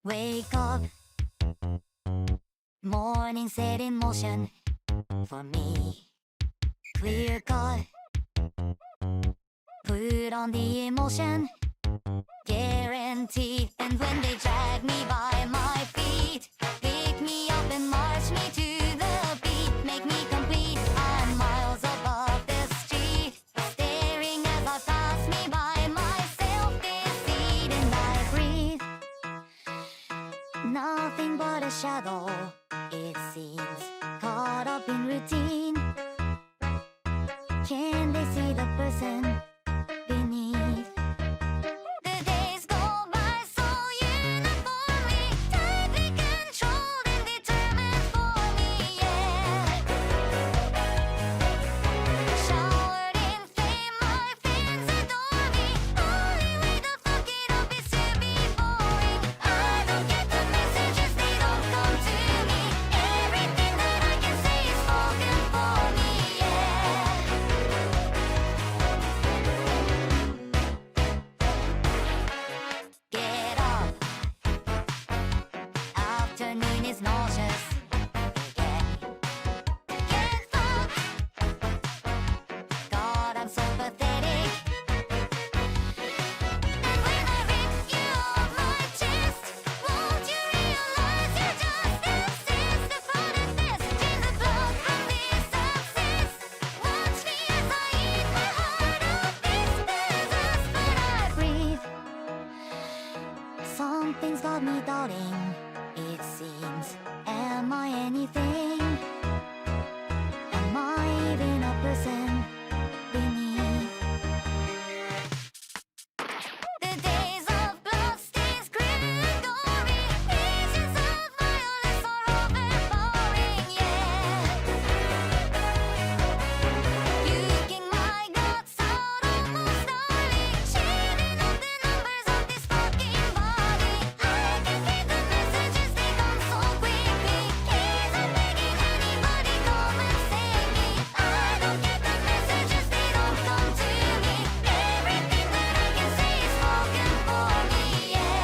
Wake up, morning set in motion for me. Clear cut, put on the emotion, guaranteed. And when they drag me by my feet, pick me up and march me to the beat, make me complete. I'm miles above the street, staring as I pass me by, my self-deceit. And I breathe, nothing but a shadow, it seems, caught up in routine. Can they see the person beneath? The days go by so uniformly, tightly controlled and determined for me, yeah. Showered in fame, my fans adore me. Only way to fuck it up is to be boring. I don't get the messages, they don't come to me. Everything that I can say is spoken for me, yeah. Get up, afternoon is nauseous. Get fucked, God, I'm so pathetic. And when I rip you off my chest, won't you realize you're just obsessed? The protest, drain the blood from this obsess. Watch me as I eat my heart of this business, but I breathe. Something's got me doubting, it seems. Am I anything? Am I even a person beneath? The days of bloodstains, grim and gory, visions of violence are overpowering, yeah. Puking my guts out almost daily, shaving off the numbers of this fucking body. I can get the messages, they come so quickly. Please, I'm begging anybody, come and save me. I don't get the messages, they don't come to me. Everything that I can say is spoken for me, yeah.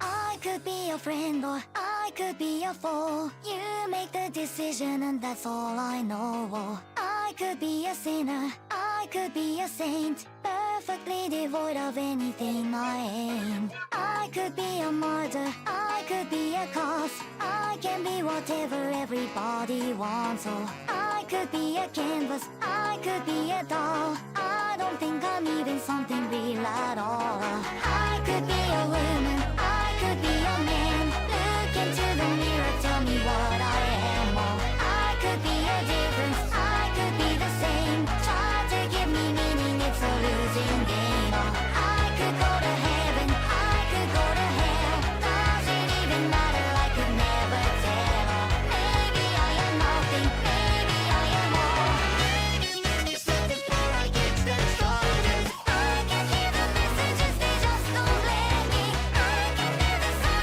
I could be a friend or I could be a foe. You make the decision and that's all I know. I could be a sinner, I could be a saint, perfectly devoid of anything I ain't. I could be a martyr, I could be a cause. I can be whatever everybody wants. Oh, I could be a canvas, I could be a doll. I don't think I'm even something real at all. I could be a woman, I could be a man. Look into the mirror, tell me what I am. Oh, I could be a difference, I could be the same. Try to give me meaning, it's a losing game. Oh, I could go to heaven, I could go to hell. Does it even matter? I could never tell. Oh, maybe I am nothing, maybe I am all. Set before I get that started. I can hear the messages, they just don't let me. I can hear the sound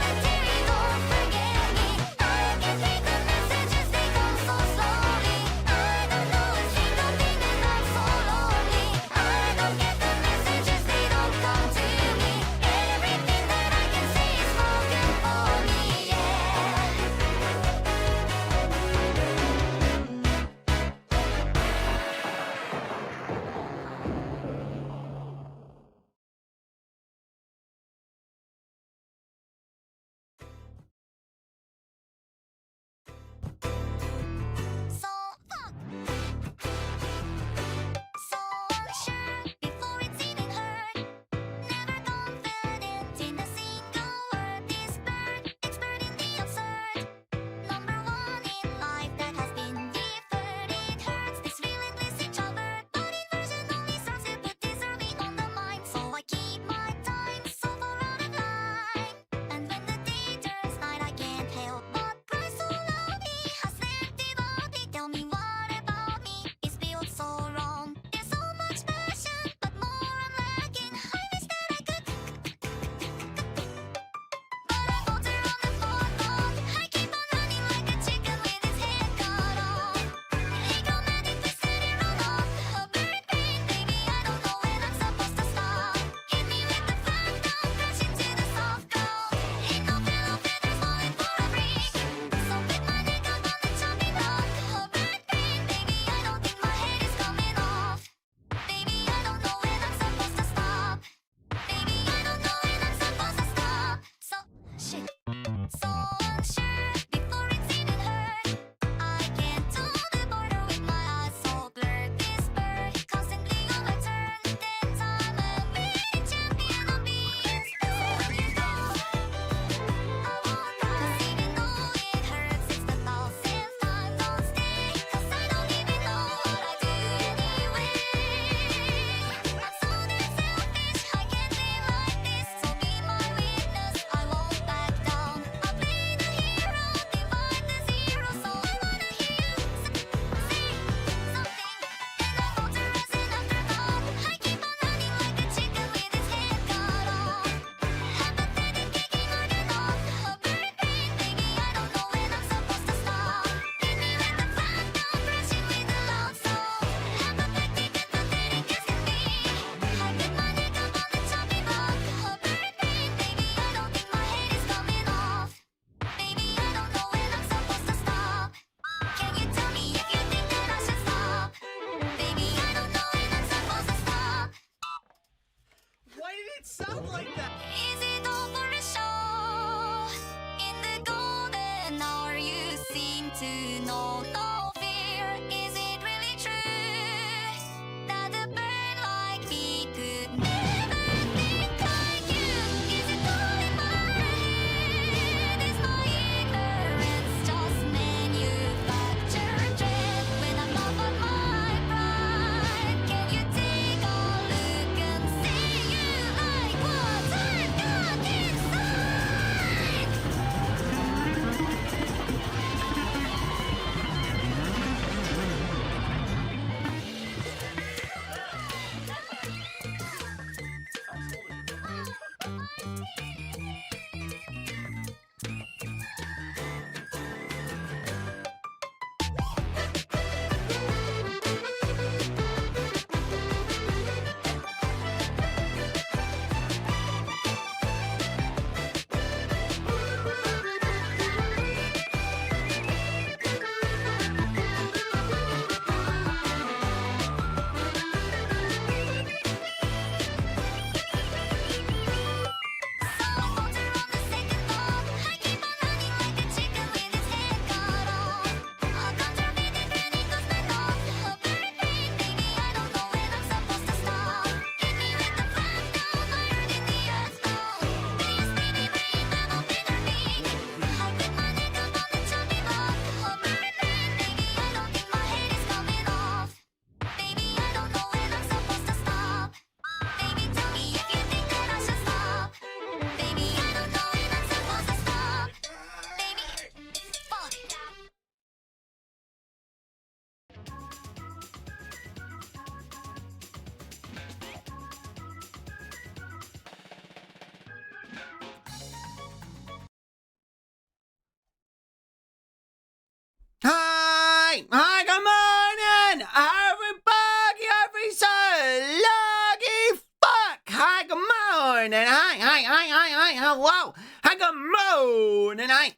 Hi, good morning, everybody, every sluggy fuck. Hi, good morning. Hi, hello. Hi, good morning. Hi,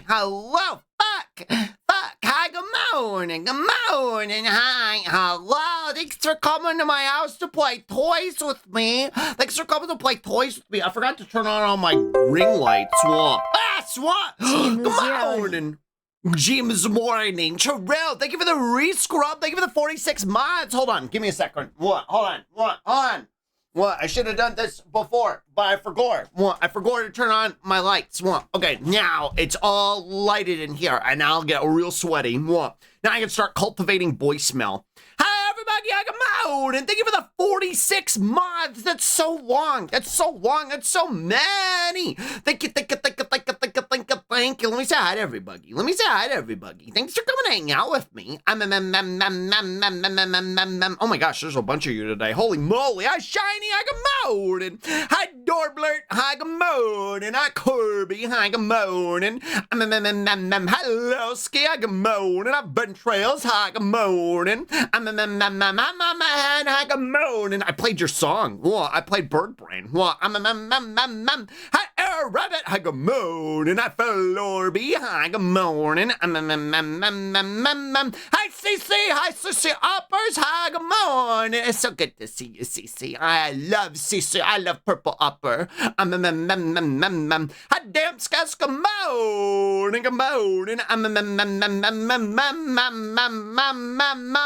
hello. Fuck. Hi, good morning. Hi, hello. Thanks for coming to my house to play toys with me. I forgot to turn on all my ring lights. What? What? Good morning. Jim's morning. Terrell, thank you for the re-scrub. Thank you for the 46 mods. Hold on. Give me a second. What? Hold on. What? I should have done this before, but I forgot. What? I forgot to turn on my lights. What? Okay, now it's all lighted in here, and I'll get real sweaty. What? Now I can start cultivating voicemail. Hi, everybody. I come out, and thank you for the 46 mods. That's so long. That's so many. Thank you. Let me say hi to everybody. Thanks for coming to hang out with me. Oh my gosh, there's a bunch of you today. Holy moly. Hi, Shiny. Hi, Gamodin. Hi, Dorblert. Hi, Gamodin. Hi, Kirby. Hi, Gamodin. Hello, Ski. Hi, Gamodin. Hi, Ventrails. Hi, Gamodin. Hi, Gamodin. I played your song. Whoa, I played Bird Brain. Whoa, hi, Air Rabbit. Hi, Gamodin. Hi, Florby. Hi, good morning. Hi, Cece. Hi, Cece Uppers. Hi, good morning. It's so good to see you, Cece. I love Cece. I love Purple Upper. Hi, damn Skas. Good morning.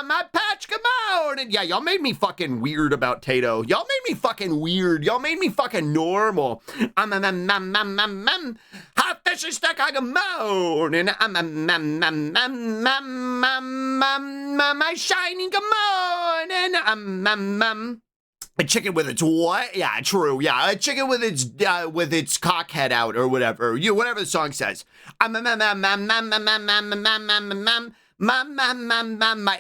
Hi, Patch. Good morning. Yeah, y'all made me fucking weird about Tato. Y'all made me fucking weird. Y'all made me fucking normal. Hi, Fishy Stick. Hi, good morning. My shiny good morning. A chicken with its what? Yeah, true. Yeah, a chicken with its cock head out or whatever. Whatever the song says. My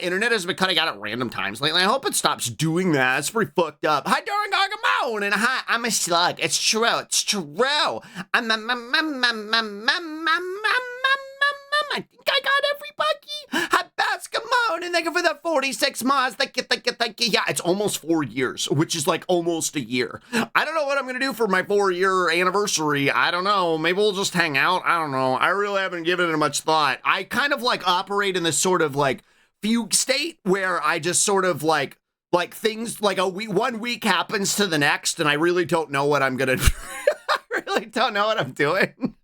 internet has been cutting out at random times lately. I hope it stops doing that. It's pretty fucked up. Hi, During Gargamon, and hi, I'm a slug. It's true. I think I got everybody. Hi, Bascamon, and thank you for the 46 mods. Thank you. Yeah, it's almost 4 years, which is like almost a year. I don't know what I'm going to do for my 4-year anniversary. I don't know. Maybe we'll just hang out. I don't know. I really haven't given it much thought. I kind of like operate in this sort of like fugue state where I just sort of like things like 1 week happens to the next, and I really don't know what I'm going to do. I really don't know what I'm doing.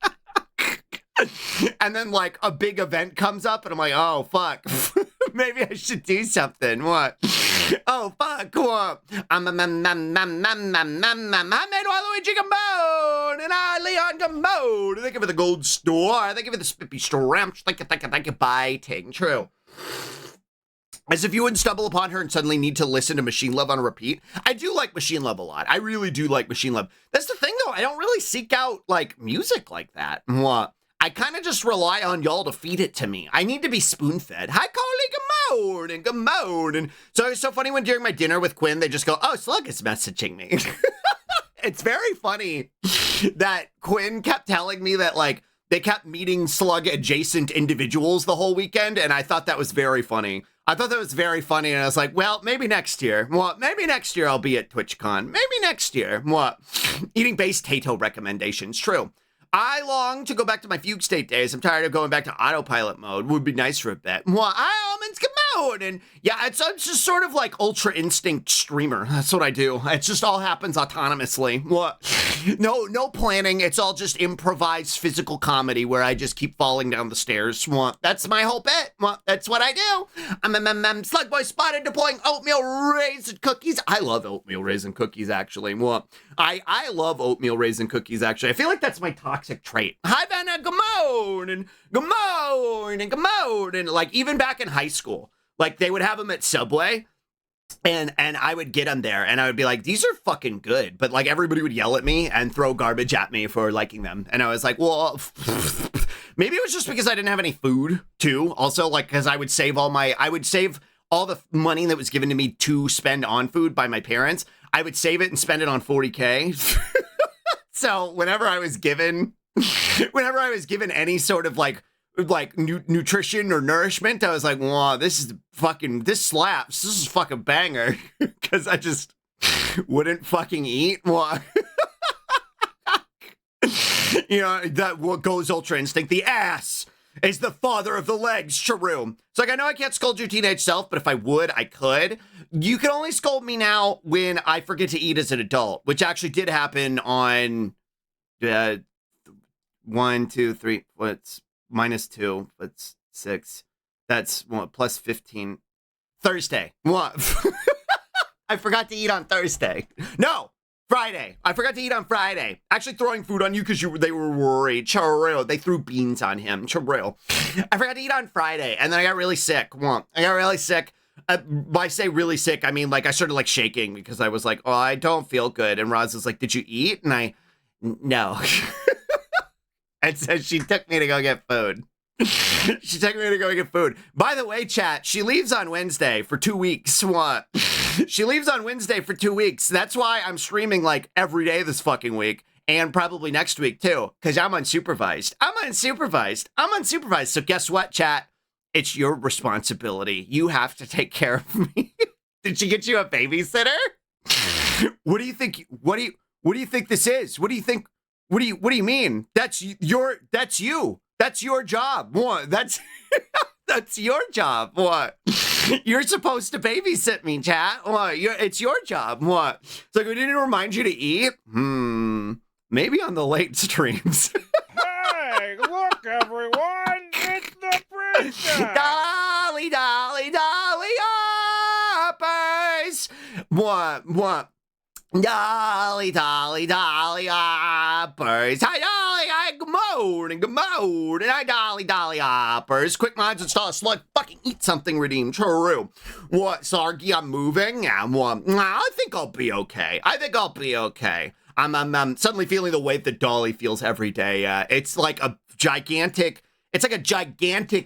And then like a big event comes up and I'm like, oh fuck, maybe I should do something. What? Oh fuck, what? I made Waluigi Gambone and I Leon Gambone. Thank you for the gold store. Thank you for the spippy stramps. Thank you, biting. True. As if you wouldn't stumble upon her and suddenly need to listen to Machine Love on repeat. I do like Machine Love a lot. I really do like Machine Love. That's the thing though. I don't really seek out like music like that. What? I kind of just rely on y'all to feed it to me. I need to be spoon-fed. Hi, Coley, good morning. So it's so funny when during my dinner with Quinn, they just go, oh, Slug is messaging me. It's very funny that Quinn kept telling me that, like, they kept meeting Slug-adjacent individuals the whole weekend, and I thought that was very funny. And I was like, well, maybe next year. What? Maybe next year I'll be at TwitchCon. Maybe next year. What? Eating base Tato recommendations. True. I long to go back to my fugue state days. I'm tired of going back to autopilot mode. Would be nice for a bit. Well, almonds come out, and yeah, it's just sort of like ultra instinct streamer. That's what I do. It just all happens autonomously. What? No planning. It's all just improvised physical comedy where I just keep falling down the stairs. What? That's my whole bit. What? That's what I do. Slug Boy spotted deploying oatmeal raisin cookies. I love oatmeal raisin cookies, actually. What? I love oatmeal raisin cookies, actually. I feel like that's my toxic trait. Hi, Vanna, good morning. Like, even back in high school, like, they would have them at Subway, and I would get them there, and I would be like, these are fucking good. But, like, everybody would yell at me and throw garbage at me for liking them. And I was like, well, maybe it was just because I didn't have any food, too. Also, like, because I would save all the money that was given to me to spend on food by my parents. I would save it and spend it on 40K. So whenever I was given any sort of like like nutrition or nourishment, I was like, wow, this slaps. This is fucking banger. Because I just wouldn't fucking eat. Well, you know, that what goes Ultra Instinct. The ass is the father of the legs, Charu. So like, I know I can't scold your teenage self, but if I would, I could. You can only scold me now when I forget to eat as an adult, which actually did happen on 1, 2, 3, what's -2, that's 6. That's what, plus 15. Thursday. What? I forgot to eat on Thursday. No, Friday. I forgot to eat on Friday. Actually throwing food on you because they were worried. Charu. They threw beans on him. Charu. I forgot to eat on Friday, and then I got really sick. I got really sick. When I say really sick, I mean, like, I started, like, shaking because I was like, oh, I don't feel good. And Roz was like, did you eat? And no. And so she took me to go get food. She took me to go get food. By the way, chat, she leaves on Wednesday for 2 weeks. What? She leaves on Wednesday for 2 weeks. That's why I'm streaming like every day this fucking week and probably next week too, because I'm unsupervised. I'm unsupervised. So guess what, chat? It's your responsibility. You have to take care of me. Did she get you a babysitter? What do you think? What do you think this is? What do you think? What do you mean? That's you. That's your job. What? That's your job. What? You're supposed to babysit me, chat. What? It's your job. What? It's like, we didn't remind you to eat. Maybe on the late streams. Hey, look, everyone! It's the princess! Dolly, uppers. What? Dolly, uppers. Hi, Dolly, hi, good morning. Hi, Dolly, uppers. Quick minds install a slug. Fucking eat something, redeem. True. What, Sargi, I'm moving? Yeah, what? I think I'll be okay. I'm suddenly feeling the way that Dolly feels every day. It's like a gigantic,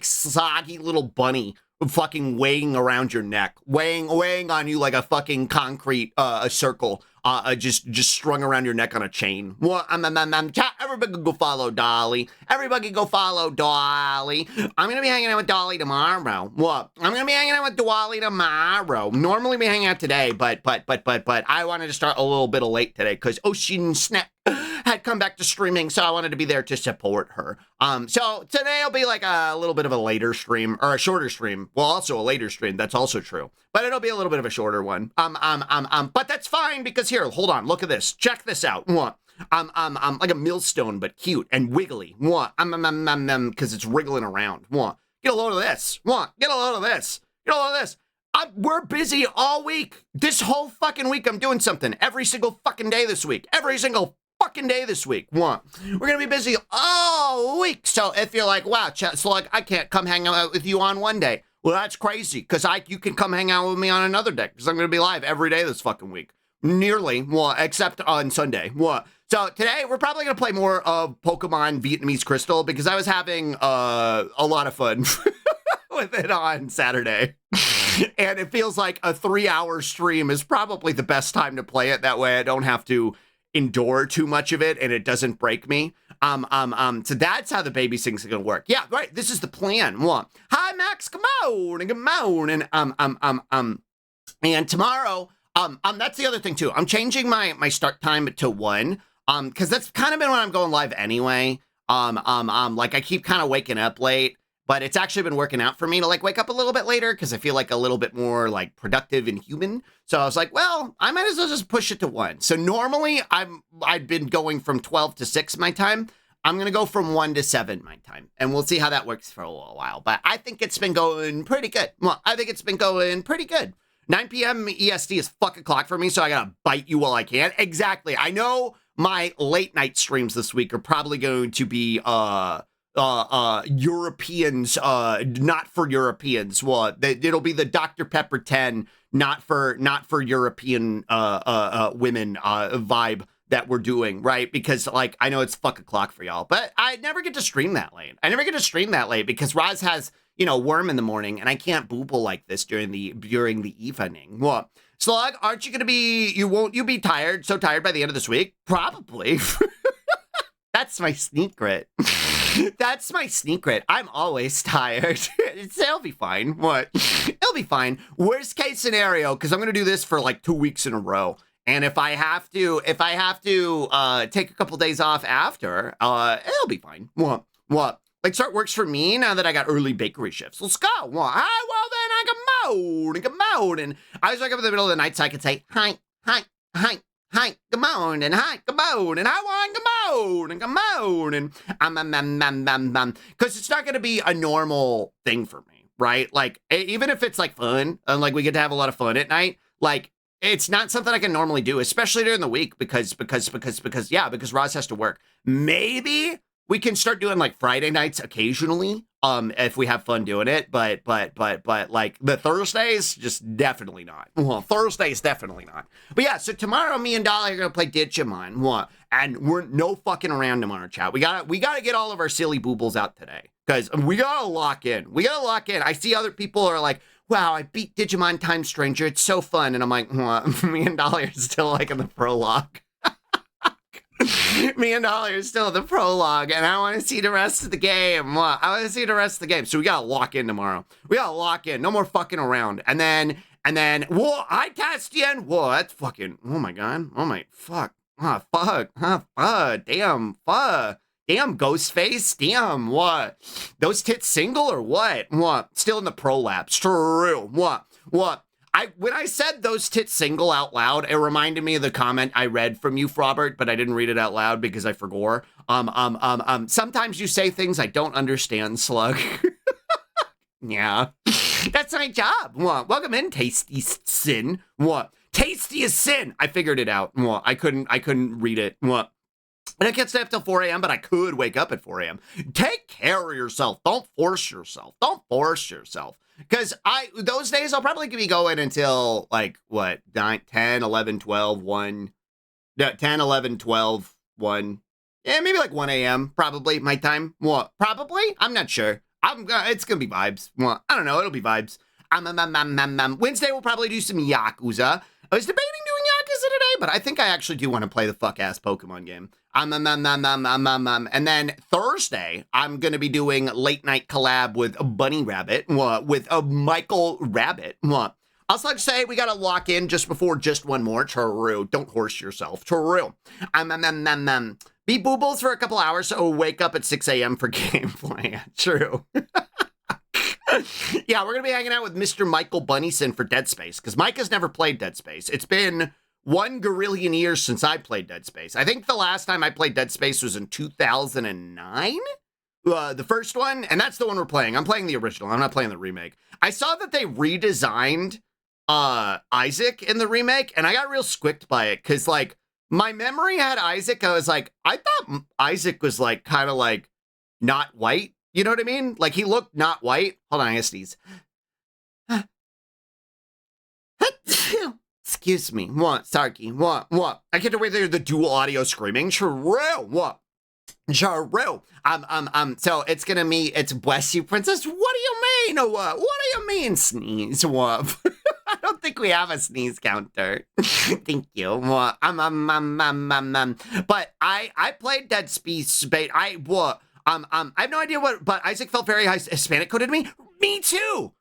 soggy little bunny fucking weighing around your neck, weighing on you like a fucking concrete circle, just strung around your neck on a chain. What? Everybody go follow Dolly. I'm gonna be hanging out with Dolly tomorrow. What? I'm gonna be hanging out with Dolly tomorrow. Normally we hang out today, but I wanted to start a little bit late today because Ocean Snap had come back to streaming, so I wanted to be there to support her. So today will be like a little bit of a later stream, or a shorter stream. Well, also a later stream, that's also true. But it'll be a little bit of a shorter one. But that's fine because here, hold on, look at this. Check this out. What? I'm like a millstone, but cute and wiggly. What? Because it's wriggling around. What? Get a load of this. What? Get a load of this. We're busy all week. This whole fucking week I'm doing something. Every single fucking day this week. What? We're gonna be busy all week. So if you're like, wow, Slug, I can't come hang out with you on one day. Well, that's crazy, because you can come hang out with me on another day, because I'm gonna be live every day this fucking week. Nearly, well, except on Sunday. What? So today we're probably gonna play more of Pokemon Vietnamese Crystal, because I was having a lot of fun with it on Saturday. And it feels like a 3-hour stream is probably the best time to play it. That way I don't have to endure too much of it and it doesn't break me. So that's how the baby thing's gonna work. Yeah, right. This is the plan. What? Hi, Max. Come on. And tomorrow, that's the other thing too. I'm changing my start time to 1. Because that's kind of been when I'm going live anyway. Like I keep kind of waking up late. But it's actually been working out for me to like wake up a little bit later because I feel like a little bit more like productive and human. So I was like, well, I might as well just push it to 1. So normally I've been going from 12 to 6 my time. I'm going to go from 1 to 7 my time. And we'll see how that works for a little while. But I think it's been going pretty good. 9 p.m. EST is fuck o'clock for me, so I got to bite you while I can. Exactly. I know my late night streams this week are probably going to be Europeans, not for Europeans. Well, it'll be the Dr. Pepper 10, not for European women vibe that we're doing, right? Because like I know it's fuck o'clock for y'all, but I never get to stream that late. Because Roz has, worm in the morning, and I can't booble like this during the evening. What? Slug, aren't you gonna be? Won't you be tired? So tired by the end of this week? Probably. That's my secret. That's my secret. I'm always tired. It'll be fine. What? It'll be fine. Worst case scenario, because I'm gonna do this for like 2 weeks in a row. And if I have to take a couple days off after, it'll be fine. What? Like start works for me now that I got early bakery shifts. Let's go. What? Ah, well then I can mode. And I always wake up in the middle of the night so I can say hi, come on, and hi, come on, and I want come on, and because it's not going to be a normal thing for me, right? Like, even if it's like fun, and like we get to have a lot of fun at night, like, it's not something I can normally do, especially during the week, because Roz has to work. Maybe we can start doing like Friday nights occasionally, if we have fun doing it, but like the Thursdays, just definitely not. Well, Thursdays, definitely not. But yeah, so tomorrow me and Dolly are gonna play Digimon. What? And we're no fucking around tomorrow, chat. We gotta get all of our silly boobles out today, because we gotta lock in. I see other people are like, wow, I beat Digimon Time Stranger. It's so fun. And I'm like, what? Me and Dolly are still like in the prologue. Me and Dolly are still in the prologue, and I want to see the rest of the game. What? I want to see the rest of the game. So we gotta lock in tomorrow. We gotta lock in. No more fucking around. And then, whoa, I cast in. Whoa, that's fucking. Oh my god. Oh my fuck. Ah, fuck. Damn. Fuck. Damn, Ghostface. Damn. What? Those tits single or what? What? Still in the prolapse. True. What? When I said those tits single out loud, it reminded me of the comment I read from you, Frobert, but I didn't read it out loud because I forgot. Sometimes you say things I don't understand, Slug. Yeah. That's my job. What? Welcome in, Tasty Sin. What? Tasty as sin. I figured it out. What? I couldn't read it. What? And I can't stay up till 4 a.m., but I could wake up at 4 a.m. Take care of yourself. Don't force yourself. Because those days I'll probably be going until like what, 9, 10, 11, 12, 1, 10, 11, 12, 1. Yeah, maybe like 1 a.m. probably my time. What? Probably? I'm not sure. It's gonna be vibes. What? I don't know. It'll be vibes. Wednesday we'll probably do some Yakuza. I was debating doing Yakuza today, but I think I actually do want to play the fuck-ass Pokemon game. And then Thursday, I'm going to be doing late night collab with a Bunny Rabbit, with a Michael Rabbit. I'll like say we got to lock in just before just one more. True. Don't horse yourself. True. Be boobles for a couple hours, so wake up at 6 a.m. for gameplay. True. Yeah, we're going to be hanging out with Mr. Michael Bunnyson for Dead Space, because Mike has never played Dead Space. It's been 1 gorillion years since I played Dead Space. I think the last time I played Dead Space was in 2009, the first one, and that's the one we're playing. I'm playing the original. I'm not playing the remake. I saw that they redesigned Isaac in the remake, and I got real squicked by it, because, like, my memory had Isaac. I was like, I thought Isaac was, like, kind of, like, not white. You know what I mean? Like, he looked not white. Hold on, I gotta sneeze. Excuse me. What? Sarky. What? I get to wait there the dual audio screaming. True. What? True. So it's gonna be, it's bless you, princess. What do you mean? What do you mean, sneeze? What? I don't think we have a sneeze counter. Thank you. What? But I played Dead Space. I have no idea what, but Isaac felt very Hispanic coded to me. Me too.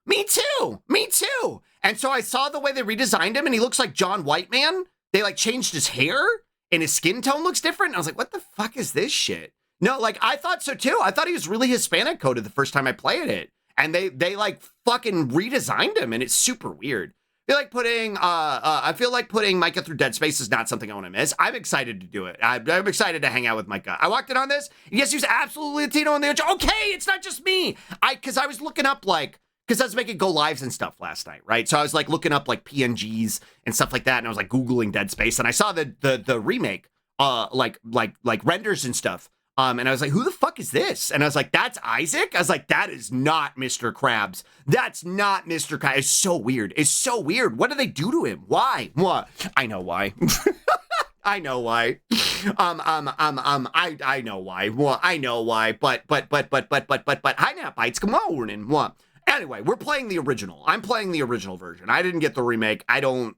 And so I saw the way they redesigned him, and he looks like John Whiteman. They like changed his hair, and his skin tone looks different. And I was like, what the fuck is this shit? No, like I thought so too. I thought he was really Hispanic coded the first time I played it, and they like fucking redesigned him, and it's super weird. I feel like putting Micah through Dead Space is not something I want to miss. I'm excited to do it. I'm excited to hang out with Micah. I walked in on this. Yes, he was absolutely Latino on the intro. Okay, it's not just me. Because I was looking up because I was making go lives and stuff last night, right? So I was like looking up like PNGs and stuff like that, and I was like Googling Dead Space, and I saw the remake, like renders and stuff. And I was like, who the fuck is this? And I was like, that's Isaac? I was like, that is not Mr. Krabs. That's not Mr. Krabs. It's so weird. What do they do to him? Why? What? I know why. I know why. I know why. Well, I know why. But, hi, Nap Bites. Come on. And what? Anyway, we're playing the original. I'm playing the original version. I didn't get the remake. I don't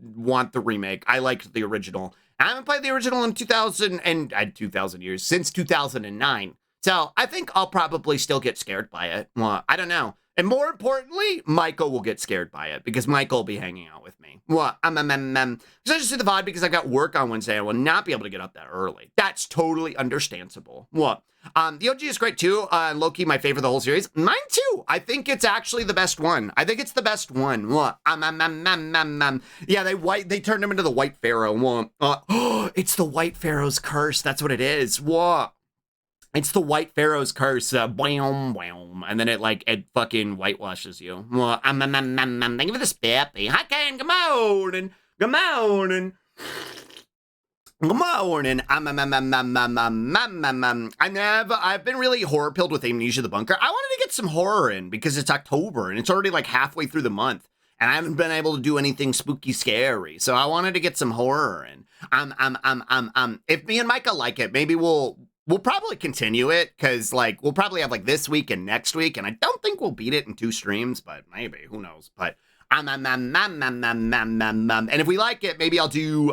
want the remake. I liked the original. I haven't played the original in 2000 years, since 2009. So I think I'll probably still get scared by it. Well, I don't know. And more importantly, Michael will get scared by it because Michael will be hanging out with me. Well, so I just do the VOD because I got work on Wednesday. I will not be able to get up that early. That's totally understandable. Well, the OG is great too. Low-key, my favorite of the whole series. Mine too. I think it's actually the best one. I think it's the best one. What? Yeah, they turned him into the White Pharaoh. It's the White Pharaoh's curse. That's what it is. What? It's the White Pharaoh's curse. Wham, wham. And then it fucking whitewashes you. Thank you for this, Peppy. Hi, Ken. Good morning. Good morning. Good morning. I've been really horror-pilled with Amnesia the Bunker. I wanted to get some horror in because it's October and it's already like halfway through the month. And I haven't been able to do anything spooky scary. So I wanted to get some horror in. If me and Micah like it, maybe we'll probably continue it because we'll probably have this week and next week, and I don't think we'll beat it in 2 streams, but maybe, who knows? But and if we like it, maybe I'll do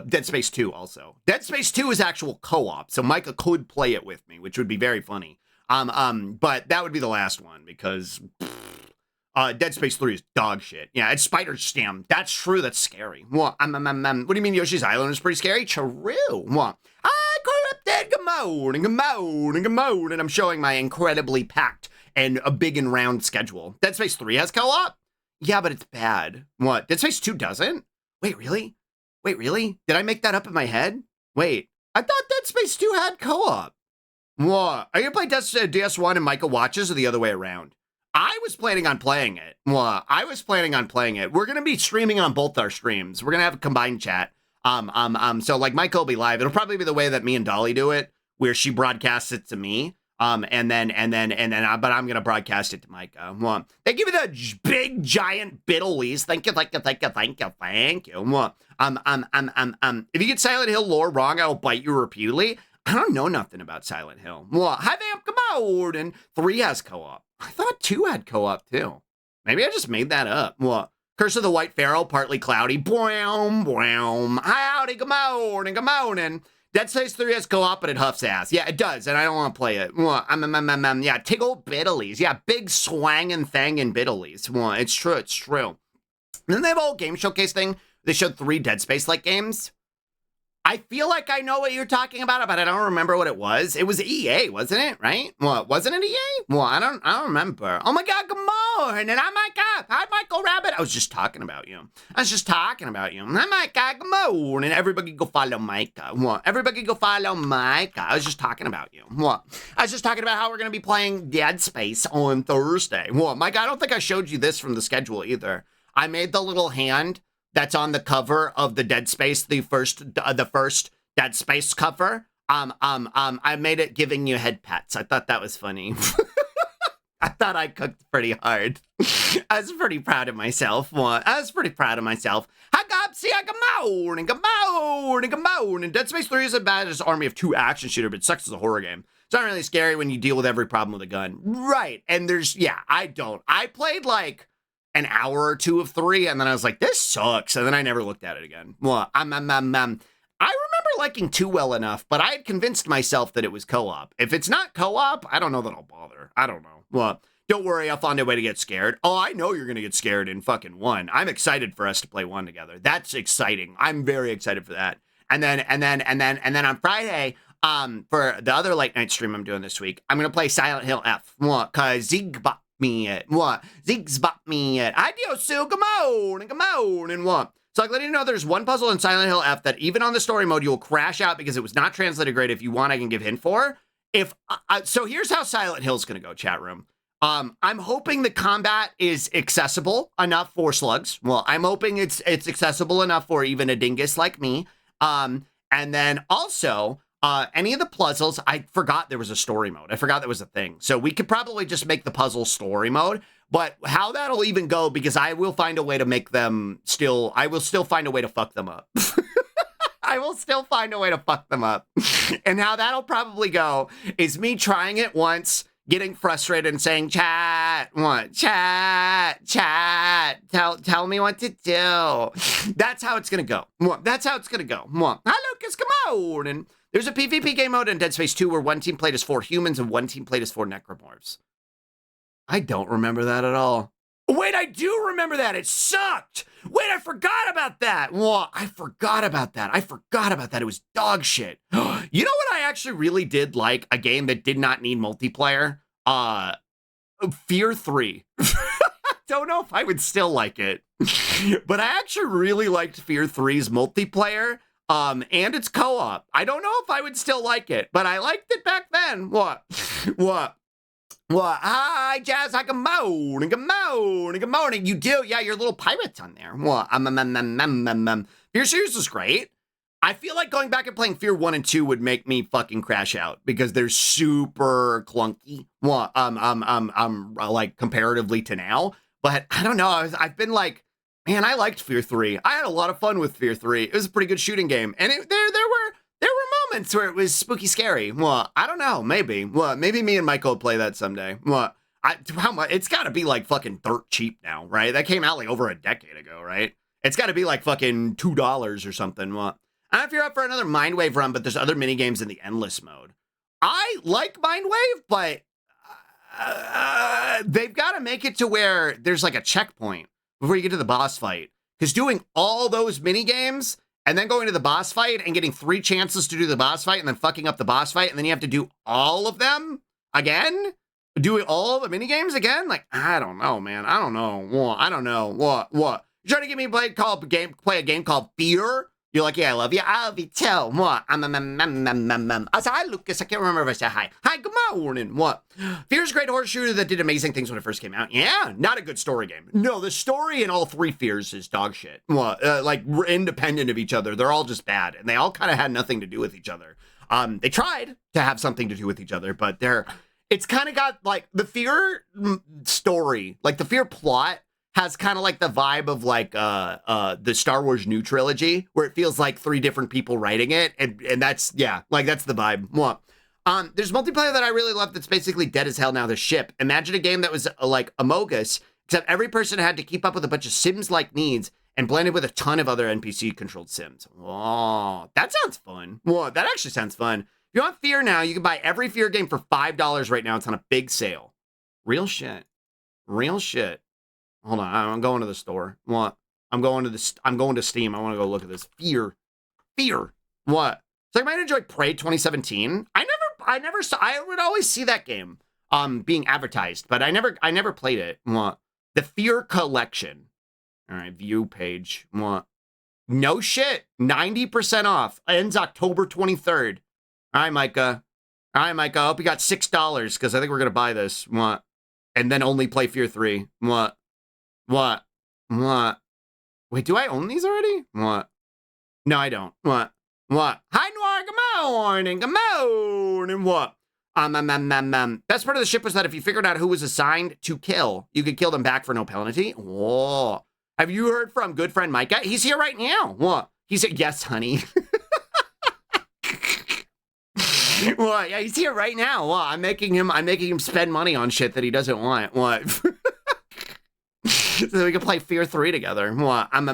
Dead Space 2 also. Dead Space 2 is actual co-op, so Micah could play it with me, which would be very funny. But that would be the last one because Dead Space 3 is dog shit. Yeah, it's spider scam. That's true. That's scary. What do you mean Yoshi's Island is pretty scary? True. What? Corrupted. Good morning. I'm showing my incredibly packed and a big and round schedule. Dead Space 3 has co-op? Yeah, but it's bad. What? Dead Space 2 doesn't? Wait, really? Did I make that up in my head? Wait, I thought Dead Space 2 had co-op. What? Are you going to play DS1 and Micah watches or the other way around? I was planning on playing it. We're going to be streaming on both our streams. We're going to have a combined chat. So Micah will be live. It'll probably be the way that me and Dolly do it, where she broadcasts it to me. But I'm going to broadcast it to Micah. They give you the big giant biddlies. Thank you. If you get Silent Hill lore wrong, I will bite you repeatedly. I don't know nothing about Silent Hill. Hi, Vamp, come on. And 3 has co-op. I thought 2 had co-op too. Maybe I just made that up. Curse of the White Pharaoh, partly cloudy. Boom. Howdy, good morning. Dead Space 3 has co-op, but it huffs ass. Yeah, it does, and I don't want to play it. Yeah, tiggle biddlies. Yeah, big swangin' thangin' biddlies. It's true. And then they have a whole game showcase thing. They showed 3 Dead Space-like games. I feel like I know what you're talking about, but I don't remember what it was. It was EA, wasn't it? Right? Wasn't it EA? I don't remember. Oh my God, good morning. And I'm Micah. Hi, Michael Rabbit. I was just talking about you. Hi, Micah. Good morning. Everybody go follow Micah. I was just talking about you. I was just talking about how we're going to be playing Dead Space on Thursday. Micah, I don't think I showed you this from the schedule either. I made the little hand that's on the cover of the Dead Space, the first Dead Space cover. I made it giving you head pats. I thought that was funny. I thought I cooked pretty hard. I was pretty proud of myself. Hi, good morning. Dead Space 3 isn't bad as an army of 2 action shooter, but it sucks as a horror game. It's not really scary when you deal with every problem with a gun. Right, and I played an hour or 2 of 3, and then I was like, this sucks, and then I never looked at it again. I remember liking 2 well enough, but I had convinced myself that it was co-op. If it's not co-op, I don't know that I'll bother. I don't know. Don't worry, I'll find a way to get scared. Oh, I know you're gonna get scared in fucking 1. I'm excited for us to play 1 together. That's exciting. I'm very excited for that. And then on Friday, for the other late night stream I'm doing this week, I'm gonna play Silent Hill F. Cause Zig bought me it. Zig's bought me it. Adios, Sue. Come on. So letting you know there's one puzzle in Silent Hill F that even on the story mode, you will crash out because it was not translated great. If you want, I can give hint for. So here's how Silent Hill's going to go, chat room. I'm hoping the combat is accessible enough for slugs. I'm hoping it's accessible enough for even a dingus like me. And then also, any of the puzzles, I forgot there was a story mode. I forgot there was a thing. So we could probably just make the puzzle story mode. But how that'll even go, because I will find a way to make them I will still find a way to fuck them up. I will still find a way to fuck them up. And how that'll probably go is me trying it once, getting frustrated and saying, chat, what? Chat, tell me what to do. That's how it's going to go. That's how it's going to go. Hi, Lucas, come on. And there's a PvP game mode in Dead Space 2 where one team played as 4 humans and one team played as 4 necromorphs. I don't remember that at all. Wait, I do remember that. It sucked. Wait, I forgot about that. I forgot about that. It was dog shit. You know what I actually really did like? A game that did not need multiplayer? Fear 3. Don't know if I would still like it. But I actually really liked Fear 3's multiplayer. And its co-op. I don't know if I would still like it, but I liked it back then. What? Hi, Jazz. Hi, good morning. You do? Yeah, your little pirates on there. Fear Series was great. I feel like going back and playing Fear 1 and 2 would make me fucking crash out because they're super clunky. Like comparatively to now. But I don't know. I've been like, man, I liked Fear 3. I had a lot of fun with Fear 3. It was a pretty good shooting game. And there were moments where it was spooky scary. I don't know. Maybe. Maybe me and Michael will play that someday. How much? It's got to be like fucking dirt cheap now, right? That came out like over a decade ago, right? It's got to be like fucking $2 or something. I don't know if you're up for another Mindwave run, but there's other mini games in the endless mode. I like Mindwave, but they've got to make it to where there's like a checkpoint before you get to the boss fight. Because doing all those mini games and then going to the boss fight and getting 3 chances to do the boss fight and then fucking up the boss fight and then you have to do all of them again? Doing all the mini games again? Like, I don't know, man. I don't know. I don't know. What? You're trying to get me play a game called Fear? You're like, yeah, I love you. I love you too. What? I said, hi, Lucas. I can't remember if I said hi. Hi, good morning. What? Fear's a great horror shooter that did amazing things when it first came out. Yeah, not a good story game. No, the story in all 3 Fears is dog shit. What? Like, independent of each other. They're all just bad. And they all kind of had nothing to do with each other. They tried to have something to do with each other, but it's kind of got, like, the Fear story, like, the Fear plot has kind of like the vibe of like the Star Wars new trilogy, where it feels like 3 different people writing it, and that's, yeah, like that's the vibe. There's multiplayer that I really love that's basically dead as hell now. The Ship. Imagine a game that was like Among Us, except every person had to keep up with a bunch of Sims-like needs and blended with a ton of other NPC-controlled Sims. Oh, that sounds fun. That actually sounds fun. If you want Fear now, you can buy every Fear game for $5 right now. It's on a big sale. Real shit. Hold on, I'm going to the store. I'm going to Steam. I want to go look at this. Fear. What? So I might enjoy Prey 2017. I never saw. I would always see that game being advertised, but I never played it. What? The Fear Collection. All right, view page. What? No shit. 90% off. Ends October 23rd. All right, Micah. I hope you got $6 because I think we're gonna buy this. What? And then only play Fear 3. What? Wait, do I own these already? What? No, I don't. What? Hi, Noir, good morning. What? Best part of the ship was that if you figured out who was assigned to kill, you could kill them back for no penalty. Whoa. Have you heard from good friend Micah? He's here right now. What? He said, yes, honey. What? Yeah, he's here right now. What? I'm making him spend money on shit that he doesn't want. What? So we can play Fear 3 together. What? You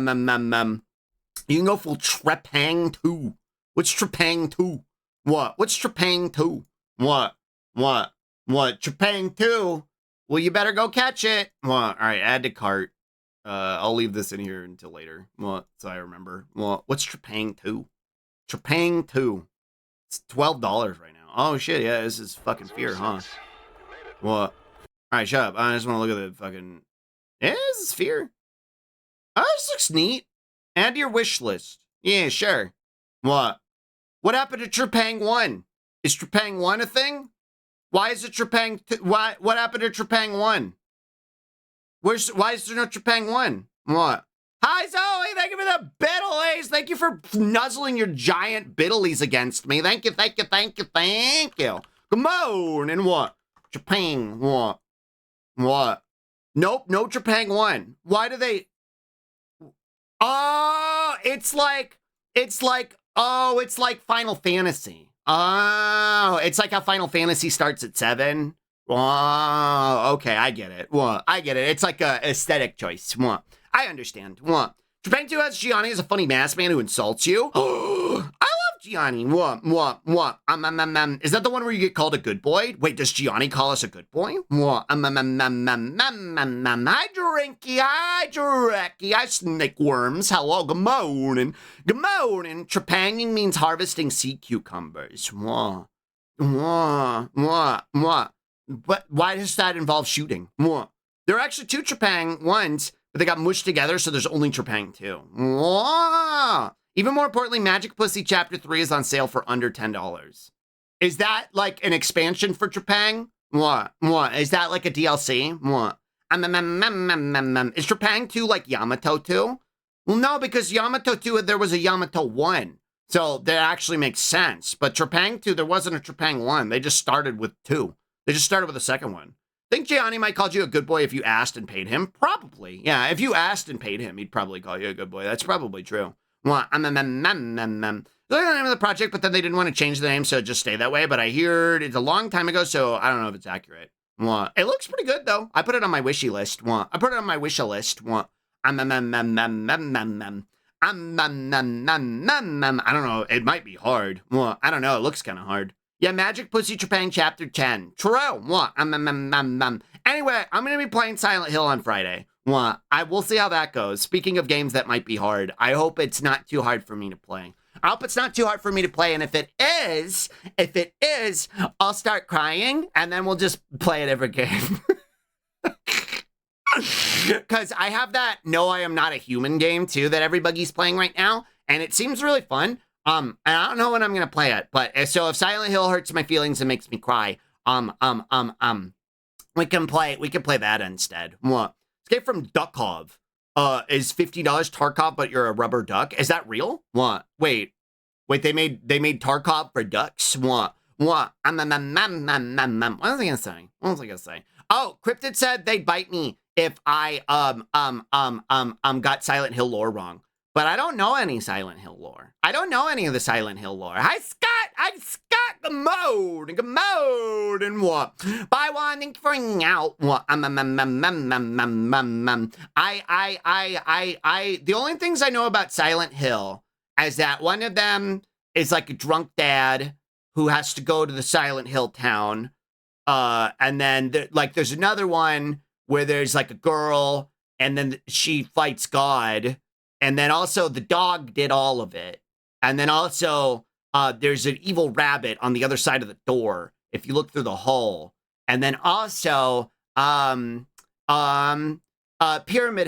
can go full Trepang 2. What's Trepang 2? What? What's Trepang 2? What? Trepang 2? Well, you better go catch it. What? All right, add to cart. I'll leave this in here until later. What? So I remember. What? What's Trepang 2? Trepang 2. It's $12 right now. Oh, shit, yeah, this is fucking Fear, huh? What? All right, shut up. I just want to look at the fucking... Yeah, this is Fear. Oh, this looks neat. Add to your wish list. Yeah, sure. What? What happened to Trepang 1? Is Trepang 1 a thing? Why is it Trepang... What happened to Trepang 1? Why is there no Trepang 1? What? Hi, Zoe. Thank you for the biddlies. Thank you for nuzzling your giant biddlies against me. Thank you. Come on. And what? Trepang. What? Nope, no Trepang 1. Why do they... Oh, it's like Final Fantasy. Oh, it's like how Final Fantasy starts at 7. Oh, okay, I get it. I get it. It's like a aesthetic choice. I understand. Trepang 2 has Gianni as a funny masked man who insults you. I love Gianni. Is that the one where you get called a good boy? Wait, does Gianni call us a good boy? Hi, Drinky. Hi, snake worms. Hello, good morning. Good morning. Trepanging means harvesting sea cucumbers. But why does that involve shooting? There are actually 2 Trepang ones, but they got mushed together, so there's only Trepang 2. Even more importantly, Magic Pussy Chapter 3 is on sale for under $10. Is that like an expansion for Trepang? Is that like a DLC? Is Trepang 2 like Yamato 2? Well, no, because Yamato 2, there was a Yamato 1. So that actually makes sense. But Trepang 2, there wasn't a Trepang 1. They just started with 2. They just started with a second one. Think Gianni might call you a good boy if you asked and paid him? Probably. Yeah, if you asked and paid him, he'd probably call you a good boy. That's probably true. They're the name of the project, but then they didn't want to change the name, so it just stayed that way. But I heard it's a long time ago, so I don't know if it's accurate. It looks pretty good, though. I put it on my wishy list. I put it on my wisha list. I don't know. It might be hard. I don't know. It looks kind of hard. Yeah, Magic Pussy Trepang Chapter 10. True. Anyway, I'm going to be playing Silent Hill on Friday. We'll see how that goes. Speaking of games that might be hard, I hope it's not too hard for me to play. I hope it's not too hard for me to play, and if it is, I'll start crying, and then we'll just play it every game. Because I have that No, I Am Not a Human game, too, that everybody's playing right now, and it seems really fun. And I don't know when I'm gonna play it, but so if Silent Hill hurts my feelings and makes me cry, we can play that instead. Escape from Duckov is $50 Tarkov, but you're a rubber duck. Is that real? Wait, they made Tarkov for ducks. What was I gonna say? Oh, Cryptid said they'd bite me if I got Silent Hill lore wrong. But I don't know any Silent Hill lore. I don't know any of the Silent Hill lore. Hi, Scott! I'm Scott Gamode! And what? Buy one, thank you for hanging out. What? The only things I know about Silent Hill is that one of them is like a drunk dad who has to go to the Silent Hill town. And then there's another one where there's like a girl and then she fights God. And then also the dog did all of it. And then also there's an evil rabbit on the other side of the door if you look through the hole. And then also Pyramid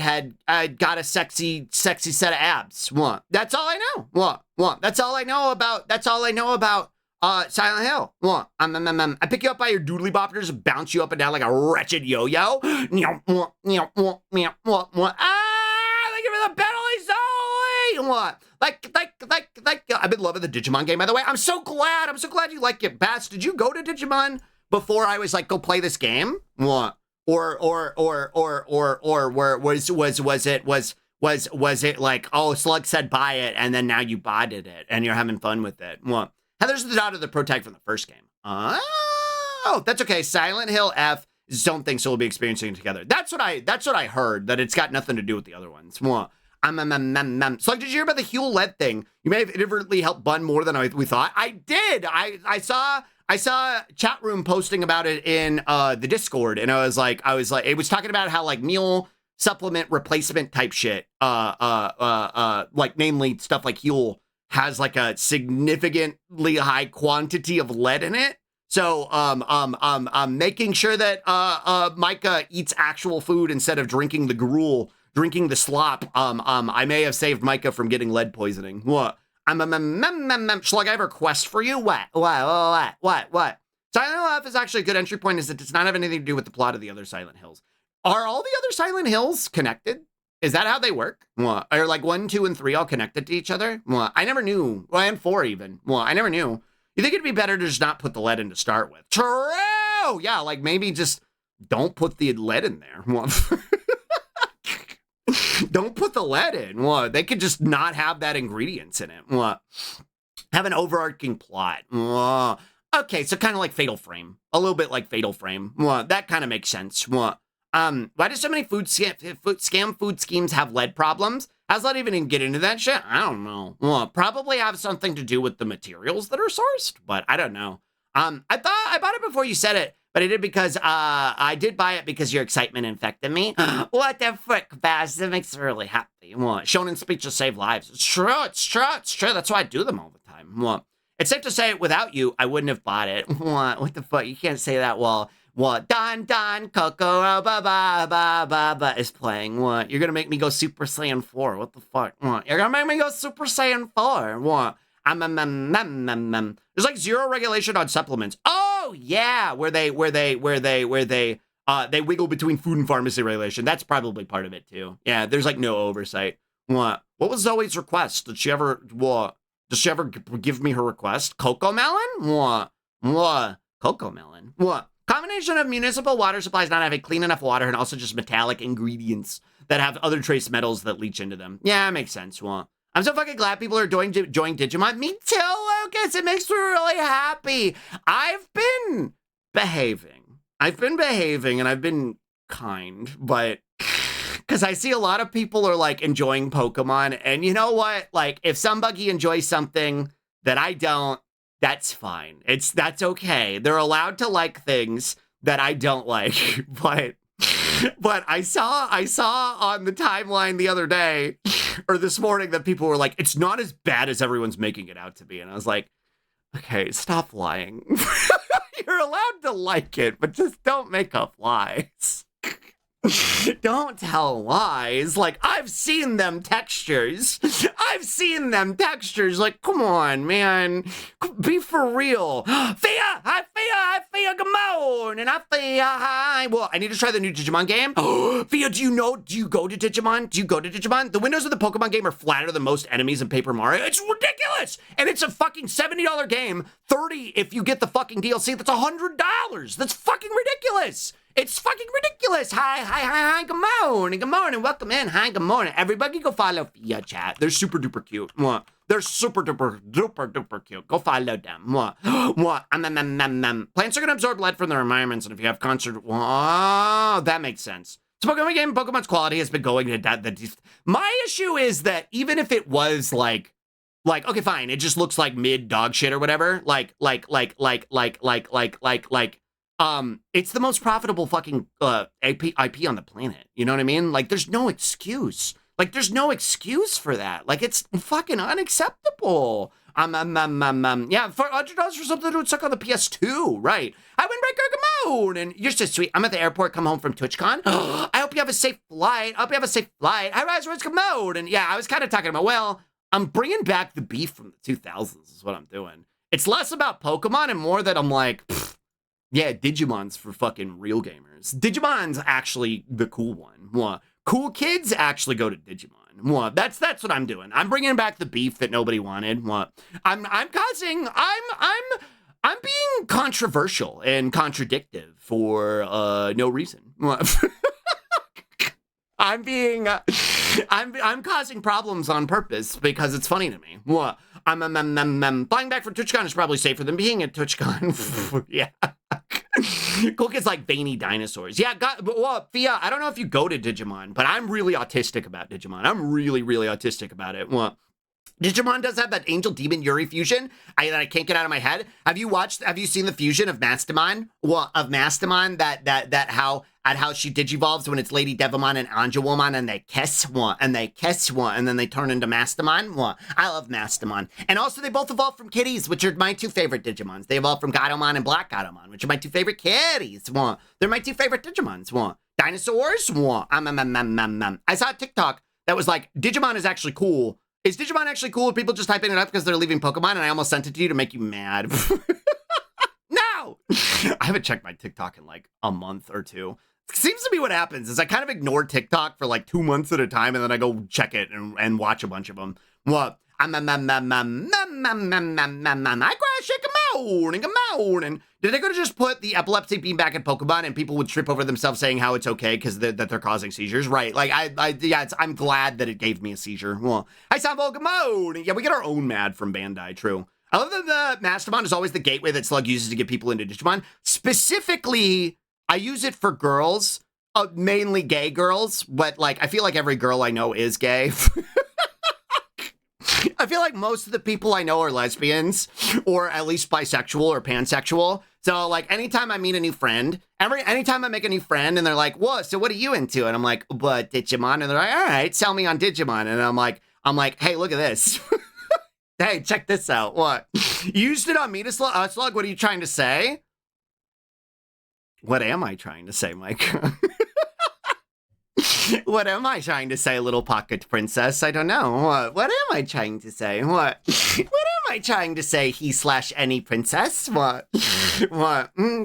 Head got a sexy set of abs. That's all I know. That's all I know about Silent Hill. I pick you up by your doodly boppers and bounce you up and down like a wretched yo-yo. Thank you for the penalty, Zoe! I've been loving the Digimon game, by the way. I'm so glad you like it. Bats, did you go to Digimon before I was like, go play this game? Or was it like, oh, Slug said buy it, and then now you botted it, and you're having fun with it? Heather's the daughter of the pro tag from the first game. Oh, that's okay. Silent Hill F is its own thing, so we'll be experiencing it together. That's what I heard, that it's got nothing to do with the other ones. Slug, did you hear about the Huel LED thing? You may have inadvertently helped Bun more than we thought. I did. I saw chat room posting about it in the Discord, and I was like, it was talking about how like meal supplement replacement type shit, like namely stuff like Huel has like a significantly high quantity of lead in it. So, making sure that Micah eats actual food instead of drinking the gruel, drinking the slop. I may have saved Micah from getting lead poisoning. What? Slug, I have a request for you. What? Silent Hill F is actually a good entry point, as it does not have anything to do with the plot of the other Silent Hills. Are all the other Silent Hills connected? Is that how they work? What? Are like 1, 2, and 3 all connected to each other? What? I never knew. Well, and 4 even. Well, I never knew. You think it'd be better to just not put the lead in to start with? True! Yeah, like maybe just don't put the lead in there. Don't put the lead in. They could just not have that ingredients in it. Have an overarching plot. Okay, so kind of like Fatal Frame. A little bit like Fatal Frame. That kind of makes sense. Why do so many food schemes have lead problems? How's that even get into that shit? I don't know. Probably have something to do with the materials that are sourced, but I don't know. I thought I bought it before you said it, but I did because I did buy it because your excitement infected me. What the frick, Baz? That makes me really happy. Shonen speeches save lives. It's true. It's true. It's true. That's why I do them all the time. It's safe to say, without you, I wouldn't have bought it. What the fuck? You can't say that while Don Coco ba ba ba ba ba is playing. What? You're gonna make me go Super Saiyan 4. What the fuck? What? You're gonna make me go Super Saiyan 4. What? There's like zero regulation on supplements. Oh yeah, where they wiggle between food and pharmacy regulation. That's probably part of it too. Yeah, there's like no oversight. What was Zoe's request? Did she ever give me her request? Cocoa melon? What? Cocoa melon? What? Combination of municipal water supplies not having clean enough water and also just metallic ingredients that have other trace metals that leach into them. Yeah, it makes sense. What? I'm so fucking glad people are enjoying Digimon. Me too, Lucas. It makes me really happy. I've been behaving and I've been kind, but because I see a lot of people are like enjoying Pokemon, and you know what? Like, if somebody enjoys something that I don't, that's fine. That's okay. They're allowed to like things that I don't like, but I saw on the timeline the other day or this morning that people were like, it's not as bad as everyone's making it out to be, and I was like, okay, stop lying. You're allowed to like it, but just don't make up lies. Don't tell lies. Like, I've seen them textures. Like, come on, man. Be for real. Fia, come on. And hi. Well, I need to try the new Digimon game. Fia, do you go to Digimon? The windows of the Pokemon game are flatter than most enemies in Paper Mario. It's ridiculous. And it's a fucking $70 game. $30 if you get the fucking DLC. That's $100. That's fucking ridiculous. It's fucking ridiculous. Hi, good morning, welcome in. Hi, good morning. Everybody go follow Fia chat. They're super duper cute. They're super duper cute. Go follow them. Plants are gonna absorb lead from their environments, and if you have constant, that makes sense. So Pokemon game, Pokemon's quality has been going to that. My issue is that even if it was like, okay, fine, it just looks like mid dog shit or whatever. It's the most profitable fucking IP on the planet. You know what I mean? Like, there's no excuse. For that. Like, it's fucking unacceptable. Yeah, for $100 for something that would suck on the PS2, right? I Windbreaker, come on, and you're so sweet. I'm at the airport, come home from TwitchCon. I hope you have a safe flight. Hi, Rise, come on. And yeah, I was kind of talking about, well, I'm bringing back the beef from the 2000s is what I'm doing. It's less about Pokemon and more that I'm like, yeah, Digimon's for fucking real gamers. Digimon's actually the cool one. Cool kids actually go to Digimon. That's what I'm doing. I'm bringing back the beef that nobody wanted. I'm being controversial and contradictive for no reason. I'm causing problems on purpose because it's funny to me. Flying back from TwitchCon is probably safer than being at TwitchCon. Yeah. Cool kids like veiny dinosaurs. Yeah, Fia, I don't know if you go to Digimon, but I'm really autistic about Digimon. I'm really, really autistic about it. Digimon does have that Angel Demon Yuri fusion that I can't get out of my head. Have you seen the fusion of Mastamon? How she digivolves when it's Lady Devamon and Angelwoman and they kiss and then they turn into Mastamon. I love Mastamon. And also they both evolve from kitties, which are my two favorite Digimons. They evolve from Gatomon and Black Gatomon, which are my two favorite kitties. They're my two favorite Digimons. Dinosaurs. I saw a TikTok that was like, Digimon is actually cool. Is Digimon actually cool if people just typing it up because they're leaving Pokemon? And I almost sent it to you to make you mad. No! I haven't checked my TikTok in like a month or two. Seems to be what happens is I kind of ignore TikTok for like 2 months at a time, and then I go check it and watch a bunch of them. I crash it, come on. And did they go to just put the epilepsy beam back in Pokemon and people would trip over themselves saying how it's okay because that they're causing seizures? Right. Like, I'm glad that it gave me a seizure. I saw Pokemon. Yeah, we get our own mad from Bandai, true. I love that the Mastamon is always the gateway that Slug uses to get people into Digimon. Specifically, I use it for girls, mainly gay girls, but like I feel like every girl I know is gay. I feel like most of the people I know are lesbians, or at least bisexual or pansexual. So like anytime I meet a new friend, anytime I make a new friend and they're like, "Whoa, so what are you into?" And I'm like, "What, Digimon?" And they're like, "All right, sell me on Digimon." And I'm like, "Hey, look at this." Hey, check this out. What? You used it on me to Slug? What are you trying to say? What am I trying to say, Mike? What am I trying to say, little pocket princess? I don't know. What am I trying to say? What am I trying to say, he/any princess? What?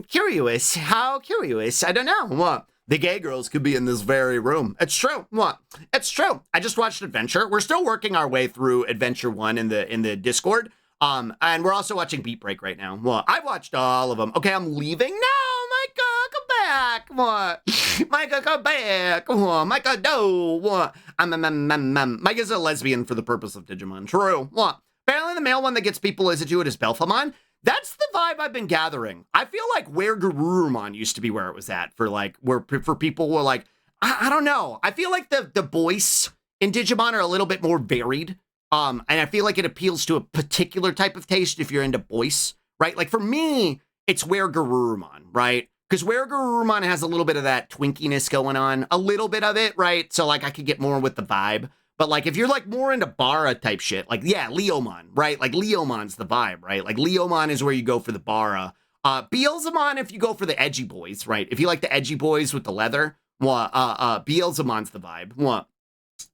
Curious. How curious? I don't know. What? The gay girls could be in this very room. It's true. What? It's true. I just watched Adventure. We're still working our way through Adventure 1 in the Discord. And we're also watching Beat Break right now. Well, I've watched all of them. Okay, I'm leaving now. Micah, come back. What? Micah, come back. What? Micah, no. What? Micah's a lesbian for the purpose of Digimon. True. What? Apparently the male one that gets people into it is Belphamon. That's the vibe I've been gathering. I feel like where Garurumon used to be where it was at for like, where for people who are like, I don't know. I feel like the boys in Digimon are a little bit more varied. And I feel like it appeals to a particular type of taste if you're into boys, right? Like for me, it's where Garurumon, right? Because where Garurumon has a little bit of that twinkiness going on, a little bit of it, right? So like I could get more with the vibe. But like if you're like more into Bara type shit, like yeah, Leomon, right? Like Leomon's the vibe, right? Like Leomon is where you go for the Bara. Beelzemon if you go for the edgy boys, right? If you like the edgy boys with the leather, Beelzemon's the vibe. What?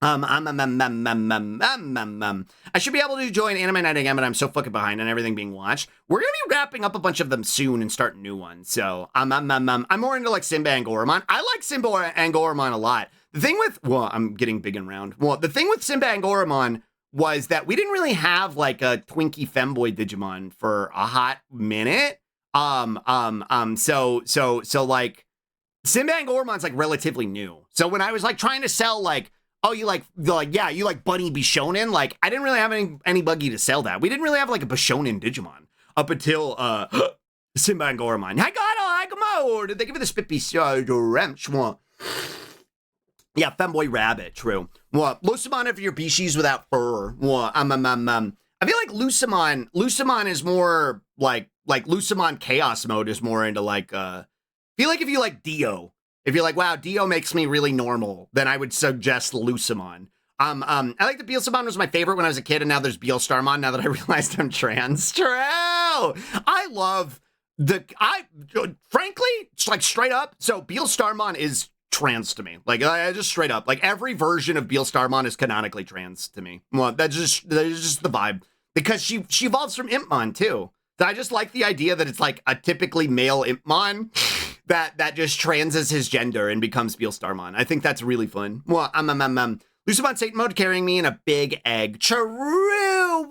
I should be able to join Anime Night again, but I'm so fucking behind on everything being watched. We're gonna be wrapping up a bunch of them soon and starting new ones. So I'm more into like Simba and Goramon. I like Simba and Goramon a lot. The thing with I'm getting big and round. Well, the thing with Simba and Goramon was that we didn't really have like a twinkie femboy Digimon for a hot minute. So like Simba and Goramon's like relatively new. So when I was like trying to sell like, oh, you like Bunny Bishonen? Like, I didn't really have any buggy to sell that. We didn't really have like a Bishonen Digimon up until Simba and Goramon. I got I come Did they give you the Spippy Remch? Yeah, Femboy Rabbit, true. Lucemon if you're Bishi's without fur. I feel like Lucemon is more like Lucemon Chaos Mode is more into like I feel like if you like Dio, if you're like, wow, Dio makes me really normal, then I would suggest Lucemon. I like the Beelzemon was my favorite when I was a kid, and now there's Beelstarmon now that I realized I'm trans. True! I love frankly, like straight up, so Beelstarmon is trans to me. Like, just straight up. Like, every version of Beelstarmon is canonically trans to me. Well, that's just the vibe. Because she evolves from Impmon, too. I just like the idea that it's like a typically male Impmon that just transes his gender and becomes Beelstarmon. I think that's really fun. Well, Lucemon Satan Mode carrying me in a big egg. True!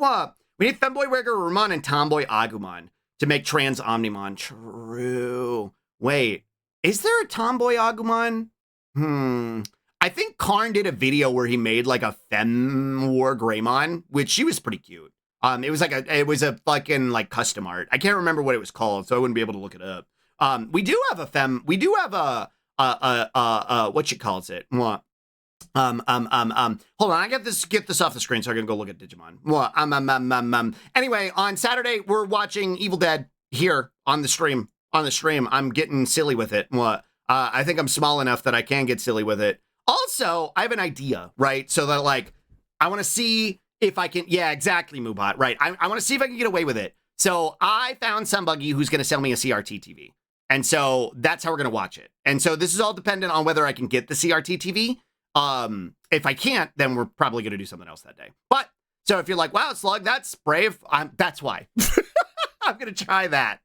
We need Femboy Garurumon and Tomboy Agumon to make trans Omnimon. True. Wait, is there a Tomboy Agumon? I think Karn did a video where he made like a Fem War Greymon, which she was pretty cute. It was a fucking like custom art. I can't remember what it was called, so I wouldn't be able to look it up. We do have a what you calls it? What? Hold on, I get this off the screen so I can go look at Digimon. What? Anyway, on Saturday we're watching Evil Dead here on the stream. I'm getting silly with it. What? I think I'm small enough that I can get silly with it. Also, I have an idea, right? So that like, I want to see if I can. Yeah, exactly, Moobot. Right. I want to see if I can get away with it. So I found somebody who's going to sell me a CRT TV. And so that's how we're going to watch it. And so this is all dependent on whether I can get the CRT TV. If I can't, then we're probably going to do something else that day. But so if you're like, wow, Slug, that's brave. That's why. I'm going to try that.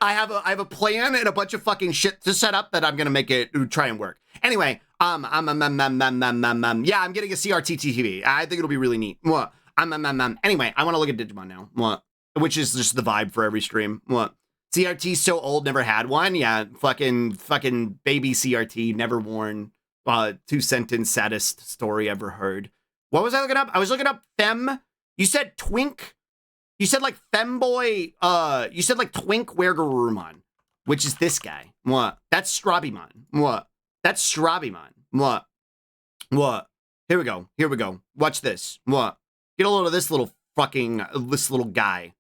I have a plan and a bunch of fucking shit to set up that I'm going to make it try and work. Anyway, yeah, I'm getting a CRT TV. I think it'll be really neat. Anyway, I want to look at Digimon now. Which is just the vibe for every stream. CRT's so old, never had one. Yeah, fucking baby CRT, never worn. 2-sentence saddest story ever heard. What was I looking up? I was looking up Fem. You said Twink. You said like femboy, you said like twink Wergarurumon, which is this guy. What? That's Strabimon. What? That's Strabimon. What? What? Here we go. Here we go. Watch this. What? Get a load of this little fucking, this little guy.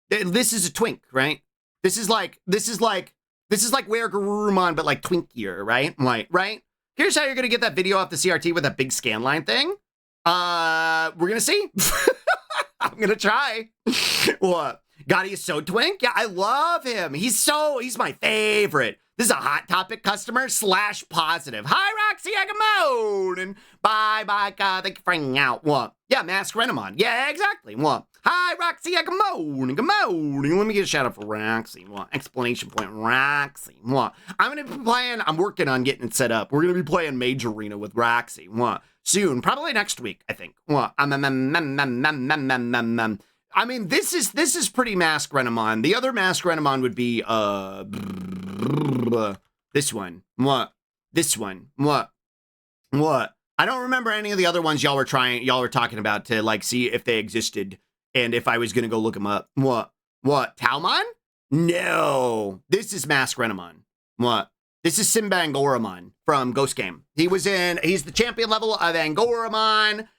This is a twink, right? This is like Wergarurumon, but like twinkier, right? Right? Here's how you're gonna get that video off the CRT with that big scanline thing. We're gonna see. I'm gonna try. What? God, he's so twink. Yeah, I love him. He's my favorite. This is a Hot Topic customer / positive. Hi, Roxy Agamode. And bye, God. Thank you for hanging out. What? Yeah, Mask Renamon. Yeah, exactly. What? Hi, Roxy Agamode. Let me get a shout out for Roxy. What? Exclamation point, Roxy. What? I'm working on getting it set up. We're gonna be playing Mage Arena with Roxy. What? Soon, probably next week, I think. What? I mean, this is pretty Mask Renamon. The other Mask Renamon would be this one. What? This one. What? I don't remember any of the other ones y'all were talking about to like see if they existed and if I was gonna go look them up. What? Taumon? No. This is Mask Renamon. What? This is Simba Angoramon from Ghost Game. He's the champion level of Angoramon.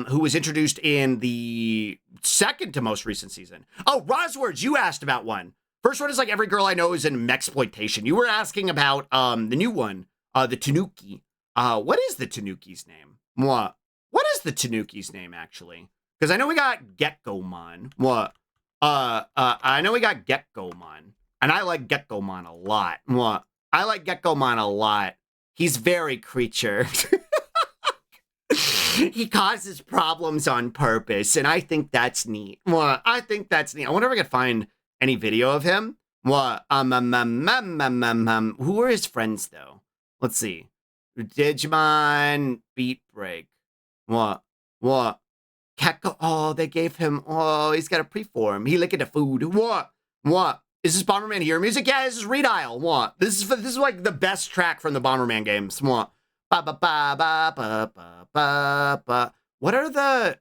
Who was introduced in the second to most recent season. Oh, Roswords, you asked about one. First one is like every girl I know is in Mexploitation. You were asking about the new one, the Tanuki. What is the Tanuki's name? What is the Tanuki's name actually? Because I know we got Gekomon. What? I know we got Gekomon. And I like Gekomon a lot. What? I like Gekomon a lot. He's very creature. He causes problems on purpose, and I think that's neat. What? I think that's neat. I wonder if I could find any video of him. What? Who are his friends though? Let's see. Digimon Beat Break. What? Keko. Oh, they gave him. Oh, he's got a preform. He licked the food. What? Is this Bomberman Hero music? Yeah, this is Redial. What? This is like the best track from the Bomberman games. What? What are the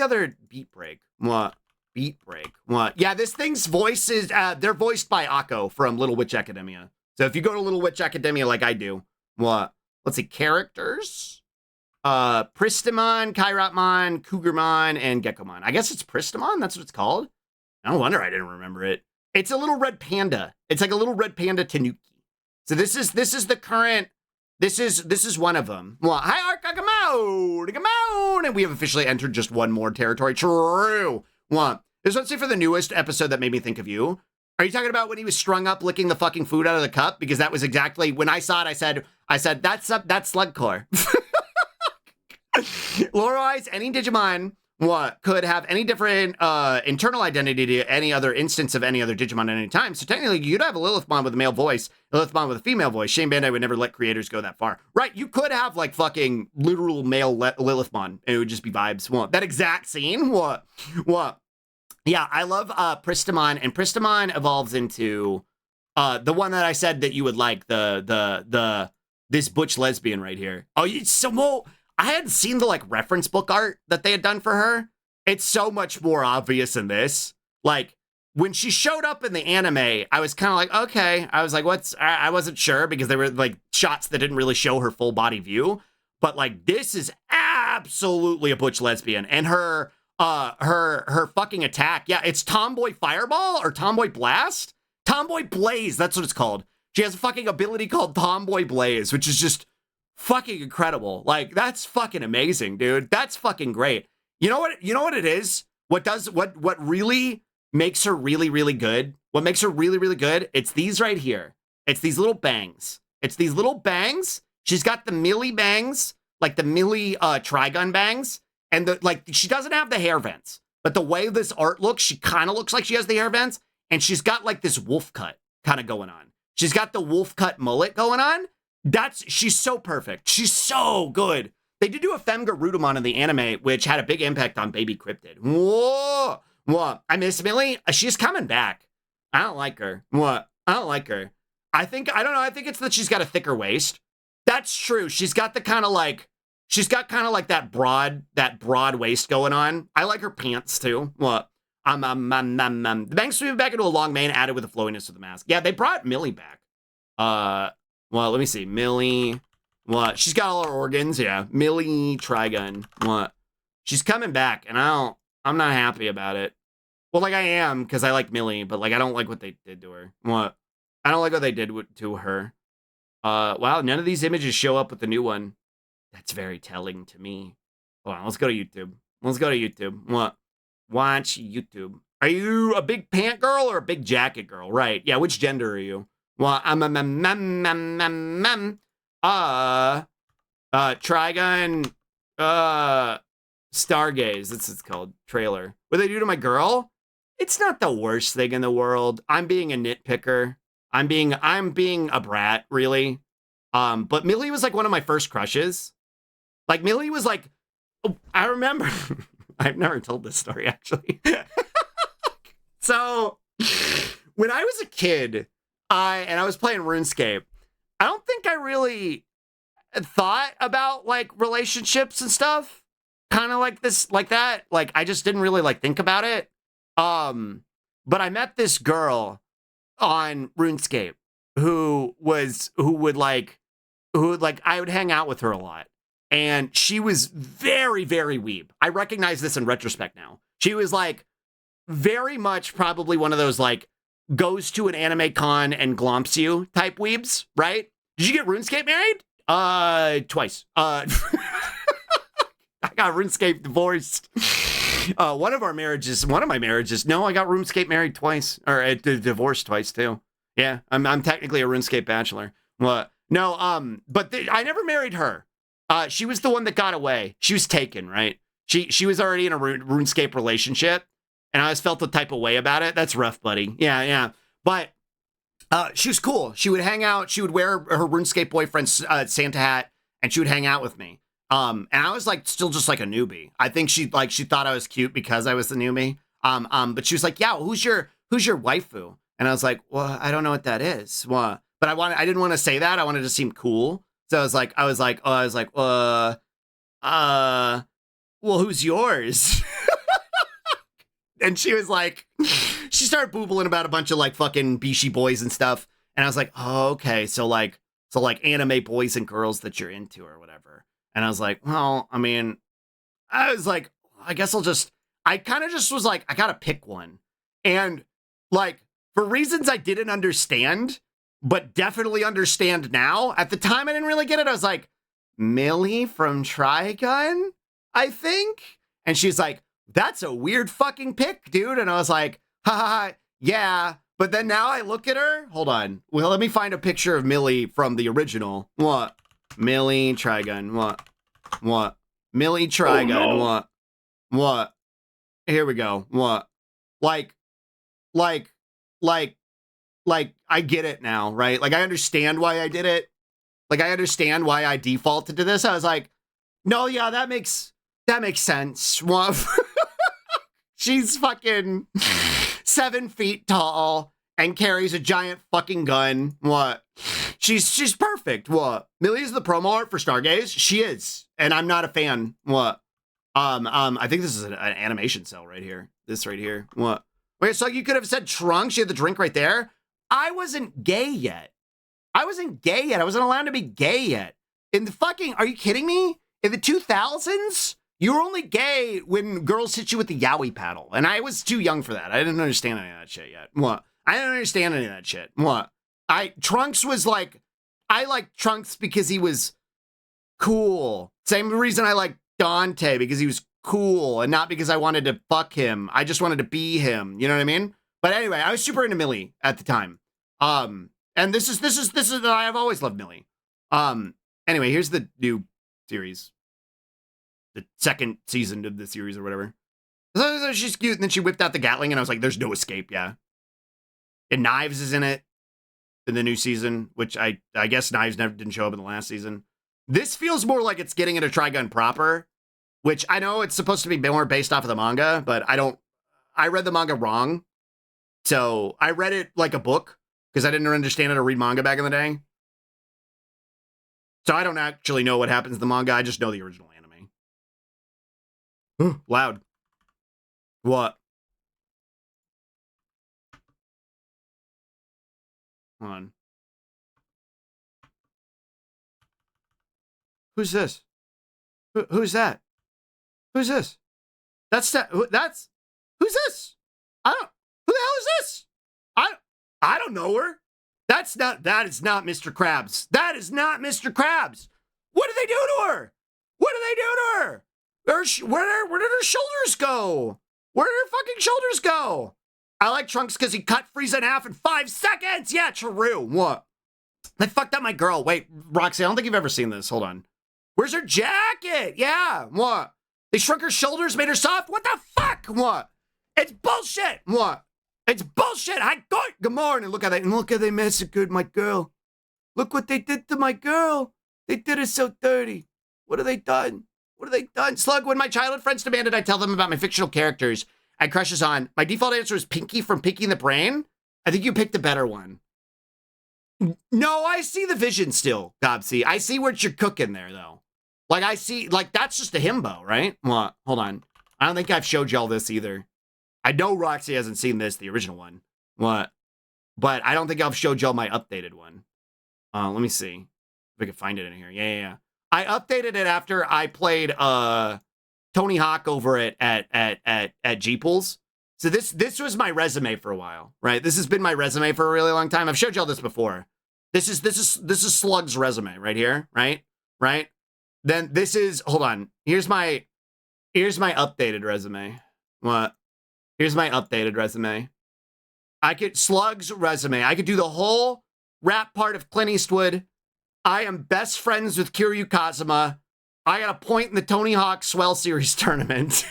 other Beat Break? What? Beat Break. What? Yeah, this thing's voice is they're voiced by Akko from Little Witch Academia. So if you go to Little Witch Academia like I do, what? Let's see, characters. Pristamon, Kairatmon, Cougarmon, and Gekomon. I guess it's Pristamon, that's what it's called. No wonder I didn't remember it. It's a little red panda. It's like a little red panda Tanuki. So this is the current. This is one of them. Well, hi, Arkagamon, and we have officially entered just one more territory. True. What? This one's for the newest episode that made me think of you. Are you talking about when he was strung up licking the fucking food out of the cup? Because that was exactly when I saw it. I said that's Slug core. Lore-wise, any Digimon could have any different internal identity to any other instance of any other Digimon at any time. So technically, you'd have a Lilithmon with a male voice, a Lilithmon with a female voice. Shane Bandai would never let creators go that far. Right, you could have like fucking literal male Lilithmon, and it would just be vibes. What? That exact scene? What? Yeah, I love Pristamon, and Pristamon evolves into the one that I said that you would like, this butch lesbian right here. Oh, it's so more. I hadn't seen the like reference book art that they had done for her. It's so much more obvious in this. Like when she showed up in the anime, I was kind of like, okay. I was like, I wasn't sure because there were like shots that didn't really show her full body view. But like this is absolutely a butch lesbian, and her fucking attack. Yeah, it's Tomboy Fireball or Tomboy Blast? Tomboy Blaze, that's what it's called. She has a fucking ability called Tomboy Blaze, which is just fucking incredible. Like, that's fucking amazing, dude. That's fucking great. You know what it is? What really makes her really, really good? What makes her really, really good? It's these right here. It's these little bangs. She's got the Millie bangs, like the Millie Trigun bangs. And she doesn't have the hair vents, but the way this art looks, she kind of looks like she has the hair vents, and she's got like this wolf cut kind of going on. She's got the wolf cut mullet going on. She's so perfect. She's so good. They did do a Femgarudamon in the anime, which had a big impact on Baby Cryptid. Whoa. I miss Millie. She's coming back. I don't like her. I don't like her. I think it's that she's got a thicker waist. That's true. She's got the kind of like, she's got kind of like that broad waist going on. I like her pants too. What? The bangs sweep back into a long mane added with the flowiness of the mask. Yeah, they brought Millie back. Well, let me see. Millie, what? She's got all her organs. Yeah, Millie Trigun. What? She's coming back, and I'm not happy about it. Well, like I am because I like Millie, but like I don't like what they did to her. What? I don't like what they did to her. Wow, none of these images show up with the new one. That's very telling to me. Hold on, let's go to YouTube. Let's go to YouTube. What? Watch YouTube. Are you a big pant girl or a big jacket girl? Right. Yeah, which gender are you? Well, Trigun, Stargaze. That's what it's called. Trailer. What they do to my girl? It's not the worst thing in the world. I'm being a nitpicker. I'm being a brat, really. But Millie was like one of my first crushes. Like Millie was like, I remember. I've never told this story actually. So when I was a kid, I was playing RuneScape. I don't think I really thought about like relationships and stuff. Kind of like this, like that. Like I just didn't really like think about it. But I met this girl on RuneScape who would I would hang out with her a lot. And she was very, very weeb. I recognize this in retrospect now. She was like very much probably one of those like goes to an anime con and glomps you type weebs, right? Did you get RuneScape married? Twice. I got RuneScape divorced. One of my marriages, no, I got RuneScape married twice, or divorced twice too. Yeah, I'm technically a RuneScape bachelor. What? No, I never married her. She was the one that got away. She was taken, right? She was already in a RuneScape relationship, and I always felt the type of way about it. That's rough, buddy. Yeah. But she was cool. She would hang out. She would wear her RuneScape boyfriend's Santa hat, and she would hang out with me. And I was like still just like a newbie. I think she thought I was cute because I was the newbie. But she was like, "Yeah, who's your waifu?" And I was like, "Well, I don't know what that is." What? But I didn't want to say that. I wanted to seem cool. So I was like, well, who's yours? And she was like, she started boobling about a bunch of like fucking Bishi boys and stuff. And I was like, oh, okay. So like anime boys and girls that you're into or whatever. And I was like, well, I mean, I was like, I guess I kind of just was like, I gotta pick one. And like, for reasons I didn't understand, but definitely understand now. At the time, I didn't really get it. I was like, Millie from Trigun, I think. And she's like, that's a weird fucking pick, dude. And I was like, ha, yeah. But then now I look at her. Hold on. Well, let me find a picture of Millie from the original. What? Millie Trigun. What? Millie Trigun. Oh, no. What? Here we go. What? Like, I get it now, right? Like, I understand why I did it. Like, I understand why I defaulted to this. I was like, no, yeah, that makes sense. She's fucking 7 feet tall and carries a giant fucking gun. What? She's perfect. What? Millie's the promo art for Stargaze. She is, and I'm not a fan. What? I think this is an animation cell right here. This right here. What? Wait, so you could have said Trunks. She had the drink right there. I wasn't gay yet. I wasn't allowed to be gay yet. In the fucking, are you kidding me? In the 2000s, you were only gay when girls hit you with the yaoi paddle. And I was too young for that. I didn't understand any of that shit yet. What? I didn't understand any of that shit. What? Trunks was like, I liked Trunks because he was cool. Same reason I liked Dante, because he was cool and not because I wanted to fuck him. I just wanted to be him. You know what I mean? But anyway, I was super into Millie at the time. And this is I've always loved Millie. Anyway, here's the new series. The second season of the series or whatever. So she's cute, and then she whipped out the Gatling, and I was like, there's no escape, yeah. And Knives is in it in the new season, which I guess Knives never didn't show up in the last season. This feels more like it's getting into Trigun proper, which I know it's supposed to be more based off of the manga, but I read the manga wrong. So I read it like a book, because I didn't understand how to read manga back in the day. So I don't actually know what happens in the manga. I just know the original anime. Loud. What? Hold on. Who's this? Who's that? Who's this? Who's this? Who the hell is this? I don't know her. That is not Mr. Krabs. That is not Mr. Krabs. What did they do to her? What did they do to her? Where did her shoulders go? Where did her fucking shoulders go? I like Trunks because he cut Frieza in half in 5 seconds. Yeah, true. What? They fucked up my girl. Wait, Roxy, I don't think you've ever seen this. Hold on. Where's her jacket? Yeah, what? They shrunk her shoulders, made her soft? What the fuck? What? It's bullshit. What? It's bullshit. Good morning. Look how they massacred my girl. Look what they did to my girl. They did her so dirty. What have they done? What have they done? Slug, when my childhood friends demanded I tell them about my fictional characters I crushes on, my default answer is Pinky from Pinky and the Brain. I think you picked a better one. No, I see the vision still, Gobsy. I see what you're cooking there, though. Like, I see, like, that's just a himbo, right? What? Hold on. I don't think I've showed y'all this either. I know Roxy hasn't seen this, the original one. What? But I don't think I've showed y'all my updated one. Let me see if I can find it in here. Yeah. I updated it after I played Tony Hawk over at G-Pools. So this was my resume for a while, right? This has been my resume for a really long time. I've showed y'all this before. This is Slug's resume right here, right? Then this is, hold on. Here's my updated resume. What? Here's my updated resume. Slug's resume. I could do the whole rap part of Clint Eastwood. I am best friends with Kiryu Kazuma. I got a point in the Tony Hawk Swell Series tournament.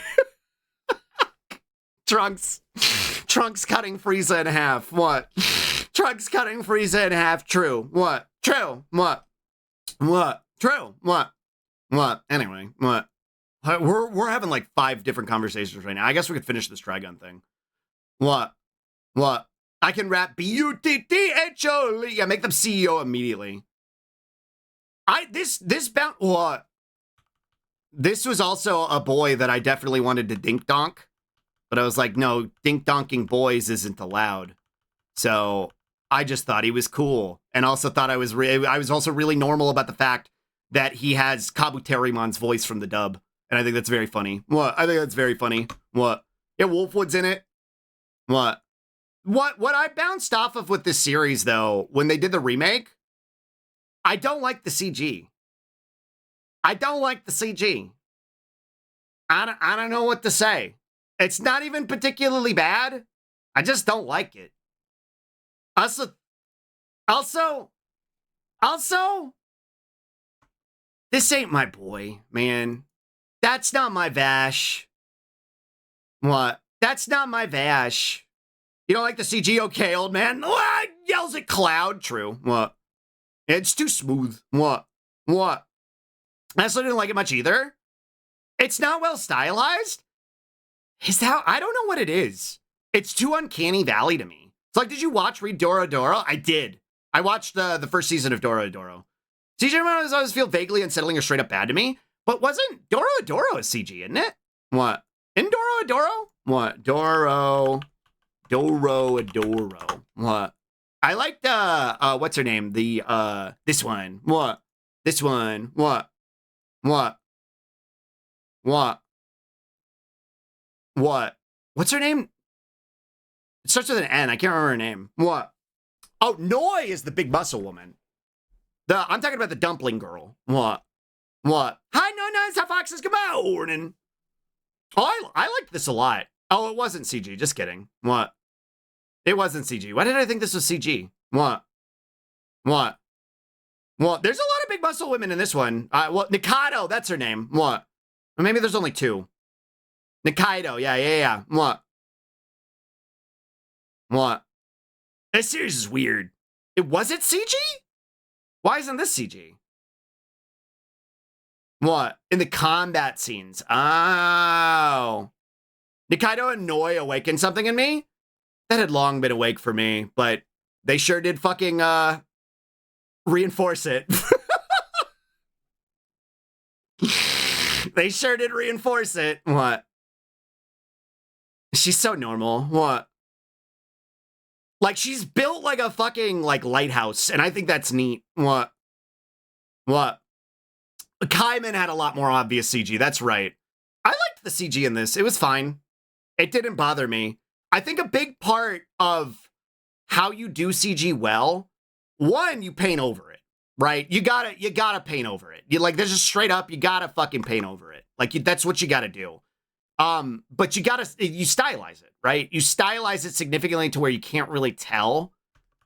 Trunks cutting Frieza in half. What? Trunks cutting Frieza in half. True. What? True. What? True. What? Anyway, what? We're having like 5 different conversations right now. I guess we could finish this Trigun thing. What? I can rap B-U-T-T-H-O. Yeah, make them CEO immediately. What? This was also a boy that I definitely wanted to dink donk. But I was like, no, dink donking boys isn't allowed. So I just thought he was cool. And also thought I was also really normal about the fact that he has Kabuterimon's voice from the dub. And I think that's very funny. What? I think that's very funny. What? Yeah, Wolfwood's in it. What I bounced off of with this series, though, when they did the remake, I don't like the CG. I don't know what to say. It's not even particularly bad. I just don't like it. Also, this ain't my boy, man. That's not my Vash. What? That's not my Vash. You don't like the CG? Okay, old man. What? Yells at Cloud. True. What? It's too smooth. What? I also didn't like it much either. It's not well stylized. I don't know what it is. It's too Uncanny Valley to me. It's like, did you read Doro? I did. I watched the first season of Doro. CG always feel vaguely unsettling or straight up bad to me. But wasn't Doro a CG, isn't it? What? In Doro? What? Doro. What? I liked, what's her name? This one. What? This one. What? What's her name? It starts with an N. I can't remember her name. What? Oh, Noi is the big muscle woman. I'm talking about the dumpling girl. What? Hi, Noi, how foxes, good morning. Oh, I liked this a lot. Oh, it wasn't CG. Just kidding. What? It wasn't CG. Why did I think this was CG? What? There's a lot of big muscle women in this one. Nikaido, that's her name. What? Or maybe there's only 2. Nikaido, yeah. What? This series is weird. Was it CG? Why isn't this CG? What? In the combat scenes. Oh. Nikaido and Noi awakened something in me? That had long been awake for me, but they sure did fucking, reinforce it. They sure did reinforce it. What? She's so normal. What? Like, she's built like a fucking, like, lighthouse, and I think that's neat. What? What? Kaiman had a lot more obvious CG. That's right. I liked the CG in this. It was fine. It didn't bother me. I think a big part of how you do CG well, one, you paint over it, right? You gotta paint over it. You like, there's just straight up, you gotta fucking paint over it. Like, that's what you gotta do. But you stylize it, right? You stylize it significantly to where you can't really tell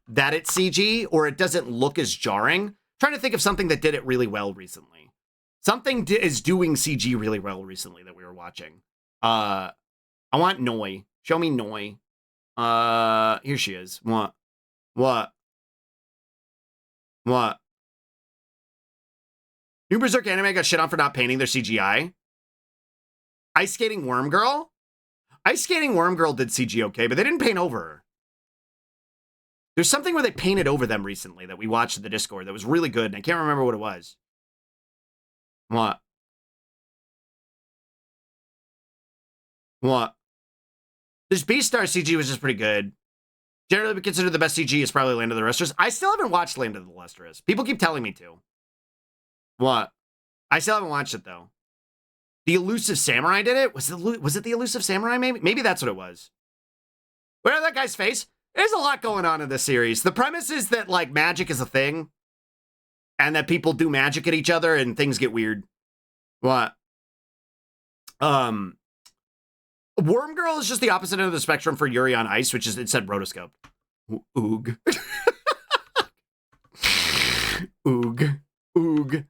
that it's CG or it doesn't look as jarring. I'm trying to think of something that did it really well recently. Something is doing CG really well recently that we were watching. I want Noi. Show me Noi. Here she is. What? New Berserk anime got shit on for not painting their CGI. Ice Skating Worm Girl? Ice Skating Worm Girl did CG okay, but they didn't paint over her. There's something where they painted over them recently that we watched in the Discord that was really good, and I can't remember what it was. What? This Beastar CG was just pretty good. Generally considered the best CG is probably Land of the Lustrous. I still haven't watched Land of the Lustrous. People keep telling me to. What? I still haven't watched it, though. The Elusive Samurai did it? Was it the Elusive Samurai, maybe? Maybe that's what it was. Where that guy's face? There's a lot going on in this series. The premise is that, like, magic is a thing. And that people do magic at each other and things get weird. What? Worm Girl is just the opposite end of the spectrum for Yuri on Ice, which is instead rotoscoped. Oog. Oog.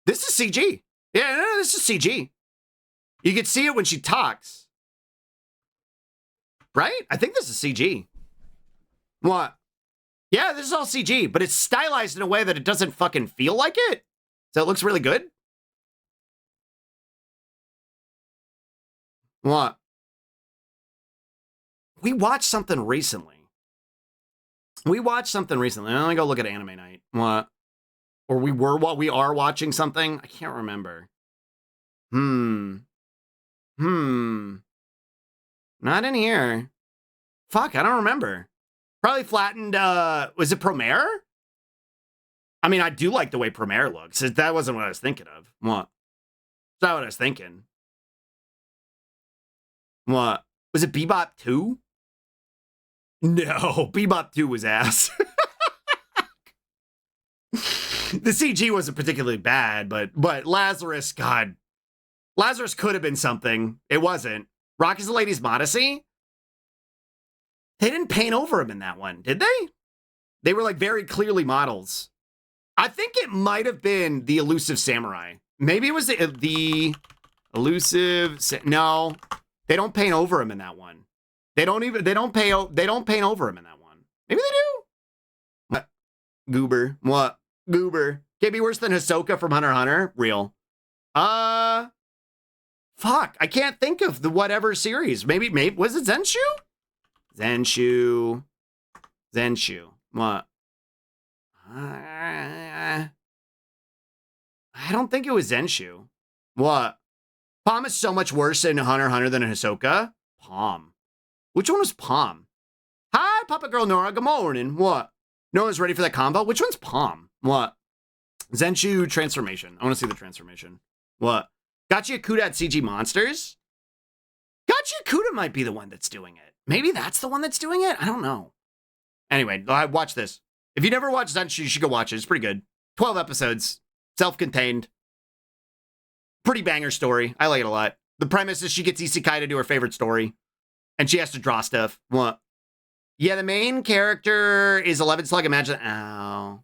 This is CG. Yeah, no, this is CG. You can see it when she talks. Right? I think this is CG. What? Yeah, this is all CG, but it's stylized in a way that it doesn't fucking feel like it. So it looks really good. What? We watched something recently. Let me go look at Anime Night. What? Or we are watching something? I can't remember. Not in here. Fuck, I don't remember. Probably flattened, was it Promare? I mean, I do like the way Promare looks. That wasn't what I was thinking of. What? That's not what I was thinking. What? Was it Bebop 2? No, Bebop 2 was ass. The CG wasn't particularly bad, but Lazarus, God. Lazarus could have been something. It wasn't. Rock is the Lady's Modesty? They didn't paint over him in that one, did they? They were like very clearly models. I think it might have been the Elusive Samurai. Maybe it was the Elusive... No, they don't paint over him in that one. They don't paint over him in that one. Maybe they do. What? Goober. What? Goober. Can't be worse than Hisoka from Hunter x Hunter. Real. Fuck. I can't think of the whatever series. Maybe was it Zenshu? Zenshu. What? I don't think it was Zenshu. What? Palm is so much worse in Hunter x Hunter than in Hisoka. Palm. Which one was Palm? Hi, Papa Girl Nora. Good morning. What? Nora's ready for that combo? Which one's Palm? What? Zenshu transformation. I want to see the transformation. What? Gachi Akuda at CG Monsters? Gachi Akuda might be the one that's doing it. Maybe that's the one that's doing it? I don't know. Anyway, watch this. If you never watched Zenshu, you should go watch it. It's pretty good. 12 episodes. Self-contained. Pretty banger story. I like it a lot. The premise is she gets isekai to do her favorite story. And she has to draw stuff. What? Yeah, the main character is 11 Slug. Imagine. Oh.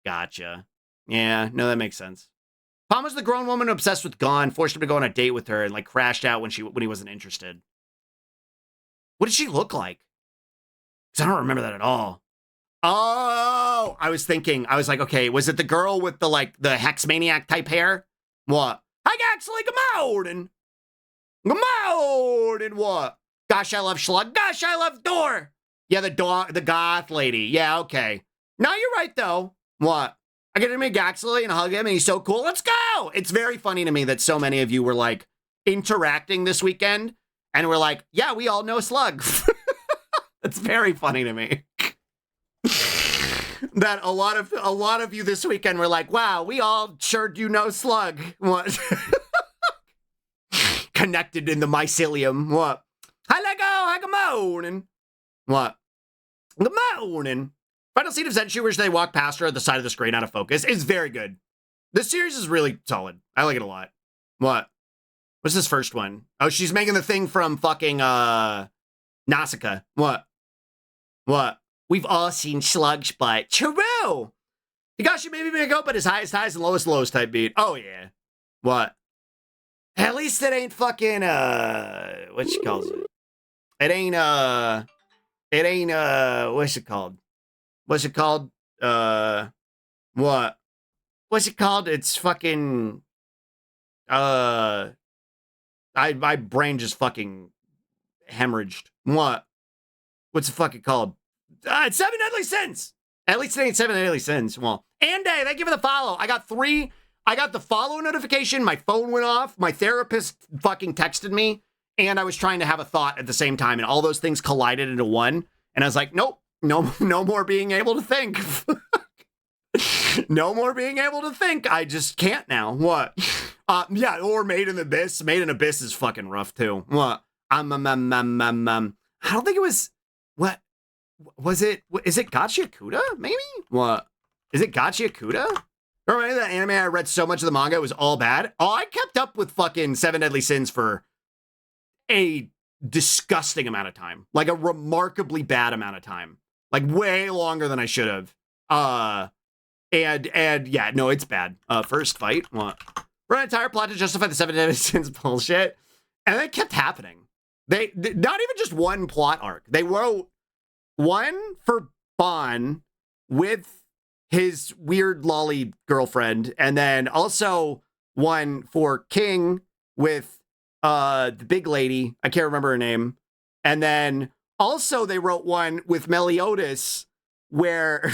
Gotcha. Yeah, no, that makes sense. Palm was the grown woman obsessed with Gon, forced him to go on a date with her, and like crashed out when he wasn't interested. What did she look like? Because I don't remember that at all. Oh, I was like, okay, was it the girl with the Hex Maniac type hair? What? I actually come out and what? Gosh, I love Slug. Gosh, I love Door. Yeah, the goth lady. Yeah, okay. No, you're right though. What? I get to meet Gaxley and hug him, and he's so cool. Let's go! It's very funny to me that so many of you were like interacting this weekend, and we're like, yeah, we all know Slug. It's very funny to me. That a lot of you this weekend were like, wow, we all sure do know Slug. What? Connected in the mycelium. What? Hi, good morning. What? Good morning. Final scene of Zenshu, where they walk past her at the side of the screen out of focus, is very good. This series is really solid. I like it a lot. What? What's this first one? Oh, she's making the thing from fucking, Nausicaa. What? What? We've all seen Slug's butt. True! Higashi maybe make up at his highest highs and lowest lows type beat. Oh, yeah. What? At least it ain't fucking, what she calls it? It ain't, what's it called? What's it called? What? What's it called? It's fucking, my brain just fucking hemorrhaged. What? What's it fucking called? It's 7 Deadly Sins. At least it ain't 7 Deadly Sins. Well, Ande, thank you for the follow. I got the follow notification. My phone went off. My therapist fucking texted me, and I was trying to have a thought at the same time, and all those things collided into one. And I was like, nope, no more being able to think. No more being able to think. I just can't now. What? Yeah, or Made in Abyss. Made in Abyss is fucking rough too. What? I don't think it was. What? Was it? Is it Gachiakuda? Maybe? What? Is it Gachiakuda? Remember that anime I read so much of the manga, it was all bad? Oh, I kept up with fucking 7 Deadly Sins for a disgusting amount of time. Like a remarkably bad amount of time. Like way longer than I should have. And yeah, no, it's bad. First fight, what? Run an entire plot to justify the 7 Deadly Sins bullshit. And it kept happening. They not even just one plot arc. They wrote one for Bon with his weird lolly girlfriend, and then also one for King with the big lady. I can't remember her name. And then also they wrote one with Meliodas where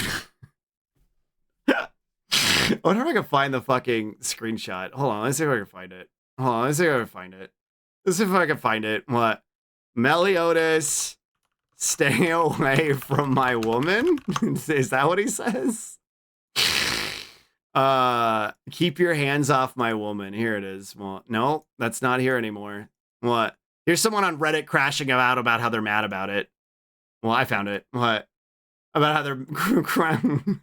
I wonder if I can find the fucking screenshot. Hold on, let's see if I can find it. Hold on, let's see if I can find it. Let's see if I can find it. What? Meliodas, stay away from my woman? Is that what he says? Keep your hands off my woman. Here it is. Well, no, that's not here anymore. What? Here's someone on Reddit crashing out about how they're mad about it. Well, I found it. What? About how they're crying.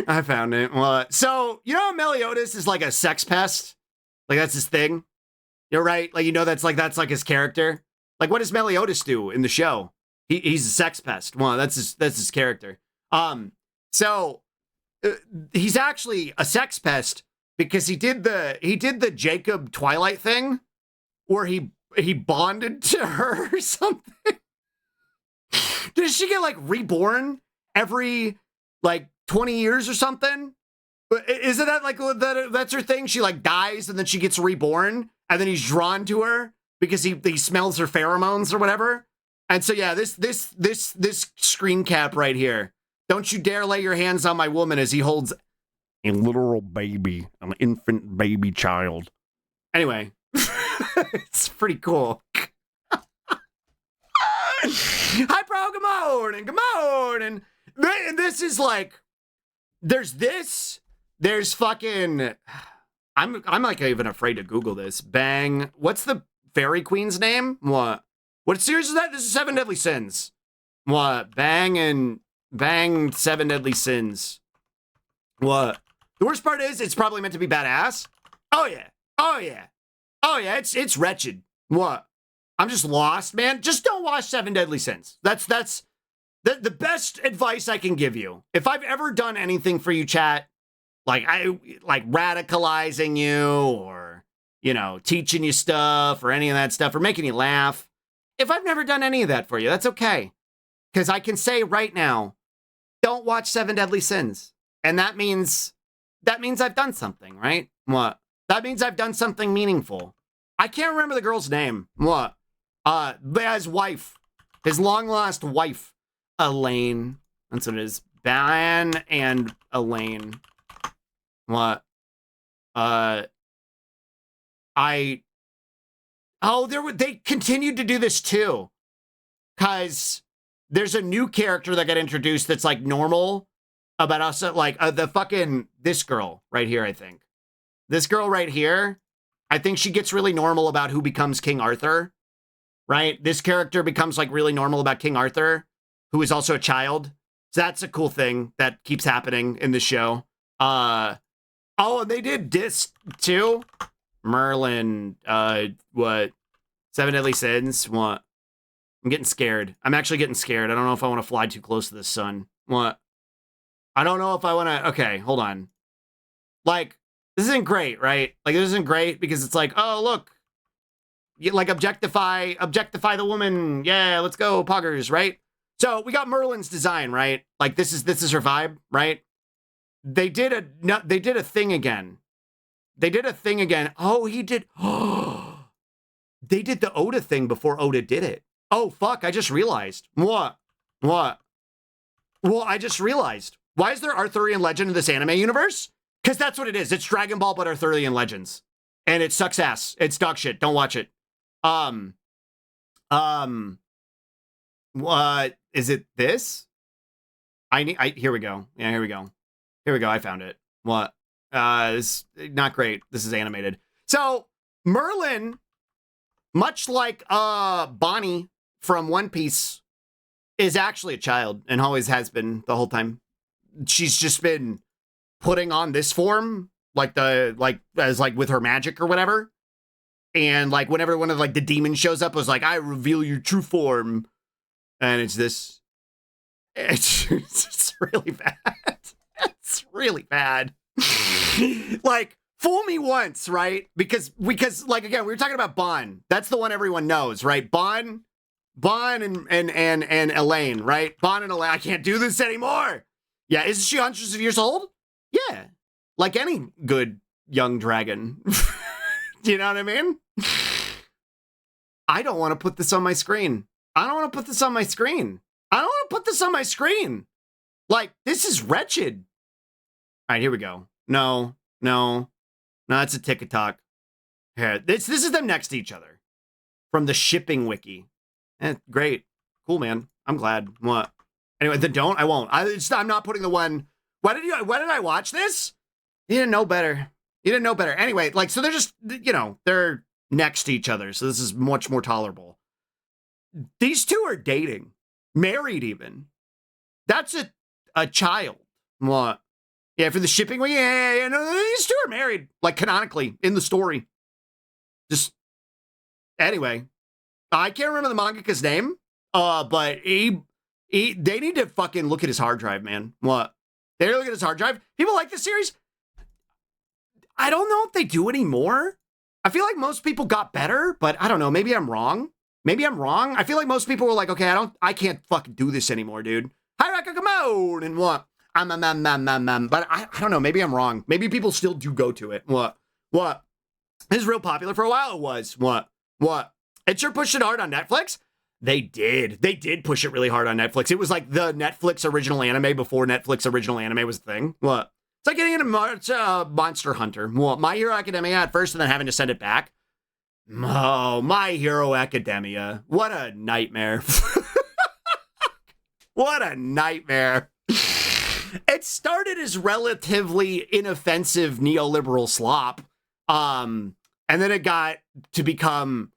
I found it. What? So, you know, Meliodas is like a sex pest? Like, that's his thing? You're right. Like, you know, that's like his character. Like, what does Meliodas do in the show? He's a sex pest. Well, that's his character. So he's actually a sex pest because he did the Jacob Twilight thing where he bonded to her or something. Does she get like reborn every like 20 years or something? Isn't that like that's her thing? She like dies and then she gets reborn and then he's drawn to her because he smells her pheromones or whatever. And so yeah, this screen cap right here. Don't you dare lay your hands on my woman as he holds a literal baby, an infant baby child. Anyway, it's pretty cool. Hi, bro. Good morning. Good morning. This is like, there's fucking, I'm like even afraid to Google this. Bang. What's the fairy queen's name? What series is that? This is 7 Deadly Sins. What? Bang 7 Deadly Sins. What? The worst part is it's probably meant to be badass. Oh yeah. Oh yeah. Oh yeah. It's wretched. What? I'm just lost, man. Just don't watch 7 Deadly Sins. That's the best advice I can give you. If I've ever done anything for you, chat, like radicalizing you or, you know, teaching you stuff or any of that stuff or making you laugh. If I've never done any of that for you, that's okay. Because I can say right now, don't watch 7 Deadly Sins. And that means I've done something, right? What? That means I've done something meaningful. I can't remember the girl's name. What? His wife. His long-lost wife. Elaine. That's what it is. Ban and Elaine. What? They continued to do this too. Cause there's a new character that got introduced that's like normal about us, like this girl right here, I think. This girl right here, I think she gets really normal about who becomes King Arthur, right? This character becomes like really normal about King Arthur, who is also a child. So that's a cool thing that keeps happening in the show. And they did this too. Merlin, what? Seven Deadly Sins? What? I'm getting scared. I'm actually getting scared. I don't know if I want to fly too close to the sun. What? I don't know if I want to... Okay, hold on. Like, this isn't great, right? Like, this isn't great because it's like, oh, look. You, like, objectify the woman. Yeah, let's go, poggers, right? So, we got Merlin's design, right? Like, this is her vibe, right? They did a thing again. They did a thing again. Oh, he did... They did the Oda thing before Oda did it. Oh, fuck, I just realized. What? Well, I just realized. Why is there Arthurian legend in this anime universe? Because that's what it is. It's Dragon Ball, but Arthurian legends. And it sucks ass. It's dog shit. Don't watch it. What? Is it this? Here we go. Yeah, here we go. Here we go. I found it. What? This not great. This is animated. So, Merlin, much like Bonnie from One Piece, is actually a child and always has been the whole time. She's just been putting on this form, like with her magic or whatever. And like whenever one of like the demons shows up, it was like, I reveal your true form. And it's this. It's really bad. It's really bad. Like, fool me once, right? Because like, again, we were talking about Bon. That's the one everyone knows, right? Bon and Elaine, right? Bon and Elaine. I can't do this anymore. Yeah, isn't she hundreds of years old? Yeah, like any good young dragon. You know what I mean? I don't want to put this on my screen. I don't want to put this on my screen. I don't want to put this on my screen. Like, this is wretched. All right, here we go. No, it's a TikTok. Here, this is them next to each other from the shipping wiki. Great. Cool, man. I'm glad. What? Anyway, then don't. I won't. I'm not putting the one. Why did I watch this? You didn't know better. Anyway, like, so they're just, they're next to each other. So this is much more tolerable. These two are dating. Married even. That's a child. What? Yeah, for the shipping wiki. Yeah. No, these two are married. Like, canonically, in the story. Just, anyway. I can't remember the mangaka's name, but they need to fucking look at his hard drive, man. What? They look at his hard drive. People like this series. I don't know if they do anymore. I feel like most people got better, but I don't know. Maybe I'm wrong. I feel like most people were like, okay, I can't fucking do this anymore, dude. Hi, Rakakamon, and what? But I don't know. Maybe I'm wrong. Maybe people still do go to it. What? This is real popular for a while. It was. What? It sure pushed it hard on Netflix. They did push it really hard on Netflix. It was like the Netflix original anime before Netflix original anime was a thing. What? It's like getting into Monster Hunter. What? My Hero Academia at first and then having to send it back. Oh, My Hero Academia. What a nightmare. What a nightmare. It started as relatively inoffensive neoliberal slop. And then it got to become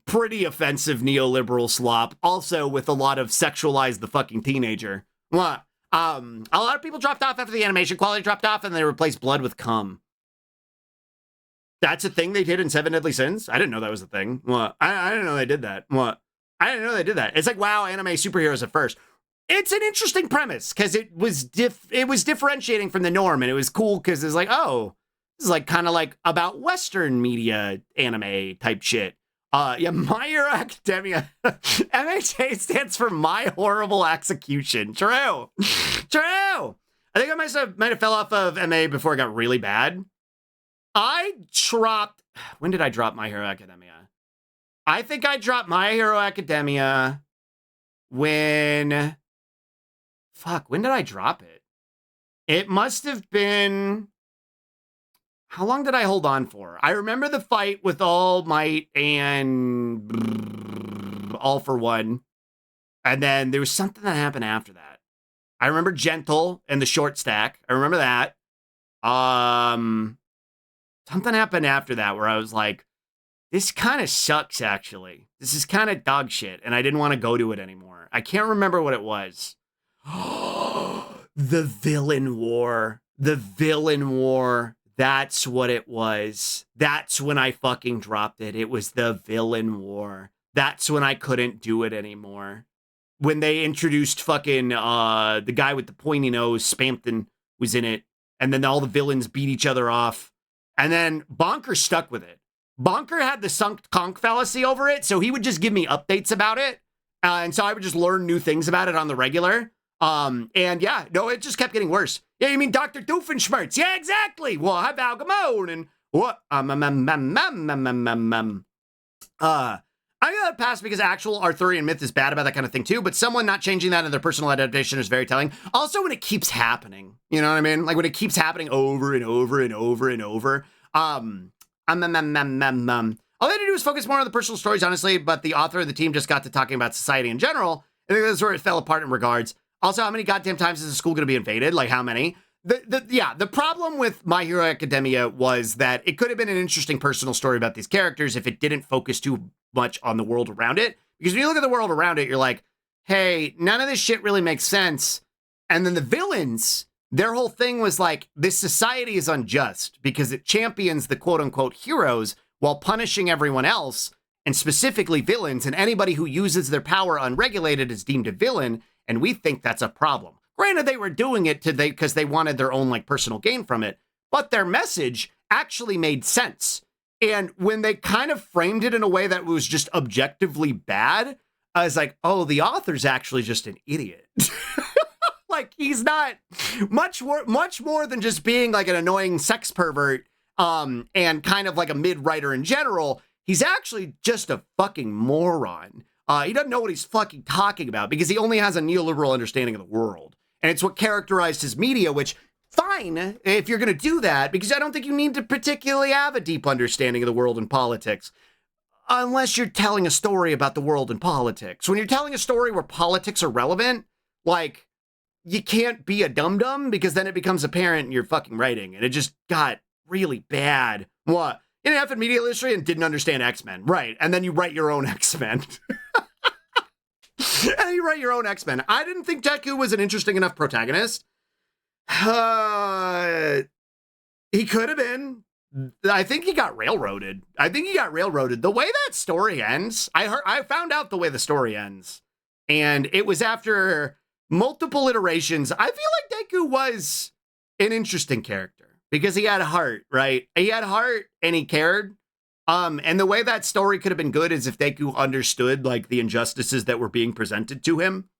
pretty offensive neoliberal slop, also with a lot of sexualize the fucking teenager. What? A lot of people dropped off after the animation quality dropped off, and they replaced blood with cum. That's a thing they did in Seven Deadly Sins? I didn't know that was a thing. What? I didn't know they did that. What? I didn't know they did that. It's like, wow, anime superheroes at first. It's an interesting premise, because it was differentiating from the norm, and it was cool, because it's like, oh, this is like kind of like about Western media anime type shit. Yeah, My Hero Academia. MHA stands for My Horrible Execution. True. I think I might have fell off of MA before it got really bad. When did I drop My Hero Academia? I think I dropped My Hero Academia when Fuck, when did I drop it? It must have been... How long did I hold on for? I remember the fight with All Might and All for One. And then there was something that happened after that. I remember Gentle and the short stack. I remember that. Something happened after that where I was like, this kind of sucks, actually. This is kind of dog shit, and I didn't want to go to it anymore. I can't remember what it was. The Villain War. The Villain War. That's what it was. That's when I fucking dropped it. It was the Villain War. That's when I couldn't do it anymore. When they introduced fucking the guy with the pointy nose, Spampton, was in it, and then all the villains beat each other off. And then Bonker stuck with it. Bonker had the sunk conch fallacy over it, so he would just give me updates about it. And so I would just learn new things about it on the regular. And yeah, no, it just kept getting worse. Yeah, you mean Dr. Doofenshmirtz? Yeah, exactly. Well, hi, Valgamon, and what? I got that pass because actual Arthurian myth is bad about that kind of thing too, but someone not changing that in their personal adaptation is very telling. Also, when it keeps happening, you know what I mean? Like when it keeps happening over and over and over and over. All they had to do was focus more on the personal stories, honestly, but the author and the team just got to talking about society in general. I think that's where it fell apart in regards. Also, how many goddamn times is the school going to be invaded? Like how many? The problem with My Hero Academia was that it could have been an interesting personal story about these characters if it didn't focus too much on the world around it. Because when you look at the world around it, you're like, hey, none of this shit really makes sense. And then the villains, their whole thing was like, this society is unjust because it champions the quote-unquote heroes while punishing everyone else, and specifically villains, and anybody who uses their power unregulated is deemed a villain, and we think that's a problem. Granted, they were doing it because they wanted their own like personal gain from it, but their message actually made sense. And when they kind of framed it in a way that was just objectively bad, I was like, oh, the author's actually just an idiot. Like he's not much more than just being like an annoying sex pervert and kind of like a mid-writer in general. He's actually just a fucking moron. He doesn't know what he's fucking talking about because he only has a neoliberal understanding of the world. And it's what characterized his media, which, fine, if you're going to do that, because I don't think you need to particularly have a deep understanding of the world and politics, unless you're telling a story about the world and politics. When you're telling a story where politics are relevant, like, you can't be a dum-dum, because then it becomes apparent in your fucking writing, and it just got really bad. What? You didn't have to media literacy and didn't understand X-Men. Right, and then you write your own X-Men. And you write your own X-Men. I didn't think Deku was an interesting enough protagonist. He could have been. I think he got railroaded. The way that story ends, I found out the way the story ends. And it was after multiple iterations. I feel like Deku was an interesting character because he had heart, right? He had heart and he cared. And the way that story could have been good is if Deku understood like the injustices that were being presented to him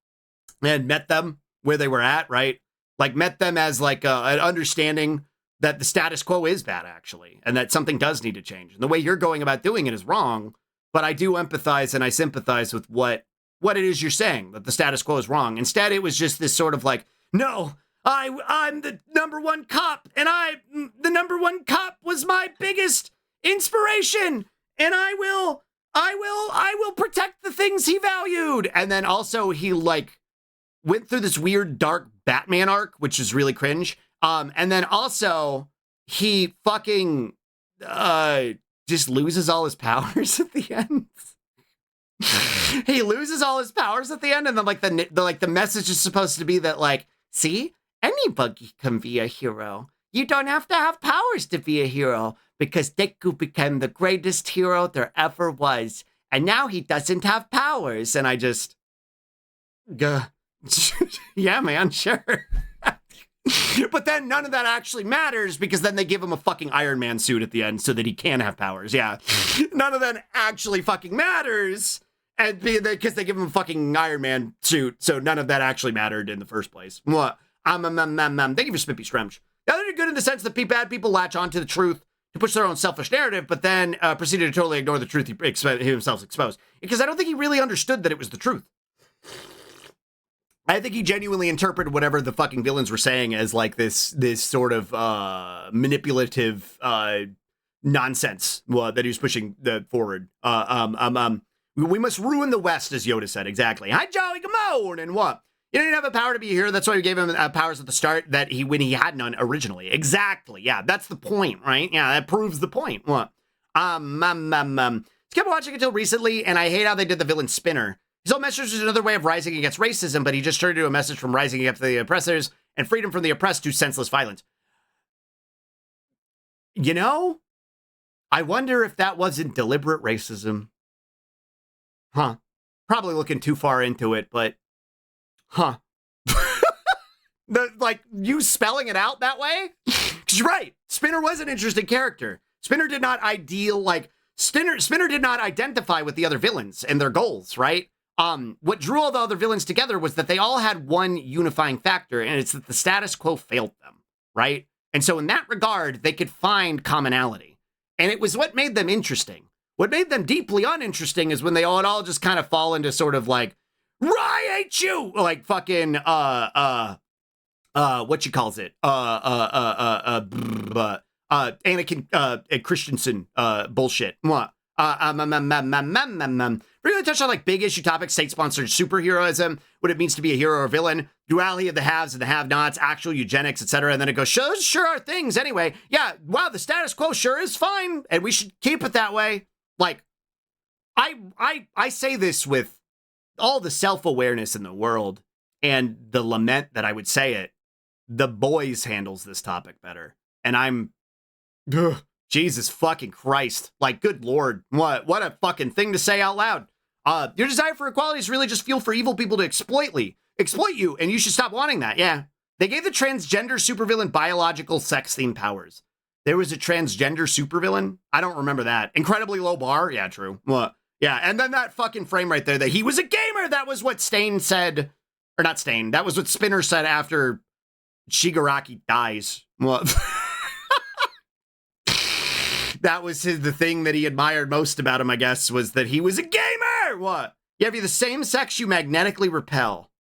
and met them where they were at, right? Like met them as like an understanding that the status quo is bad actually, and that something does need to change. And the way you're going about doing it is wrong, but I do empathize and I sympathize with what it is you're saying, that the status quo is wrong. Instead, it was just this sort of like, no, I'm the number one cop, and the number one cop was my biggest inspiration, and I will protect the things he valued. And then also he like went through this weird dark Batman arc, which is really cringe. And then also he fucking just loses all his powers at the end. He loses all his powers at the end, and then like the message is supposed to be that like, see, anybody can be a hero. You don't have to have powers to be a hero, because Deku became the greatest hero there ever was, and now he doesn't have powers. And I just, yeah, man, sure. But then none of that actually matters, because then they give him a fucking Iron Man suit at the end so that he can have powers. Yeah, none of that actually fucking matters, and because they give him a fucking Iron Man suit, so none of that actually mattered in the first place. What? Thank you for Spippy Scrumch. Now they're good in the sense that bad people latch onto the truth to push their own selfish narrative, but then proceeded to totally ignore the truth he himself exposed. Because I don't think he really understood that it was the truth. I think he genuinely interpreted whatever the fucking villains were saying as like this sort of manipulative nonsense that he was pushing forward. We must ruin the West, as Yoda said. Exactly. Hi, Jolly, come on, and what? You didn't have a power to be a hero. That's why we gave him powers at the start when he had none originally. Exactly. Yeah, that's the point, right? Yeah, that proves the point. What? Kept watching until recently, and I hate how they did the villain Spinner. His whole message was another way of rising against racism, but he just turned into a message from rising against the oppressors and freedom from the oppressed to senseless violence. You know, I wonder if that wasn't deliberate racism. Huh. Probably looking too far into it, but huh. You spelling it out that way? Because you're right. Spinner was an interesting character. Spinner did not Spinner did not identify with the other villains and their goals, right? What drew all the other villains together was that they all had one unifying factor, and it's that the status quo failed them, right? And so in that regard, they could find commonality. And it was what made them interesting. What made them deeply uninteresting is when they all just kind of fall into sort of like, I hate you! Like fucking, what you calls it? Anakin Christensen bullshit. Really touched on like big issue topics, state-sponsored superheroism, what it means to be a hero or villain, duality of the haves and the have-nots, actual eugenics, etc. And then it goes, sure are things anyway. Yeah, wow, the status quo sure is fine, and we should keep it that way. Like, I say this with all the self-awareness in the world and the lament that I would say it. The Boys handles this topic better, and I'm. Ugh, Jesus fucking Christ. Like, good Lord. What a fucking thing to say out loud. Your desire for equality is really just fuel for evil people to exploit you, and you should stop wanting that. Yeah. They gave the transgender supervillain biological sex-themed powers. There was a transgender supervillain? I don't remember that. Incredibly low bar? Yeah, true. What? Yeah, and then that fucking frame right there that he was a gamer! That was what Stain said. Or not Stain. That was what Spinner said after Shigaraki dies. What? That was the thing that he admired most about him, I guess, was that he was a gamer! What? Yeah, if you're the same sex, you magnetically repel.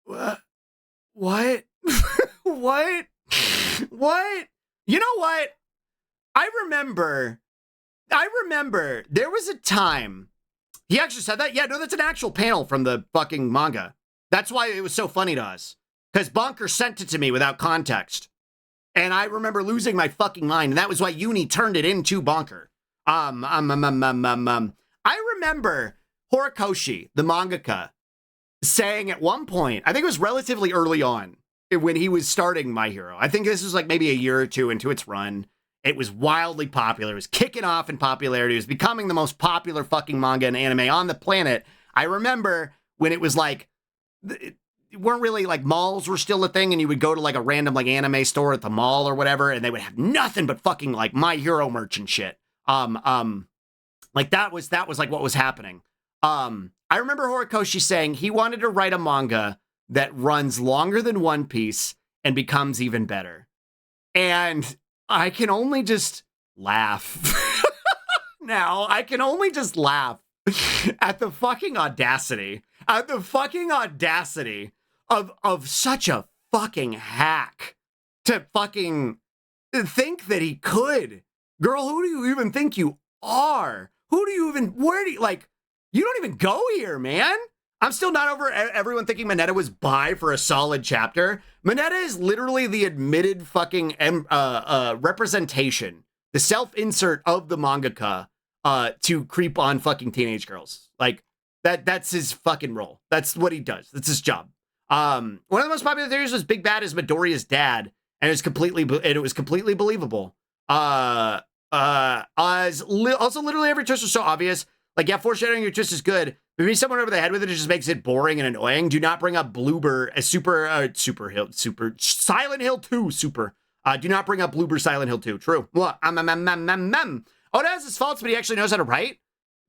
What? What? What? What? You know what? I remember there was a time. He actually said that? Yeah, no, that's an actual panel from the fucking manga. That's why it was so funny to us. Because Bonker sent it to me without context. And I remember losing my fucking mind, and that was why Uni turned it into Bonker. I remember Horikoshi, the mangaka, saying at one point, I think it was relatively early on, when he was starting My Hero. I think this was like maybe a year or two into its run. It was wildly popular. It was kicking off in popularity. It was becoming the most popular fucking manga and anime on the planet. I remember when it was like, weren't really like malls were still a thing, and you would go to like a random like anime store at the mall or whatever, and they would have nothing but fucking like My Hero merch and shit. Like that was like what was happening. I remember Horikoshi saying he wanted to write a manga that runs longer than One Piece and becomes even better. And I can only just laugh. Now, I can only just laugh at the fucking audacity. At the fucking audacity of such a fucking hack to fucking think that he could. Girl, who do you even think you are? Where do you, like, you don't even go here, man. I'm still not over everyone thinking Mineta was bi for a solid chapter. Mineta is literally the admitted fucking representation, the self-insert of the mangaka to creep on fucking teenage girls. Like, that's his fucking role. That's what he does. That's his job. One of the most popular theories was Big Bad is Midoriya's dad, and it was completely believable. Also, literally every twist was so obvious. Like, yeah, foreshadowing your twist is good. Maybe someone over the head with it just makes it boring and annoying. Do not bring up Bloober as Silent Hill 2 Super. Do not bring up Bloober Silent Hill 2. True. What? Oda has his faults, but he actually knows how to write.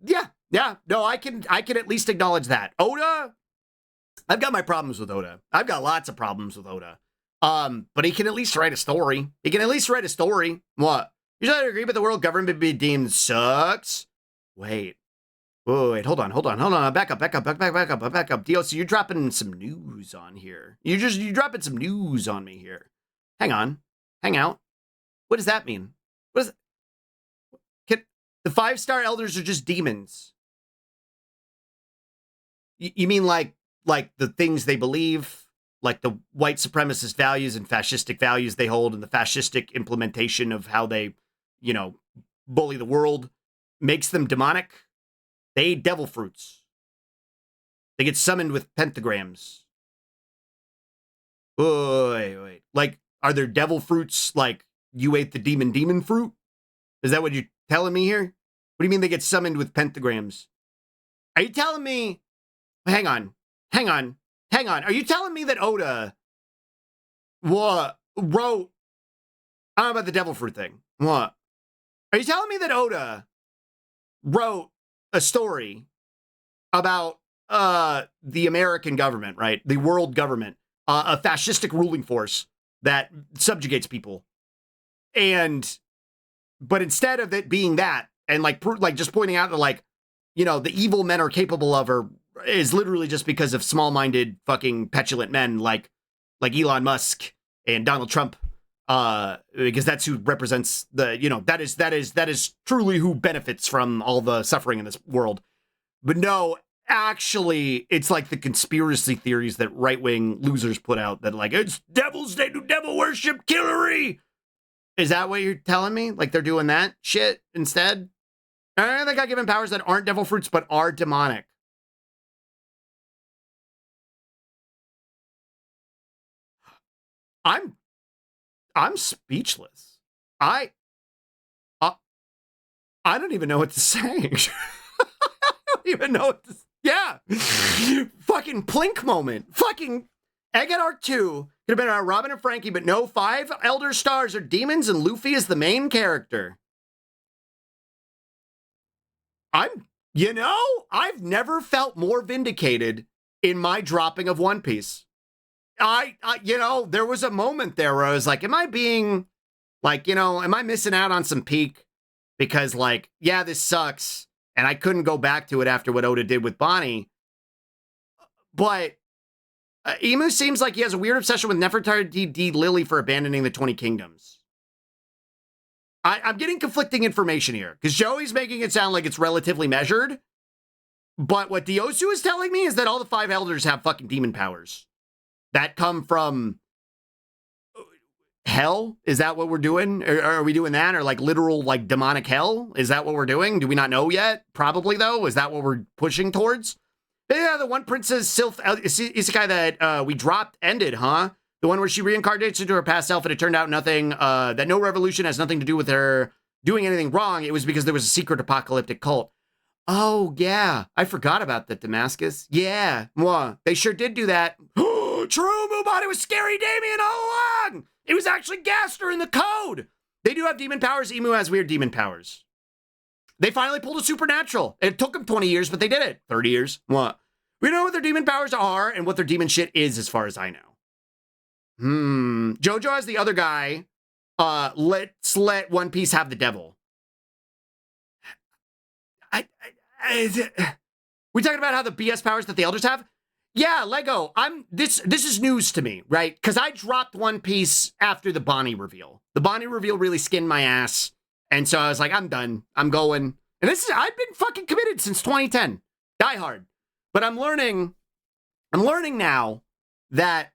Yeah. No, I can at least acknowledge that. Oda, I've got my problems with Oda. I've got lots of problems with Oda. But he can at least write a story. What? You should agree, but the world government be deemed sucks. Wait. Oh, wait, hold on. Back up. DLC, you're dropping some news on here. You're dropping some news on me here. Hang on. Hang out. What does that mean? What is it? The 5-star elders are just demons. You mean like the things they believe, like the white supremacist values and fascistic values they hold, and the fascistic implementation of how they, bully the world makes them demonic? They eat devil fruits. They get summoned with pentagrams. Wait. Like, are there devil fruits like you ate the demon fruit? Is that what you're telling me here? What do you mean they get summoned with pentagrams? Are you telling me... Hang on. Are you telling me that Oda wrote... I don't know about the devil fruit thing. What? Are you telling me that Oda wrote a story about the American government, right? The world government, a fascistic ruling force that subjugates people. But instead of it being that, and like just pointing out that the evil men are capable of is literally just because of small-minded fucking petulant men like Elon Musk and Donald Trump, because that's who represents that is truly who benefits from all the suffering in this world. But no, actually, it's like the conspiracy theories that right-wing losers put out that it's devils, they do devil worship, killery. Is that what you're telling me? Like they're doing that shit instead? They got given powers that aren't devil fruits but are demonic. I'm speechless. I don't even know what to say. I don't even know what to say. Yeah. Fucking Plink moment. Fucking Egg at Arc 2 could have been Robin and Frankie, but no, 5 Elder Stars are demons and Luffy is the main character. I've never felt more vindicated in my dropping of One Piece. There was a moment there where I was like, am I being am I missing out on some peak? Because this sucks. And I couldn't go back to it after what Oda did with Bonnie. But Emu seems like he has a weird obsession with Nefertari Lily for abandoning the 20 Kingdoms. I'm getting conflicting information here, because Joey's making it sound like it's relatively measured. But what Diosu is telling me is that all the 5 elders have fucking demon powers that come from hell. Is that what we're doing? Or are we doing that? Or literal demonic hell? Is that what we're doing? Do we not know yet? Probably, though. Is that what we're pushing towards? Yeah, the one princess Sylph Isekai that we dropped ended, huh? The one where she reincarnates into her past self and it turned out that no revolution has nothing to do with her doing anything wrong. It was because there was a secret apocalyptic cult. Oh, yeah. I forgot about that, Damascus. Yeah. Mwah. They sure did do that. True, Mubot. It was Scary Damien all along. It was actually Gaster in the code. They do have demon powers. Emu has weird demon powers. They finally pulled a supernatural. It took them 20 years, but they did it. 30 years. What? We know what their demon powers are and what their demon shit is, as far as I know. Jojo has the other guy. Let's let One Piece have the devil. We talking about how the BS powers that the elders have? Yeah, Lego. This is news to me, right? Because I dropped One Piece after the Bonnie reveal. The Bonnie reveal really skinned my ass, and so I was like, I'm done. I'm going. And I've been fucking committed since 2010. Die hard. But I'm learning now that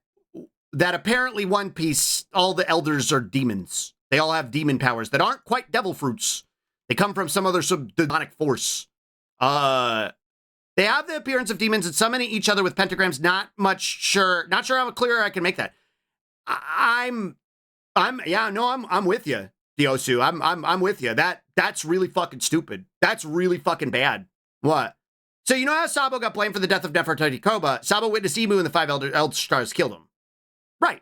apparently One Piece, all the elders are demons. They all have demon powers that aren't quite devil fruits. They come from some other demonic force. They have the appearance of demons and summoning each other with pentagrams. Not sure how clear I can make that. I'm with you, Diosu. I'm with you. That's really fucking stupid. That's really fucking bad. What? So you know how Sabo got blamed for the death of Nefertiti Koba? Sabo witnessed Emu and the 5 Elder Stars killed him. Right.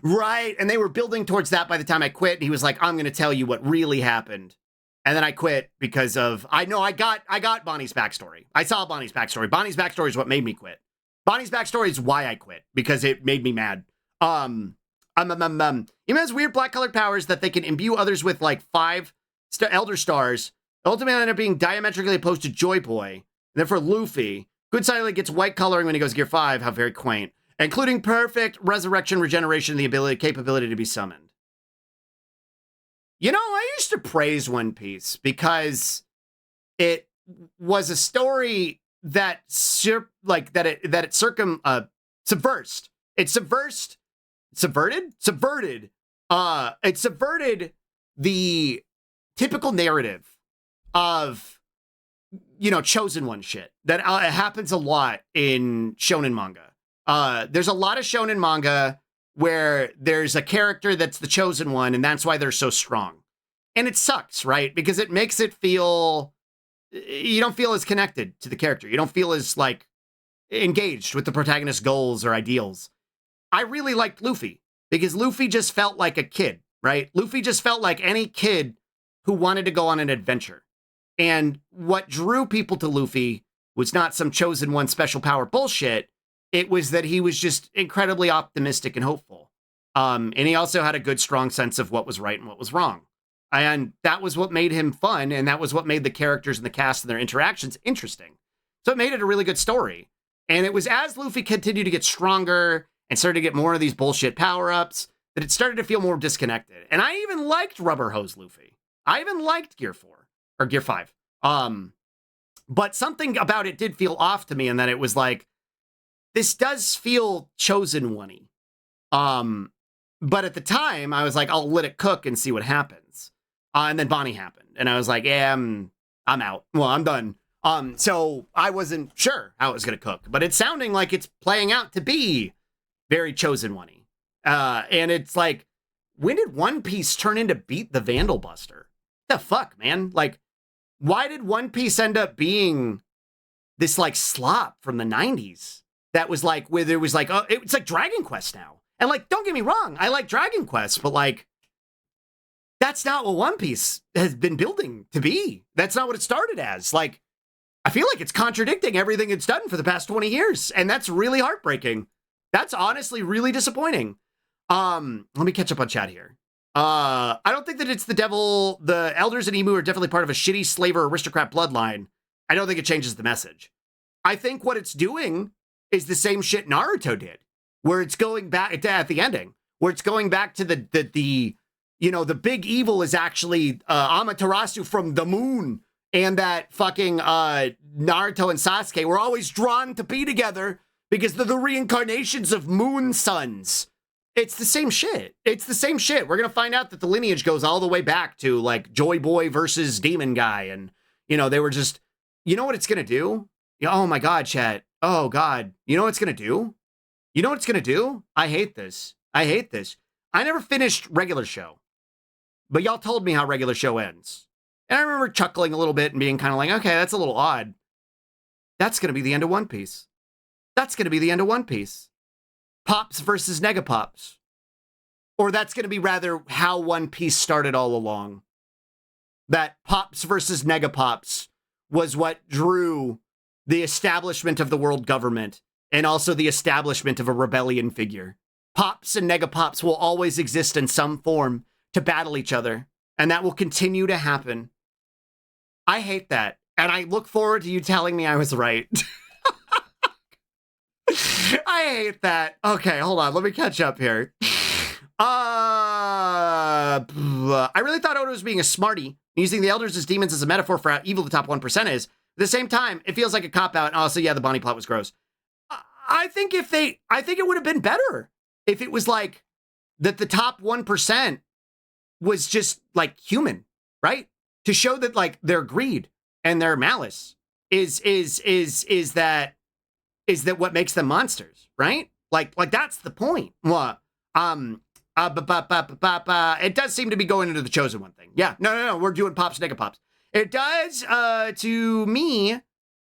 Right. And they were building towards that by the time I quit. And he was like, I'm going to tell you what really happened. And then I quit because of, I got Bonnie's backstory. I saw Bonnie's backstory. Bonnie's backstory is what made me quit. Bonnie's backstory is why I quit, because it made me mad. Emu has weird black colored powers that they can imbue others with 5 Elder Stars. Ultimately end up being diametrically opposed to Joy Boy. then for Luffy, good silent gets white coloring when he goes Gear 5. How very quaint. Including perfect resurrection, regeneration, and the capability to be summoned. You know, I used to praise One Piece because it was a story that subverted the typical narrative of, you know, chosen one shit that happens a lot in shonen manga. There's a lot of shonen manga where there's a character that's the chosen one, and that's why they're so strong. And it sucks, right? Because it makes it feel, you don't feel as connected to the character. You don't feel as, like, engaged with the protagonist's goals or ideals. I really liked Luffy because Luffy just felt like a kid, right? Luffy just felt like any kid who wanted to go on an adventure. And what drew people to Luffy was not some chosen one special power bullshit. It was that he was just incredibly optimistic and hopeful. And he also had a good, strong sense of what was right and what was wrong. And that was what made him fun, and that was what made the characters and the cast and their interactions interesting. So it made it a really good story. And it was as Luffy continued to get stronger and started to get more of these bullshit power-ups that it started to feel more disconnected. And I even liked Rubber Hose Luffy. I even liked Gear 4, or Gear 5. But something about it did feel off to me, in that it was like, this does feel chosen one-y. But at the time, I was like, I'll let it cook and see what happens. And then Bonnie happened. And I was like, yeah, I'm out. Well, I'm done. So I wasn't sure how it was going to cook. But it's sounding like it's playing out to be very chosen one-y. And it's like, when did One Piece turn into Beat the Vandal Buster? The fuck, man? Like, why did One Piece end up being this, like, slop from the 90s? That was like, where there was like, it's like Dragon Quest now. And, like, don't get me wrong, I like Dragon Quest, but, like, that's not what One Piece has been building to be. That's not what it started as. Like, I feel like it's contradicting everything it's done for the past 20 years. And that's really heartbreaking. That's honestly really disappointing. Let me catch up on chat here. I don't think that it's the devil. The elders in Emu are definitely part of a shitty slaver aristocrat bloodline. I don't think it changes the message. I think what it's doing is the same shit Naruto did, where it's going back at the ending, where it's going back to the you know, the big evil is actually Amaterasu from the moon, and that fucking Naruto and Sasuke were always drawn to be together because they're the reincarnations of moon sons. It's the same shit. It's the same shit. We're going to find out that the lineage goes all the way back to, like, Joy Boy versus Demon Guy. And, you know, they were just, you know what it's going to do? Oh my God, chat. Oh God. You know what it's going to do? You know what it's going to do? I hate this. I hate this. I never finished regular show, but y'all told me how regular show ends. And I remember chuckling a little bit and being kind of like, okay, that's a little odd. That's going to be the end of One Piece. That's going to be the end of One Piece. Pops versus Negapops. Or that's going to be rather how One Piece started all along. That Pops versus Negapops was what drew the establishment of the world government and also the establishment of a rebellion figure. Pops and Negapops will always exist in some form to battle each other, and that will continue to happen. I hate that, and I look forward to you telling me I was right. I hate that. Okay, hold on. Let me catch up here. I really thought Oda was being a smarty, using the elders as demons as a metaphor for how evil the top 1% is. At the same time, it feels like a cop-out. Oh, so yeah, the Bonnie plot was gross. I think it would have been better if it was like that the top 1% was just like human, right? To show that, like, their greed and their malice is that what makes them monsters, right? Like that's the point. It does seem to be going into the chosen one thing. Yeah, no, we're doing Pops, Negapops. It does to me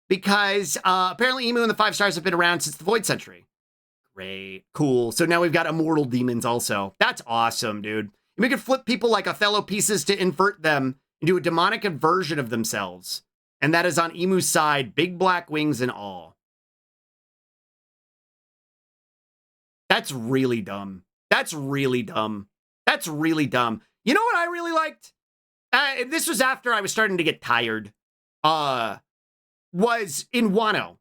because apparently Emu and the 5 stars have been around since the Void Century. Great, cool. So now we've got immortal demons also. That's awesome, dude. We could flip people like Othello pieces to invert them into a demonic version of themselves. And that is on Emu's side, big black wings and all. That's really dumb. That's really dumb. That's really dumb. You know what I really liked? This was after I was starting to get tired. was in Wano,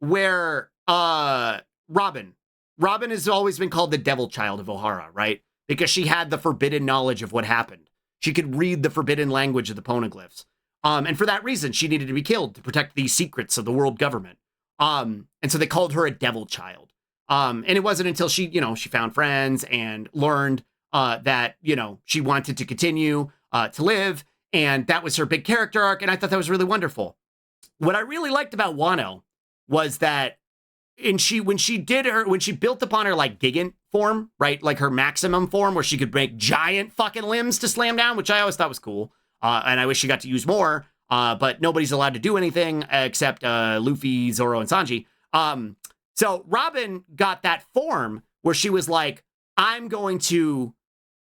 where Robin has always been called the devil child of Ohara, right? Because she had the forbidden knowledge of what happened. She could read the forbidden language of the poneglyphs. And for that reason, she needed to be killed to protect the secrets of the world government. And so they called her a devil child. And it wasn't until she, she found friends and learned that, she wanted to continue to live. And that was her big character arc. And I thought that was really wonderful. What I really liked about Wano was that when she built upon her like Gigant form, right? Like her maximum form where she could make giant fucking limbs to slam down, which I always thought was cool. And I wish she got to use more, but nobody's allowed to do anything except Luffy, Zoro, and Sanji. So Robin got that form where she was like, I'm going to,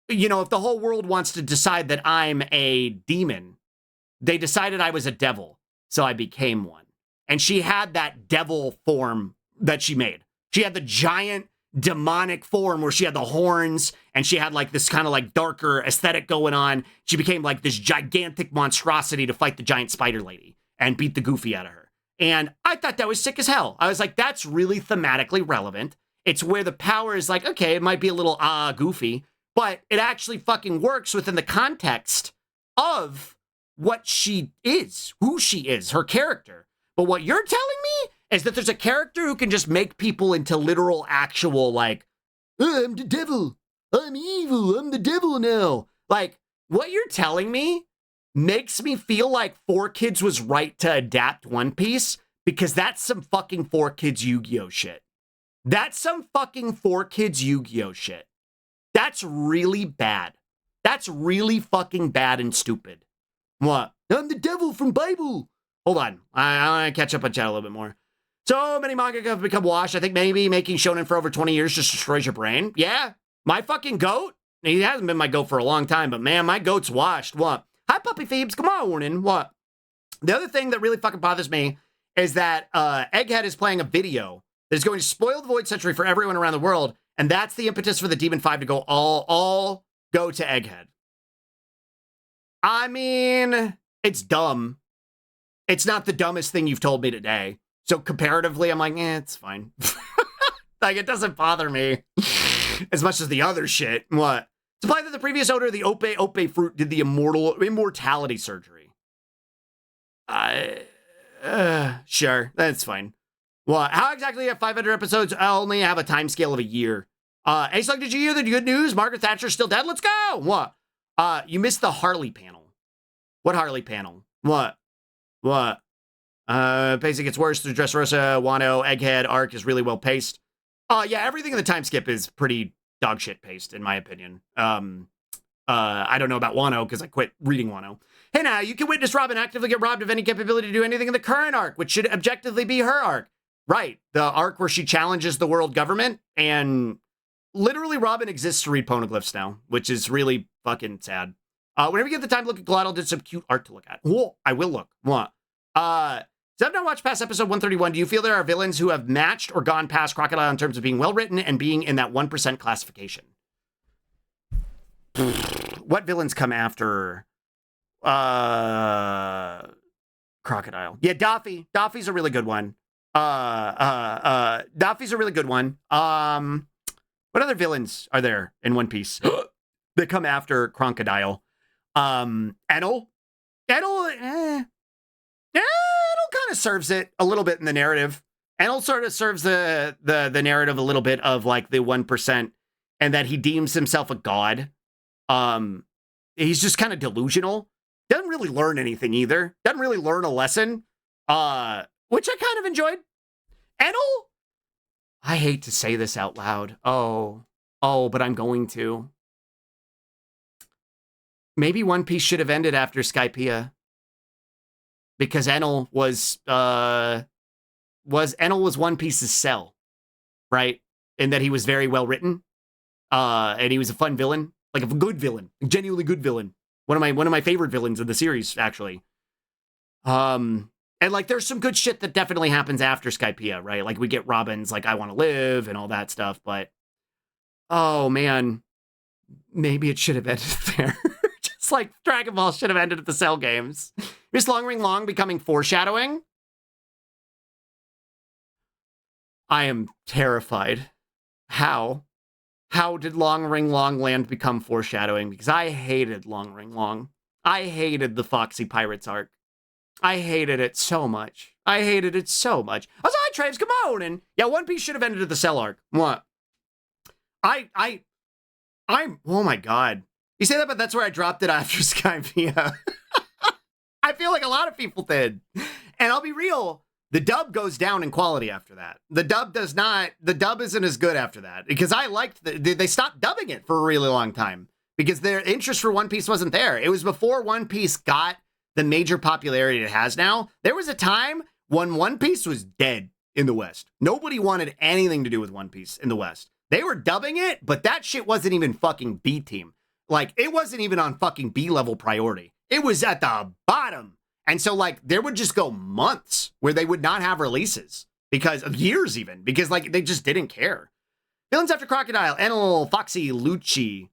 if the whole world wants to decide that I'm a demon, they decided I was a devil, so I became one. And she had that devil form that she made. She had the giant demonic form where she had the horns and she had like this kind of like darker aesthetic going on. She became like this gigantic monstrosity to fight the giant spider lady and beat the Goofy out of her. And I thought that was sick as hell. I was like, that's really thematically relevant. It's where the power is like, okay, it might be a little goofy, but it actually fucking works within the context of what she is, who she is, her character. But what you're telling me is that there's a character who can just make people into literal, actual, like, oh, I'm the devil. I'm evil. I'm the devil now. Like, what you're telling me makes me feel like 4Kids was right to adapt One Piece because that's some fucking 4Kids Yu-Gi-Oh shit. That's some fucking 4Kids Yu-Gi-Oh shit. That's really bad. That's really fucking bad and stupid. What? I'm the devil from Bible. Hold on. I want to catch up on chat a little bit more. So many manga have become washed. I think maybe making shonen for over 20 years just destroys your brain. Yeah. My fucking goat. He hasn't been my goat for a long time, but man, my goat's washed. What? Hi, Puppy Phoebes. Come on, warning. What? The other thing that really fucking bothers me is that Egghead is playing a video that is going to spoil the Void Century for everyone around the world, and that's the impetus for the Demon 5 to go all go to Egghead. I mean, it's dumb. It's not the dumbest thing you've told me today. So comparatively, I'm like, it's fine. Like, it doesn't bother me as much as the other shit. What? It's implied that the previous owner of the Ope fruit did the immortality surgery. Sure, that's fine. Well, how exactly have 500 episodes? I only have a time scale of a year. Hey, Slug, did you hear the good news? Margaret Thatcher's still dead? Let's go! What? You missed the Harley panel. What Harley panel? What? Pacing gets worse through Dressrosa, Wano, Egghead, arc is really well paced. Yeah, everything in the time skip is pretty dog shit paced, in my opinion. I don't know about Wano, because I quit reading Wano. Hey now, you can witness Robin actively get robbed of any capability to do anything in the current arc, which should objectively be her arc. Right, the arc where she challenges the world government, and literally Robin exists to read poneglyphs now, which is really fucking sad. Whenever you get the time to look at Glottal, did some cute art to look at. Whoa, I will look. What? So I've not watched past episode 131. Do you feel there are villains who have matched or gone past Crocodile in terms of being well-written and being in that 1% classification? What villains come after Crocodile? Yeah, Daffy. Daffy's a really good one. Daffy's a really good one. What other villains are there in One Piece that come after Crocodile? Enel? Enel kind of serves it a little bit in the narrative. Enel sort of serves the narrative a little bit of like the 1% and that he deems himself a god. He's just kind of delusional. Doesn't really learn anything either. Doesn't really learn a lesson. Which I kind of enjoyed. Enel? I hate to say this out loud. Oh, but I'm going to. Maybe One Piece should have ended after Skypiea. Because Enel was One Piece's cell, right? And that he was very well written. And he was a fun villain. Like a good villain. A genuinely good villain. One of my favorite villains in the series, actually. And like there's some good shit that definitely happens after Skypiea, right? Like we get Robin's like I want to live and all that stuff, but oh man, maybe it should have ended there. Just like Dragon Ball should have ended at the Cell games. Is Long Ring Long becoming foreshadowing? I am terrified. How? How did Long Ring Long Land become foreshadowing? Because I hated Long Ring Long. I hated the Foxy Pirates arc. I hated it so much. I hated it so much. I was like, Traves, come on. And yeah, One Piece should have ended at the Cell arc. What? I'm, oh my God. You say that, but that's where I dropped it after Skypiea. I feel like a lot of people did. And I'll be real, the dub goes down in quality after that. The dub isn't as good after that. Because I liked, they stopped dubbing it for a really long time. Because their interest for One Piece wasn't there. It was before One Piece got the major popularity it has now. There was a time when One Piece was dead in the West. Nobody wanted anything to do with One Piece in the West. They were dubbing it, but that shit wasn't even fucking B team. Like, it wasn't even on fucking B-level priority. It was at the bottom. And so, like, there would just go months where they would not have releases. Because of years even. Because, like, they just didn't care. Villains After Crocodile, Enel, Foxy, Lucci,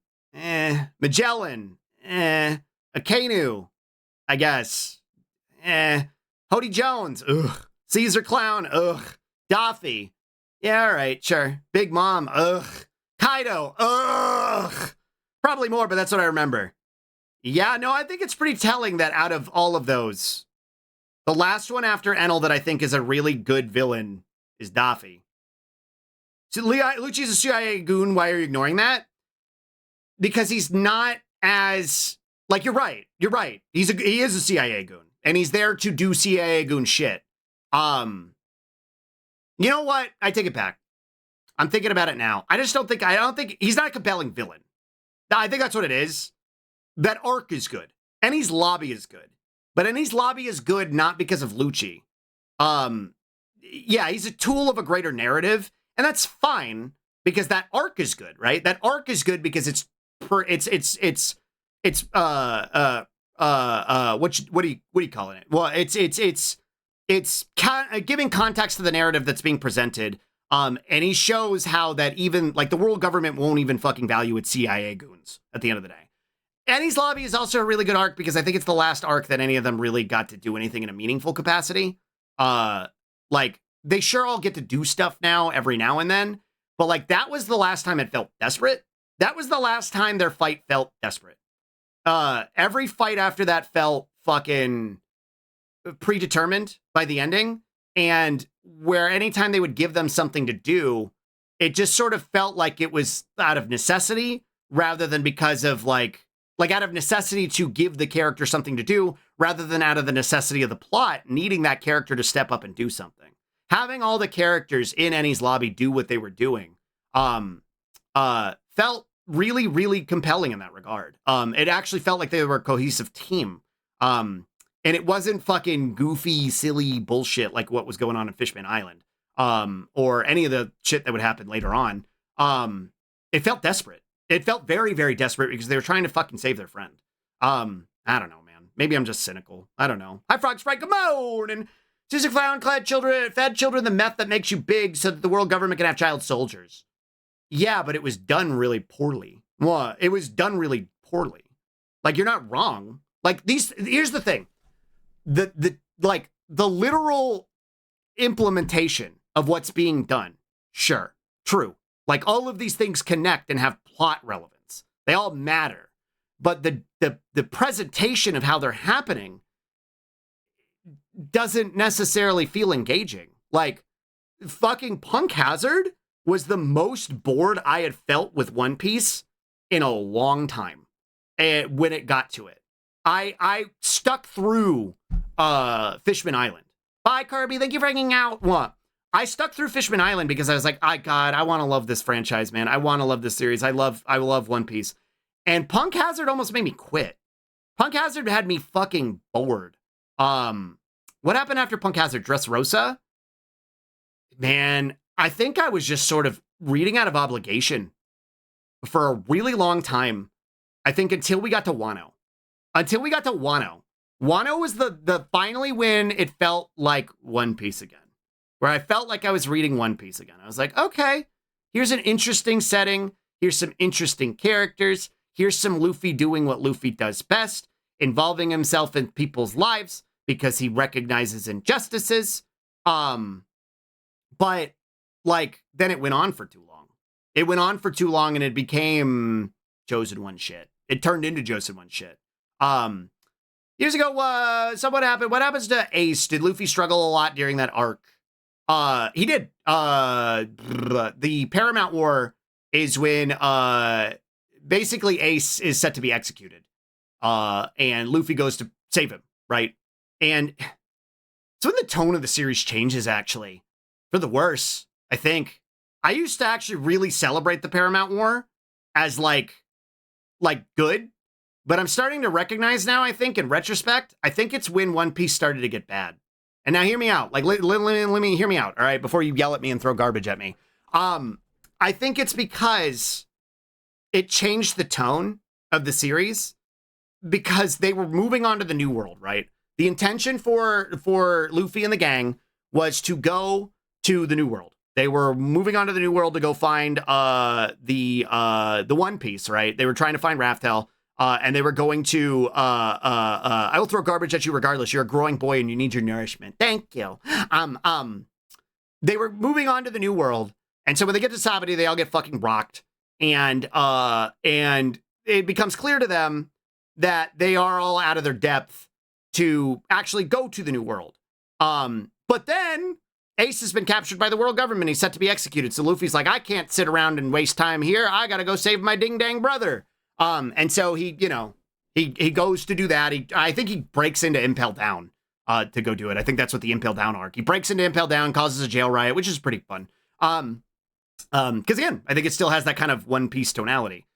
Magellan, Akainu, I guess. Hody Jones, ugh. Caesar Clown, ugh. Daffy, yeah, all right, sure. Big Mom, ugh. Kaido, ugh. Probably more, but that's what I remember. Yeah, no, I think it's pretty telling that out of all of those, the last one after Enel that I think is a really good villain is Daffy. So Lucci's a CIA goon. Why are you ignoring that? Because he's not as, like, you're right. He is a CIA goon, and he's there to do CIA goon shit. You know what? I take it back. I'm thinking about it now. I don't think he's not a compelling villain. I think that's what it is. That arc is good. Eni's lobby is good. But Eni's lobby is good not because of Lucci. Yeah, he's a tool of a greater narrative, and that's fine because that arc is good, right? That arc is good because what do you call it? Well, it's giving context to the narrative that's being presented. And he shows how that even, like, the world government won't even fucking value its CIA goons at the end of the day. Eni's lobby is also a really good arc because I think it's the last arc that any of them really got to do anything in a meaningful capacity. Like, they sure all get to do stuff now every now and then, but, like, that was the last time it felt desperate. That was the last time their fight felt desperate. Every fight after that felt fucking predetermined by the ending, and where anytime they would give them something to do, it just sort of felt like it was out of necessity rather than because of like out of necessity to give the character something to do rather than out of the necessity of the plot needing that character to step up and do something. Having all the characters in Eni's lobby do what they were doing felt really, really compelling in that regard. It actually felt like they were a cohesive team. And it wasn't fucking goofy, silly bullshit like what was going on in Fishman Island, or any of the shit that would happen later on. It felt desperate. It felt very, very desperate because they were trying to fucking save their friend. I don't know, man. Maybe I'm just cynical. I don't know. Hi, Frog Sprite, come on! And Caesar Clown fed children the meth that makes you big so that the world government can have child soldiers. Yeah, but it was done really poorly. Well, it was done really poorly. Like, you're not wrong. Like, here's the thing. The literal implementation of what's being done, sure, true. Like, all of these things connect and have plot relevance. They all matter. But the presentation of how they're happening doesn't necessarily feel engaging. Like, fucking Punk Hazard was the most bored I had felt with One Piece in a long time when it got to it. I stuck through Fishman Island. Bye, Kirby. Thank you for hanging out. What? I stuck through Fishman Island because I was like, I want to love this franchise, man. I want to love this series. I love One Piece. And Punk Hazard almost made me quit. Punk Hazard had me fucking bored. What happened after Punk Hazard? Dressrosa? Man, I think I was just sort of reading out of obligation for a really long time. I think until we got to Wano. Wano was the finally when it felt like One Piece again. Where I felt like I was reading One Piece again. I was like, okay, here's an interesting setting. Here's some interesting characters. Here's some Luffy doing what Luffy does best, involving himself in people's lives because he recognizes injustices. But like, then it went on for too long. It went on for too long and it became Chosen One shit. It turned into Chosen One shit. Years ago, so what happened? What happens to Ace? Did Luffy struggle a lot during that arc? He did. The Paramount War is when, basically Ace is set to be executed. And Luffy goes to save him, right? And it's when the tone of the series changes, actually. For the worse, I think. I used to actually really celebrate the Paramount War as, like good. But I'm starting to recognize now, I think, in retrospect, I think it's when One Piece started to get bad. And now hear me out. Like, let me hear me out, all right? Before you yell at me and throw garbage at me. I think it's because it changed the tone of the series because they were moving on to the New World, right? The intention for Luffy and the gang was to go to the New World. They were moving on to the New World to go find the One Piece, right? They were trying to find Raftel, and they were going to I will throw garbage at you regardless. You're a growing boy and you need your nourishment. Thank you. They were moving on to the New World, and so when they get to Sabati, they all get fucking rocked, and it becomes clear to them that they are all out of their depth to actually go to the New World. But then Ace has been captured by the world government. He's set to be executed. So Luffy's like, I can't sit around and waste time here. I got to go save my ding dang brother. And so he goes to do that. I think he breaks into Impel Down, to go do it. I think that's what the Impel Down arc. He breaks into Impel Down, causes a jail riot, which is pretty fun. Cause again, I think it still has that kind of One Piece tonality.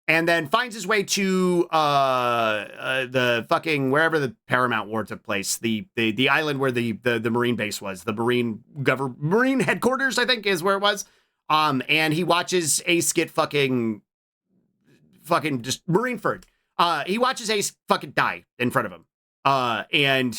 And then finds his way to the fucking wherever the Paramount War took place, the island where the Marine base was, the Marine headquarters, I think, is where it was. And he watches Ace get fucking just Marineford. He watches Ace fucking die in front of him. And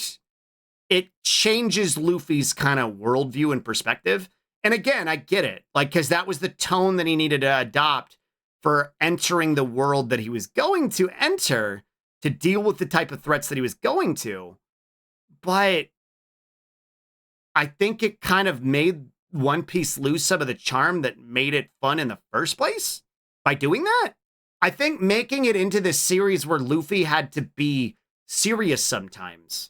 it changes Luffy's kind of worldview and perspective. And again, I get it, like, because that was the tone that he needed to adopt for entering the world that he was going to enter to deal with the type of threats that he was going to. But I think it kind of made One Piece lose some of the charm that made it fun in the first place by doing that. I think making it into this series where Luffy had to be serious sometimes,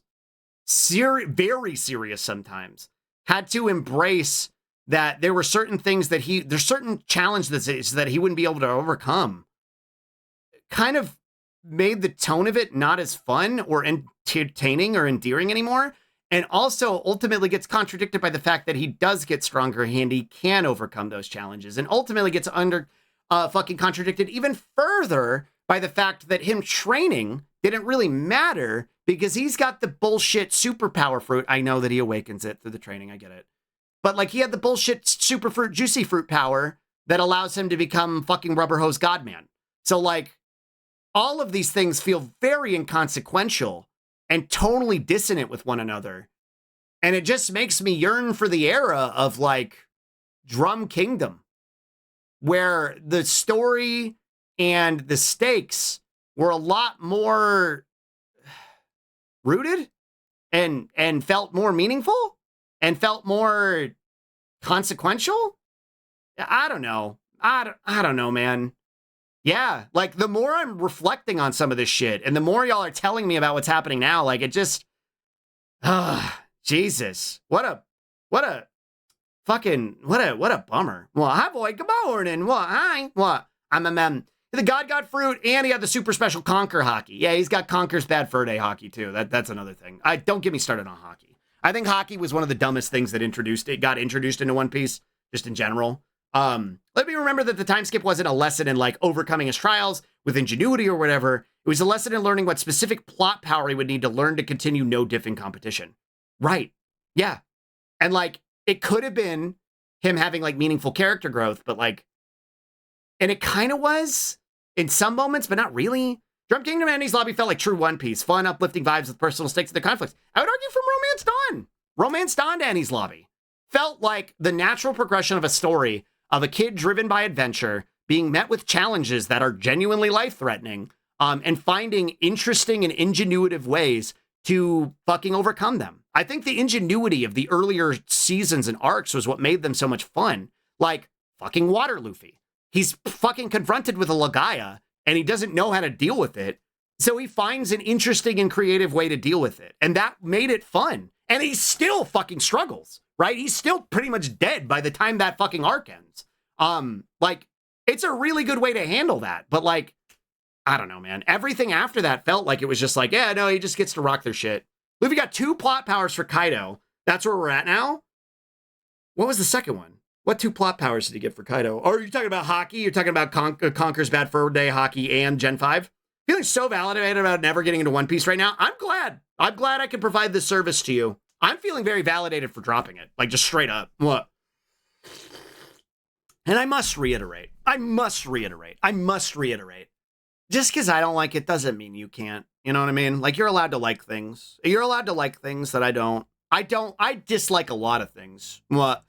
very serious sometimes, had to embrace that there were certain things that there's certain challenges that he wouldn't be able to overcome, kind of made the tone of it not as fun or entertaining or endearing anymore. And also ultimately gets contradicted by the fact that he does get stronger and he can overcome those challenges, and ultimately gets fucking contradicted even further by the fact that him training didn't really matter because he's got the bullshit superpower fruit. I know that he awakens it through the training. I get it. But, like, he had the bullshit super fruit, juicy fruit power that allows him to become fucking Rubber Hose Godman. So, like, all of these things feel very inconsequential and totally dissonant with one another. And it just makes me yearn for the era of, like, Drum Kingdom, where the story and the stakes were a lot more rooted and felt more meaningful and felt more consequential. I don't know. I don't know, man. Yeah, like, the more I'm reflecting on some of this shit and the more y'all are telling me about what's happening now, like, it just, Jesus, what a bummer. Well, hi, boy, good morning. What, hi, what, the God got fruit, and he had the super special Conquer hockey. Yeah, he's got Conquer's Bad Fur Day hockey, too. That's another thing. Don't get me started on hockey. I think hockey was one of the dumbest things that got introduced into One Piece, just in general. Let me remember that the time skip wasn't a lesson in, like, overcoming his trials with ingenuity or whatever. It was a lesson in learning what specific plot power he would need to learn to continue no diffing competition. Right. Yeah. And, like, it could have been him having, like, meaningful character growth, but, like, and it kind of was in some moments, but not really. Drum Kingdom and Annie's Lobby felt like true One Piece. Fun, uplifting vibes with personal stakes and the conflicts. I would argue from Romance Dawn. Romance Dawn to Annie's Lobby felt like the natural progression of a story of a kid driven by adventure being met with challenges that are genuinely life-threatening, and finding interesting and ingenuitive ways to fucking overcome them. I think the ingenuity of the earlier seasons and arcs was what made them so much fun. Like fucking Water Luffy. He's fucking confronted with a Legaia and he doesn't know how to deal with it. So he finds an interesting and creative way to deal with it. And that made it fun. And he still fucking struggles, right? He's still pretty much dead by the time that fucking arc ends. Like, it's a really good way to handle that. But like, I don't know, man. Everything after that felt like it was just like, yeah, no, he just gets to rock their shit. Luffy got 2 plot powers for Kaido. That's where we're at now. What was the second one? What 2 plot powers did he get for Kaido? Or are you talking about hockey? You're talking about Conker's Bad Fur Day hockey and Gen 5? Feeling so validated about never getting into One Piece right now. I'm glad. I'm glad I can provide this service to you. I'm feeling very validated for dropping it. Like, just straight up. What? And I must reiterate. Just because I don't like it doesn't mean you can't. You know what I mean? Like, you're allowed to like things. You're allowed to like things that I don't. I dislike a lot of things. What?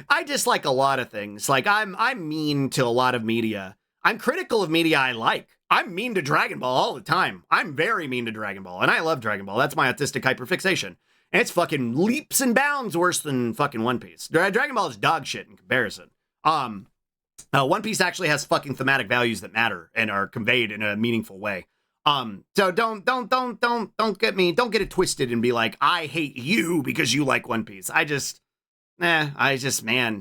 I dislike a lot of things. Like, I'm mean to a lot of media. I'm critical of media I like. I'm mean to Dragon Ball all the time. I'm very mean to Dragon Ball, and I love Dragon Ball. That's my autistic hyperfixation. And it's fucking leaps and bounds worse than fucking One Piece. Dragon Ball is dog shit in comparison. One Piece actually has fucking thematic values that matter and are conveyed in a meaningful way. So don't get it twisted and be like, I hate you because you like One Piece. Man,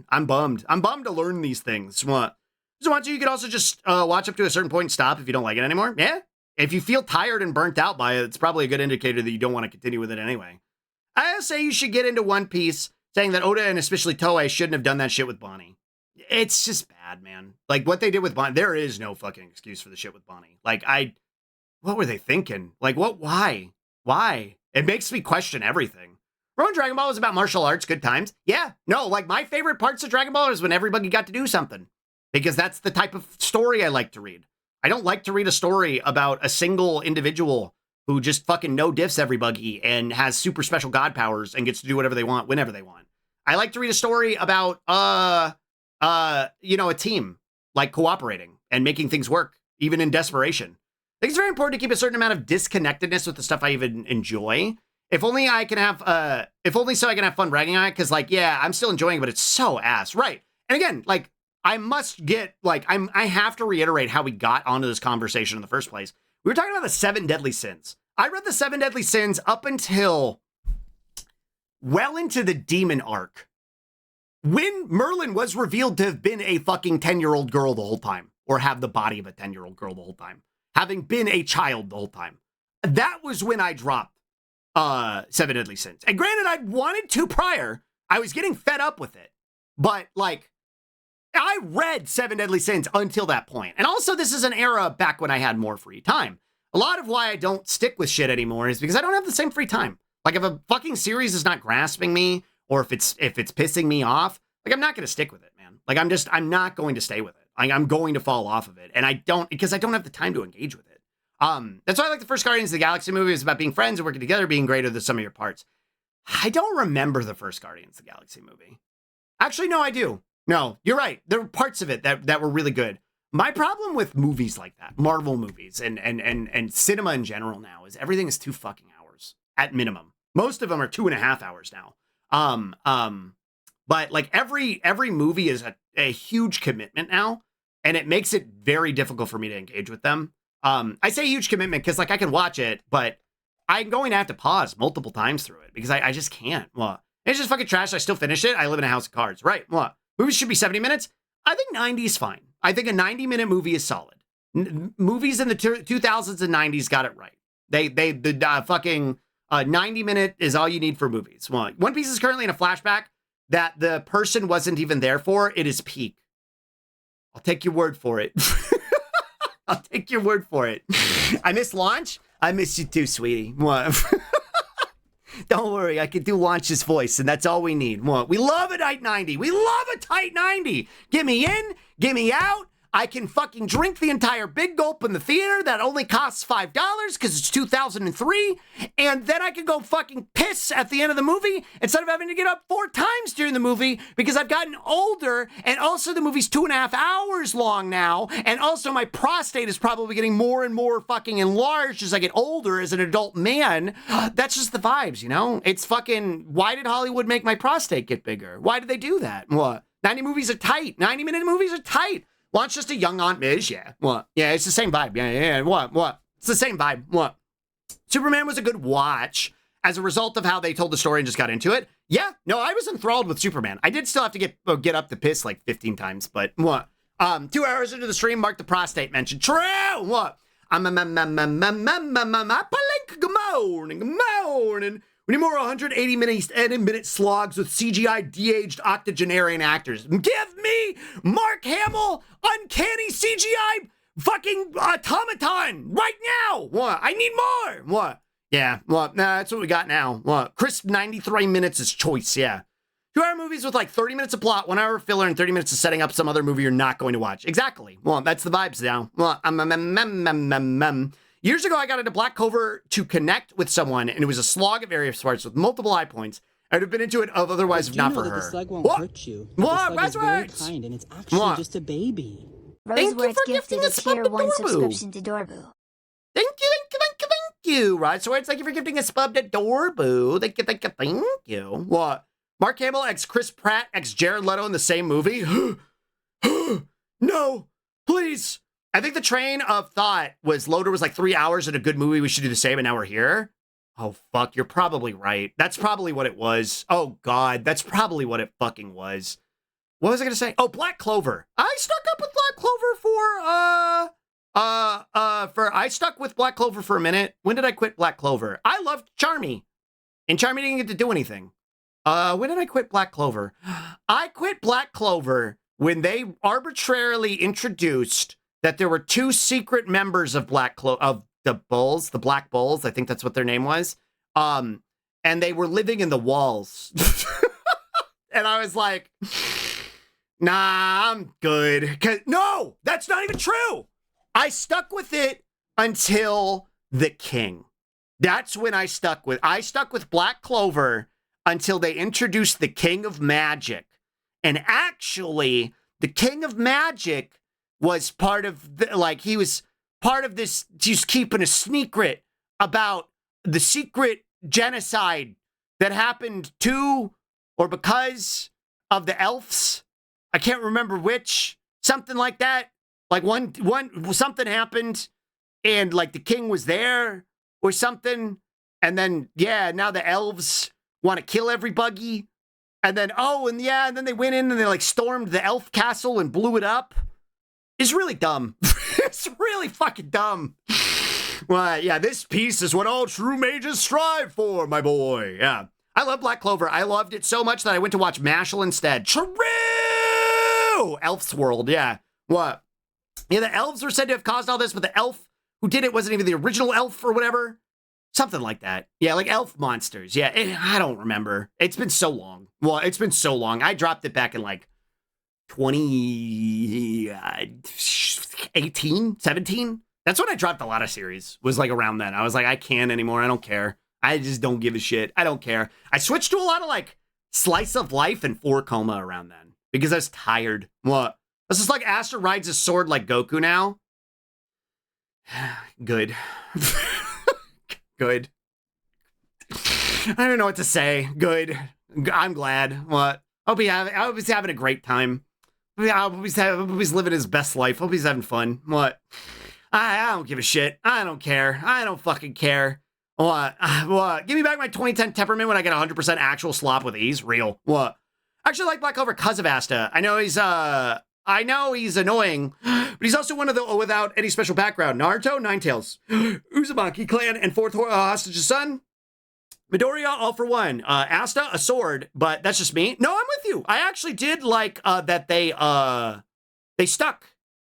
I'm bummed. I'm bummed to learn these things. What? So you could also just watch up to a certain point and stop if you don't like it anymore. Yeah. If you feel tired and burnt out by it, it's probably a good indicator that you don't want to continue with it anyway. I say you should get into One Piece saying that Oda and especially Toei shouldn't have done that shit with Bonnie. It's just bad, man. Like, what they did with Bonnie, there is no fucking excuse for the shit with Bonnie. Like, what were they thinking? Like, why? It makes me question everything. Remember when Dragon Ball was about martial arts, good times? Yeah, no, like, my favorite parts of Dragon Ball is when everybody got to do something. Because that's the type of story I like to read. I don't like to read a story about a single individual who just fucking no-diffs everybody and has super special god powers and gets to do whatever they want, whenever they want. I like to read a story about, a team, like, cooperating and making things work, even in desperation. I think it's very important to keep a certain amount of disconnectedness with the stuff I even enjoy. If only so I can have fun bragging on it, because, like, yeah, I'm still enjoying it, but it's so ass. Right. And again, like, I have to reiterate how we got onto this conversation in the first place. We were talking about the 7 deadly sins. I read the 7 deadly sins up until well into the demon arc, when Merlin was revealed to have been a fucking 10-year-old girl the whole time, or have the body of a 10-year-old girl the whole time, having been a child the whole time. That was when I dropped 7 deadly sins. And granted, I wanted to prior. I was getting fed up with it. But, like, I read 7 Deadly Sins until that point. And also, this is an era back when I had more free time. A lot of why I don't stick with shit anymore is because I don't have the same free time. Like, if a fucking series is not grasping me, or if it's pissing me off, like, I'm not going to stick with it, man. Like, I'm not going to stay with it. I'm going to fall off of it. And because I don't have the time to engage with it. That's why I like the first Guardians of the Galaxy movie. It's about being friends and working together, being greater than some of your parts. I don't remember the first Guardians of the Galaxy movie. Actually, no, I do. No, you're right. There were parts of it that were really good. My problem with movies like that, Marvel movies and cinema in general now, is everything is 2 fucking hours at minimum. Most of them are 2.5 hours now. But like every movie is a huge commitment now, and it makes it very difficult for me to engage with them. I say huge commitment because, like, I can watch it, but I'm going to have to pause multiple times through it because I just can't. Well, it's just fucking trash. I still finish it. I live in a house of cards. Right. What? Movies should be 70 minutes. I think 90 is fine. I think a 90-minute movie is solid. Movies in the 2000s and 90s got it right. The fucking 90-minute is all you need for movies. Well, One Piece is currently in a flashback that the person wasn't even there for. It is peak. I'll take your word for it. I'll take your word for it. I miss Launch. I miss you too, sweetie. What? Don't worry, I can do Launch's voice, and that's all we need. What? We love a tight 90. We love a tight 90. Get me in, get me out. I can fucking drink the entire big gulp in the theater that only costs $5 because it's 2003. And then I can go fucking piss at the end of the movie instead of having to get up 4 times during the movie because I've gotten older. And also the movie's 2.5 hours long now. And also my prostate is probably getting more and more fucking enlarged as I get older as an adult man. That's just the vibes, you know? It's fucking, why did Hollywood make my prostate get bigger? Why did they do that? What? 90 movies are tight. 90-minute movies are tight. Launch just a young Aunt Miz, yeah. What? Yeah, it's the same vibe. Yeah. What? It's the same vibe. What? Superman was a good watch as a result of how they told the story and just got into it. Yeah, no, I was enthralled with Superman. I did still have to get up to piss like 15 times, but what? 2 hours into the stream, Mark the prostate mentioned. True. What? Good morning. We need more 180-minute slogs with CGI de-aged octogenarian actors. Give me Mark Hamill uncanny CGI fucking automaton right now. What? I need more. What? Yeah. What? Nah, that's what we got now. What? Crisp 93 minutes is choice. Yeah. 2-hour movies with like 30 minutes of plot, 1 hour filler, and 30 minutes of setting up some other movie you're not going to watch. Exactly. Well, that's the vibes now. Well, Years ago, I got into Black Clover to connect with someone, and it was a slog at various parts with multiple high points. I'd have been into it otherwise if not for her. The slug won't hurt you. What? The slug is very kind, and it's actually just a baby. Thank you for gifting a tier 1 subscription to Dorbu. Thank you. Right, so thank you for gifting a spub to Dorbu. Thank you. What? Mark Hamill x Chris Pratt x Jared Leto in the same movie? No, please. I think the train of thought was Loader was like 3 hours and a good movie. We should do the same, and now we're here. Oh, fuck. You're probably right. That's probably what it was. Oh, God. That's probably what it fucking was. What was I going to say? Oh, Black Clover. I stuck up with Black Clover I stuck with Black Clover for a minute. When did I quit Black Clover? I loved Charmy. And Charmy didn't get to do anything. When did I quit Black Clover? I quit Black Clover when they arbitrarily introduced that there were 2 secret members of of the Bulls, the Black Bulls, I think that's what their name was. And they were living in the walls. And I was like, nah, I'm good. No, that's not even true. I stuck with it until the King. That's when I stuck with Black Clover until they introduced the King of Magic. And actually, the King of Magic was part of he was part of this, just keeping a secret about the secret genocide that happened to or because of the elves. I can't remember which, something like that. Like one something happened and like the king was there or something. And then, yeah, now the elves want to kill everybody. And then, and then they went in and they like stormed the elf castle and blew it up. It's really dumb. It's really fucking dumb. Well, yeah, this piece is what all true mages strive for, my boy. Yeah. I love Black Clover. I loved it so much that I went to watch Mashal instead. True! Elf's World, yeah. What? Yeah, the elves were said to have caused all this, but the elf who did it wasn't even the original elf or whatever. Something like that. Yeah, like elf monsters. Yeah, I don't remember. It's been so long. Well, it's been so long. I dropped it back in like 2018, 17. That's when I dropped a lot of series, was like around then. I was like, I can't anymore. I don't care. I just don't give a shit. I don't care. I switched to a lot of like slice of life and 4 coma around then because I was tired. What? This is like Aster rides his sword like Goku now. Good. Good. I don't know what to say. Good. I'm glad. What? I hope he's having a great time. I hope he's living his best life. I hope he's having fun. What? I don't give a shit. I don't care. I don't fucking care. What? What? Give me back my 2010 temperament when I get 100% actual slop with ease. Real. What? I actually like Black Clover because of Asta. I know he's annoying, but he's also one of the without any special background. Naruto, Ninetales, Uzumaki clan, and 4th hostage's son. Midoriya, all for one. Asta, a sword, but that's just me. No, I'm with you. I actually did like that they stuck.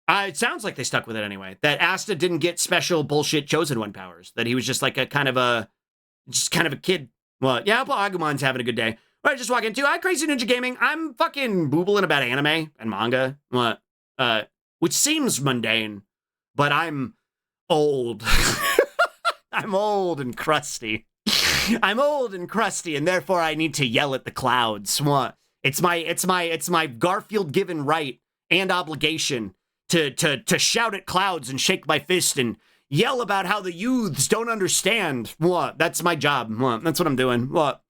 It sounds like they stuck with it anyway. That Asta didn't get special bullshit Chosen One powers. That he was just like a kind of a kid. Well, yeah, but Agumon's having a good day. What I just walk into, hi, Crazy Ninja Gaming. I'm fucking boobling about anime and manga. What? which seems mundane, but I'm old. I'm old and crusty. I'm old and crusty, and therefore I need to yell at the clouds. What? It's my Garfield given right and obligation to shout at clouds and shake my fist and yell about how the youths don't understand. What? That's my job. What? That's what I'm doing. What?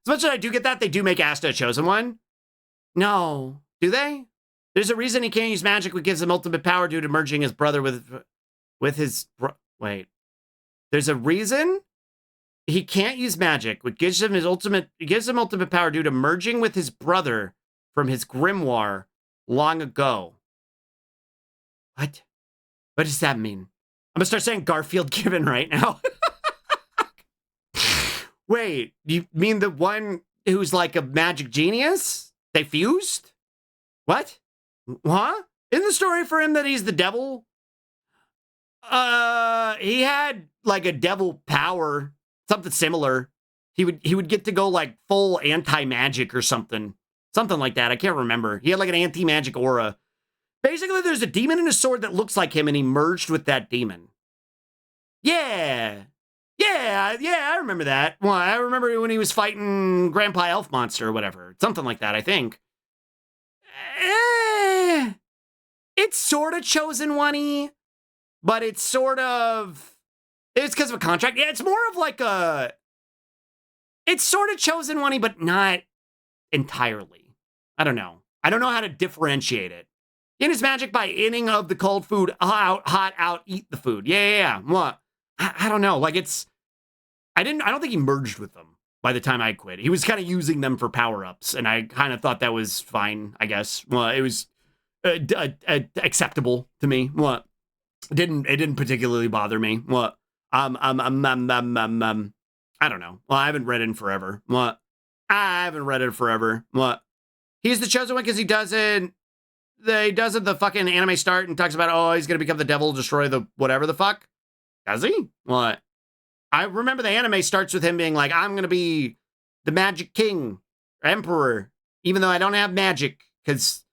As much as I do get that, they do make Asta a chosen one. No. Do they? There's a reason he can't use magic, which gives him ultimate power due to merging his brother with his... Wait. There's a reason he can't use magic, which gives him ultimate power due to merging with his brother from his grimoire long ago. What? What does that mean? I'm gonna start saying Garfield given right now. Wait, you mean the one who's like a magic genius? They fused? What? Huh? Isn't the story for him that he's the devil? He had like a devil power, something similar. He would get to go like full anti-magic or something. Something like that. I can't remember. He had like an anti-magic aura. Basically, there's a demon in his sword that looks like him, and he merged with that demon. Yeah, I remember that. Well, I remember when he was fighting Grandpa Elf Monster or whatever. Something like that, I think. It's sort of chosen one-y, but it's sort of... It's because of a contract. Yeah, it's more of like a... It's sort of chosen one-y, but not entirely. I don't know. I don't know how to differentiate it. In his magic by inning of the cold food, hot out, eat the food. Yeah. What? I don't know. Like it's... I don't think he merged with them by the time I quit. He was kind of using them for power-ups, and I kind of thought that was fine, I guess. Well, it was acceptable to me. What? It didn't particularly bother me. What? I don't know. Well, I haven't read it in forever. What? I haven't read it forever. What? He's the chosen one because he doesn't the fucking anime start and talks about, oh, he's going to become the devil, destroy the whatever the fuck. Does he? What? I remember the anime starts with him being like, I'm going to be the magic king, or emperor, even though I don't have magic, because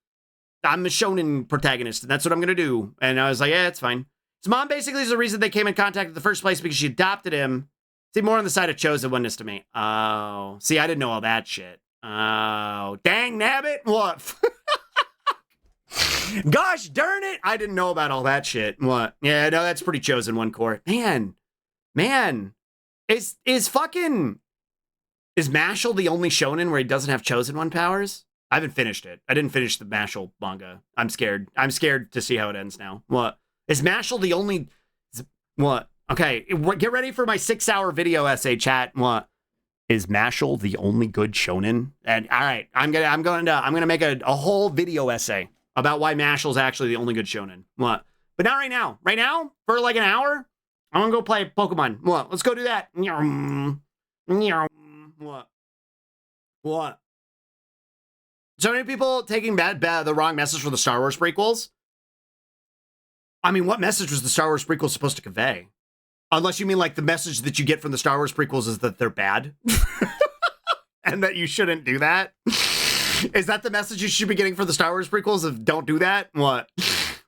I'm a shonen protagonist, and that's what I'm going to do. And I was like, yeah, it's fine. His mom basically is the reason they came in contact in the first place, because she adopted him. See, more on the side of chosen oneness to me. Oh, see, I didn't know all that shit. Oh, dang nabbit. What? Gosh darn it. I didn't know about all that shit. What? Yeah, no, that's pretty chosen one core. Man, is Mashal the only shonen where he doesn't have chosen one powers? I haven't finished it. I didn't finish the Mashal manga. I'm scared. I'm scared to see how it ends now. What? Is Mashal the only... What? Okay, get ready for my 6-hour video essay, chat. What? Is Mashal the only good shonen? And all right, I'm gonna make a whole video essay about why Mashal's actually the only good shonen. What? But not right now. Right now, for like an hour, I'm gonna go play Pokemon. What? Let's go do that. What? So many people taking the wrong message for the Star Wars prequels. I mean, what message was the Star Wars prequel supposed to convey? Unless you mean like the message that you get from the Star Wars prequels is that they're bad. And that you shouldn't do that. Is that the message you should be getting for the Star Wars prequels of don't do that? What?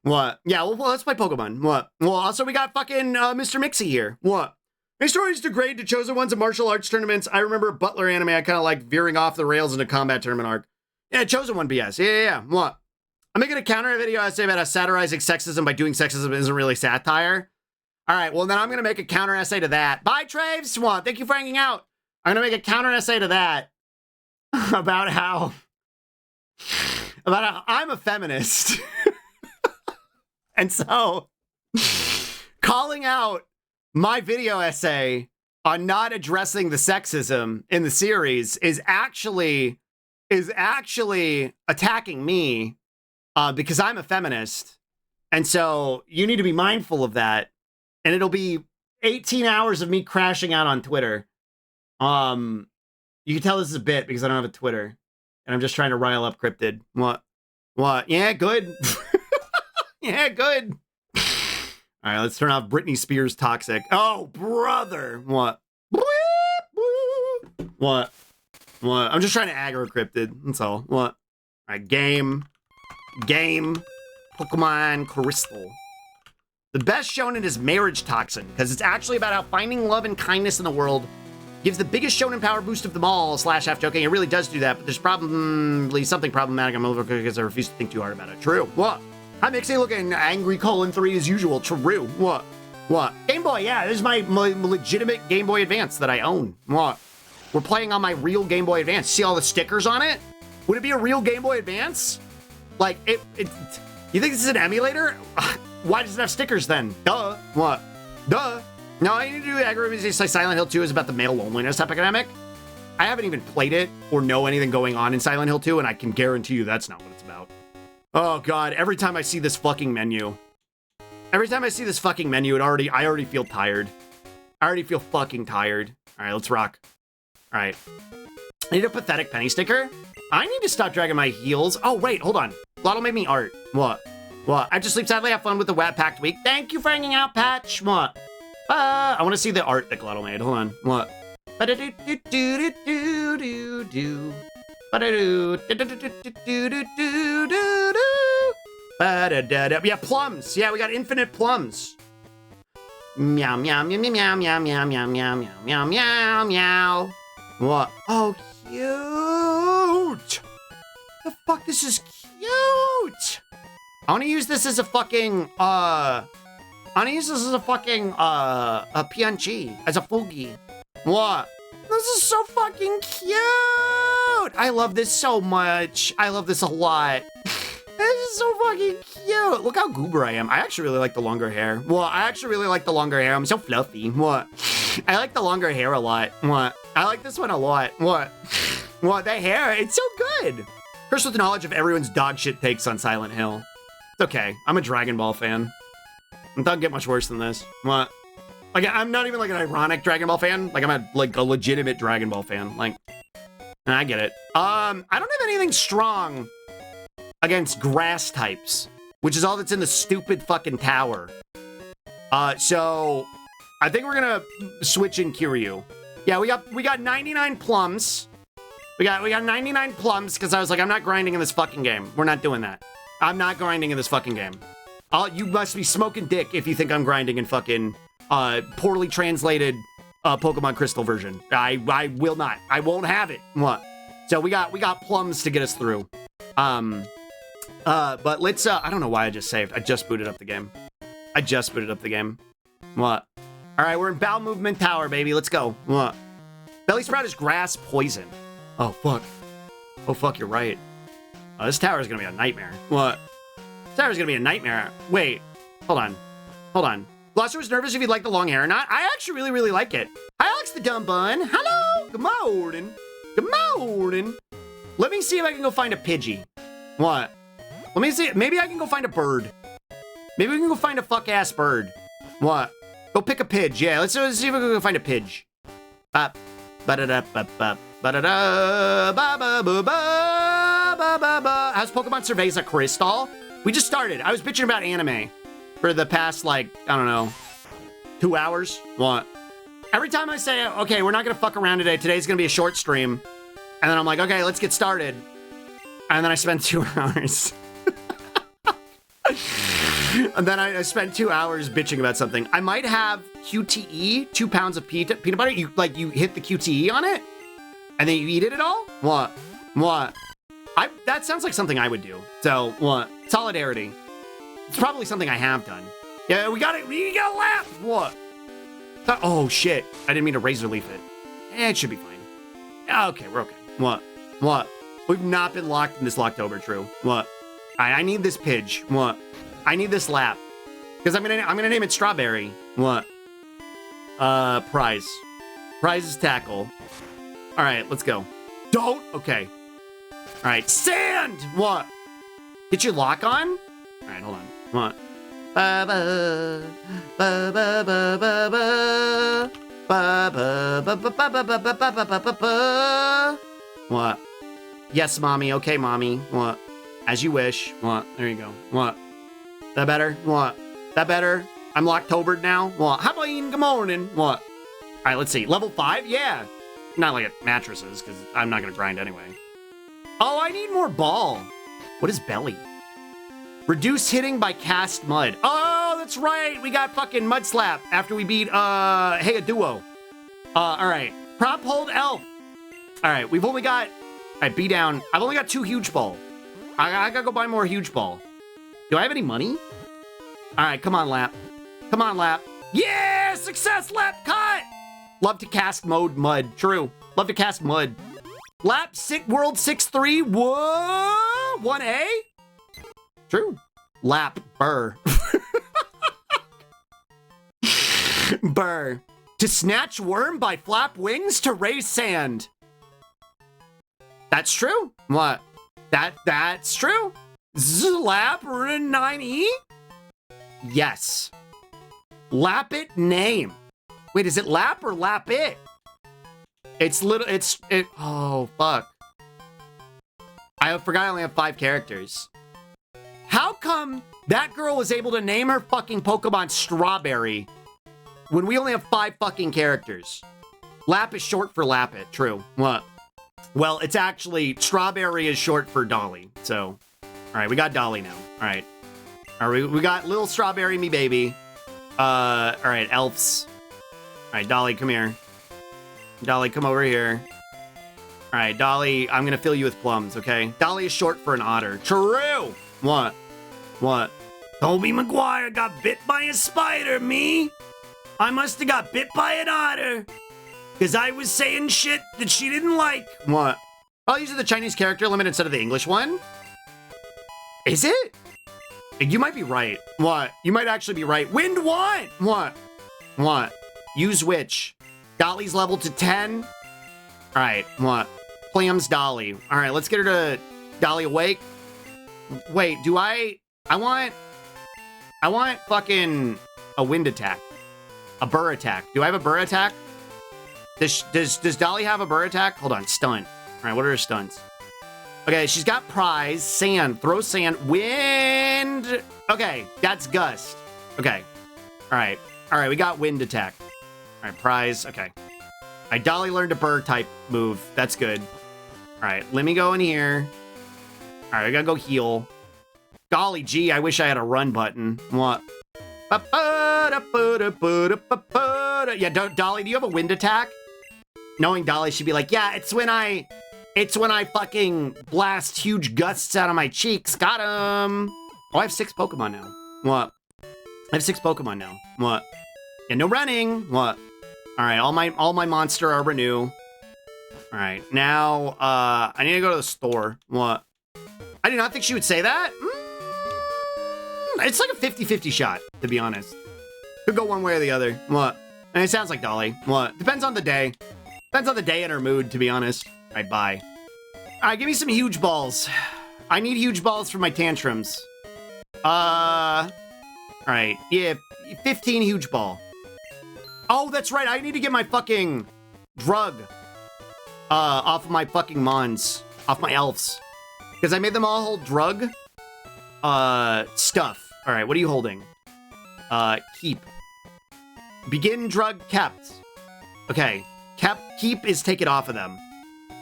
Yeah, well, let's play Pokemon. What? Well, also we got fucking Mr. Mixie here. What? My stories degrade to chosen ones in martial arts tournaments. I remember Butler anime. I kind of like veering off the rails in a combat tournament arc. Yeah, chosen one BS. Yeah. What? I'm making a counter video essay about how satirizing sexism by doing sexism isn't really satire. All right, well, then I'm going to make a counter essay to that. Bye, Traves. What? Thank you for hanging out. I'm going to make a counter essay to that about how I'm a feminist. And so calling out my video essay on not addressing the sexism in the series is actually attacking me because I'm a feminist. And so you need to be mindful of that. And it'll be 18 hours of me crashing out on Twitter. You can tell this is a bit because I don't have a Twitter. And I'm just trying to rile up Cryptid. What? Yeah, good. Yeah, good. All right, let's turn off Britney Spears' Toxic. Oh, brother. What? I'm just trying to aggro Cryptid. That's all. What? All right, game. Pokemon Crystal. The best shonen is Marriage Toxin, because it's actually about how finding love and kindness in the world gives the biggest shonen power boost of them all, / half joking. It really does do that, but there's probably something problematic. I'm over because I refuse to think too hard about it. True. What? Hi, Mixie, looking angry :3 as usual. True. What? What? Game Boy, yeah, this is my legitimate Game Boy Advance that I own. What? We're playing on my real Game Boy Advance. See all the stickers on it? Would it be a real Game Boy Advance? Like, you think this is an emulator? Why does it have stickers then? Duh. What? Duh. No, I need to do aggravating. Silent Hill 2 is about the male loneliness epidemic. I haven't even played it or know anything going on in Silent Hill 2, and I can guarantee you that's not what it's about. Oh, God. Every time I see this fucking menu, I already feel tired. I already feel fucking tired. All right, let's rock. All right. I need a pathetic penny sticker. I need to stop dragging my heels. Oh, wait, hold on. Glottal made me art. What? What? I just sleep sadly, have fun with the Wet Packed week. Thank you for hanging out, Patch. What? I want to see the art that Glottal made. Hold on. What? Yeah, plums. Yeah, we got infinite plums. Meow, meow, meow, meow, meow, meow, meow, meow, meow, meow, meow, meow. What? Oh, cute. The fuck? This is cute. I want to use this as a fucking, a PNG, as a Fugi. What? This is so fucking cute. I love this so much. I love this a lot. This is so fucking cute. Look how goober I am. I actually really like the longer hair. What? I actually really like the longer hair. I'm so fluffy. What? I like the longer hair a lot. What? I like this one a lot. What? What? The hair, it's so good. First with the knowledge of everyone's dog shit takes on Silent Hill. It's okay. I'm a Dragon Ball fan. It doesn't get much worse than this. What? Like, I'm not even like an ironic Dragon Ball fan. Like, I'm a legitimate Dragon Ball fan. Like, I get it. I don't have anything strong against grass types, which is all that's in the stupid fucking tower. So I think we're gonna switch in Kiryu. Yeah, we got 99 plums. We got 99 plums because I was like, I'm not grinding in this fucking game. We're not doing that. I'm not grinding in this fucking game. You must be smoking dick if you think I'm grinding in fucking poorly translated Pokemon Crystal version. I will not. I won't have it. What? So we got plums to get us through. But let's I don't know why I just saved. I just booted up the game. What? All right, we're in Bowel Movement Tower, baby. Let's go. What? Belly Sprout is grass poison. Oh fuck. Oh fuck, you're right. Oh, this tower is gonna be a nightmare. What? This tower is gonna be a nightmare. Wait, hold on. Glosser was nervous if you'd like the long hair or not. I actually really, really like it. Hi, Alex the Dumb Bun. Hello. Good morning. Let me see if I can go find a Pidgey. What? Let me see. Maybe I can go find a bird. Maybe we can go find a fuck-ass bird. What? Go pick a Pidge. Yeah, let's see if we can go find a Pidge. How's Pokemon Cerveza Crystal? We just started. I was bitching about anime for the past, like, I don't know, 2 hours. What? Every time I say, okay, we're not going to fuck around today. Today's going to be a short stream. And then I'm like, okay, let's get started. And then I spent 2 hours. And then I spent 2 hours bitching about something. I might have QTE, 2 pounds of peanut butter. You hit the QTE on it, and then you eat it all? What? That sounds like something I would do. So, what? Solidarity. It's probably something I have done. Yeah, we got it. We got to laugh. What? Oh, shit. I didn't mean to razor leaf it. It should be fine. Okay, we're okay. What? We've not been locked in this Locktober, true. What? I need this Pidge. What? I need this lap. Because I'm gonna name it Strawberry. What? Prize. Prize is tackle. Alright, let's go. Don't! Okay. Alright, sand! What? Get your lock on? Alright, hold on. What? Ba ba ba ba ba ba ba ba ba ba ba ba ba ba ba ba ba ba. What? Yes, mommy. Okay, mommy. What? As you wish. What? There you go. What? That better? What? That better? I'm Locktobered now? What? How about you? Good morning? What? Alright, let's see. Level 5? Yeah. Not like at mattresses, because I'm not going to grind anyway. Oh, I need more ball. What is belly? Reduce hitting by cast mud. Oh, that's right. We got fucking mud slap after we beat Hey a Duo. All right. Prop hold elf. All right, we've only got, all right, B down. I've only got 2 huge ball. I gotta go buy more huge ball. Do I have any money? All right, come on, Lap. Come on, Lap. Yeah, success, Lap, cut. Love to cast mode mud. True. Love to cast mud. Lap world 6-3. Whoa, 1A. True. Lap burr. Burr. To snatch worm by flap wings to raise sand. That's true. What? That's true. Zlap 9E? Yes. Lap it name. Wait, is it lap or lap it? Oh, fuck. I forgot I only have 5 characters. How come that girl was able to name her fucking Pokemon Strawberry when we only have 5 fucking characters? Lap is short for Lapit, true. What? Well, it's actually, Strawberry is short for Dolly, so. All right, we got Dolly now. All right. All right, we got little Strawberry, me baby. All right, elves. All right, Dolly, come here. Dolly, come over here. All right, Dolly, I'm gonna fill you with plums, okay? Dolly is short for an otter. True! What? What? Tobey Maguire got bit by a spider, me? I must have got bit by an otter. Because I was saying shit that she didn't like. What? I'll use the Chinese character limit instead of the English one? Is it? You might be right. What? You might actually be right. Wind 1! What? What? Use which? Dolly's level to 10? Alright, what? Plams Dolly. Alright, let's get her to Dolly awake. Wait, do I want fucking a wind attack. A burr attack. Do I have a burr attack? Does Dolly have a burr attack? Hold on, stunt. Alright, what are her stunts? Okay, she's got prize, sand, throw sand, wind. Okay, that's gust. Okay. Alright, we got wind attack. Alright, prize, okay. Alright, Dolly learned a burr type move. That's good. Alright, let me go in here. Alright, I gotta go heal. Golly gee, I wish I had a run button. What? Yeah, Dolly, do you have a wind attack? Knowing Dolly, she'd be like, yeah, it's when I fucking blast huge gusts out of my cheeks. Got him. Oh, I have 6 Pokemon now. What? I have 6 Pokemon now. What? Yeah, no running. What? All right, all my monster are renew. All right, now I need to go to the store. What? I did not think she would say that. It's like a 50-50 shot, to be honest. Could go one way or the other. What? And it sounds like Dolly. What? Depends on the day. Depends on the day and her mood, to be honest. All right, bye. All right, give me some huge balls. I need huge balls for my tantrums. All right, yeah, 15 huge ball. Oh, that's right. I need to get my fucking drug off of my fucking mons, off my elves, because I made them all hold drug stuff. All right, what are you holding? Keep. Begin drug kept. Okay, keep is take it off of them.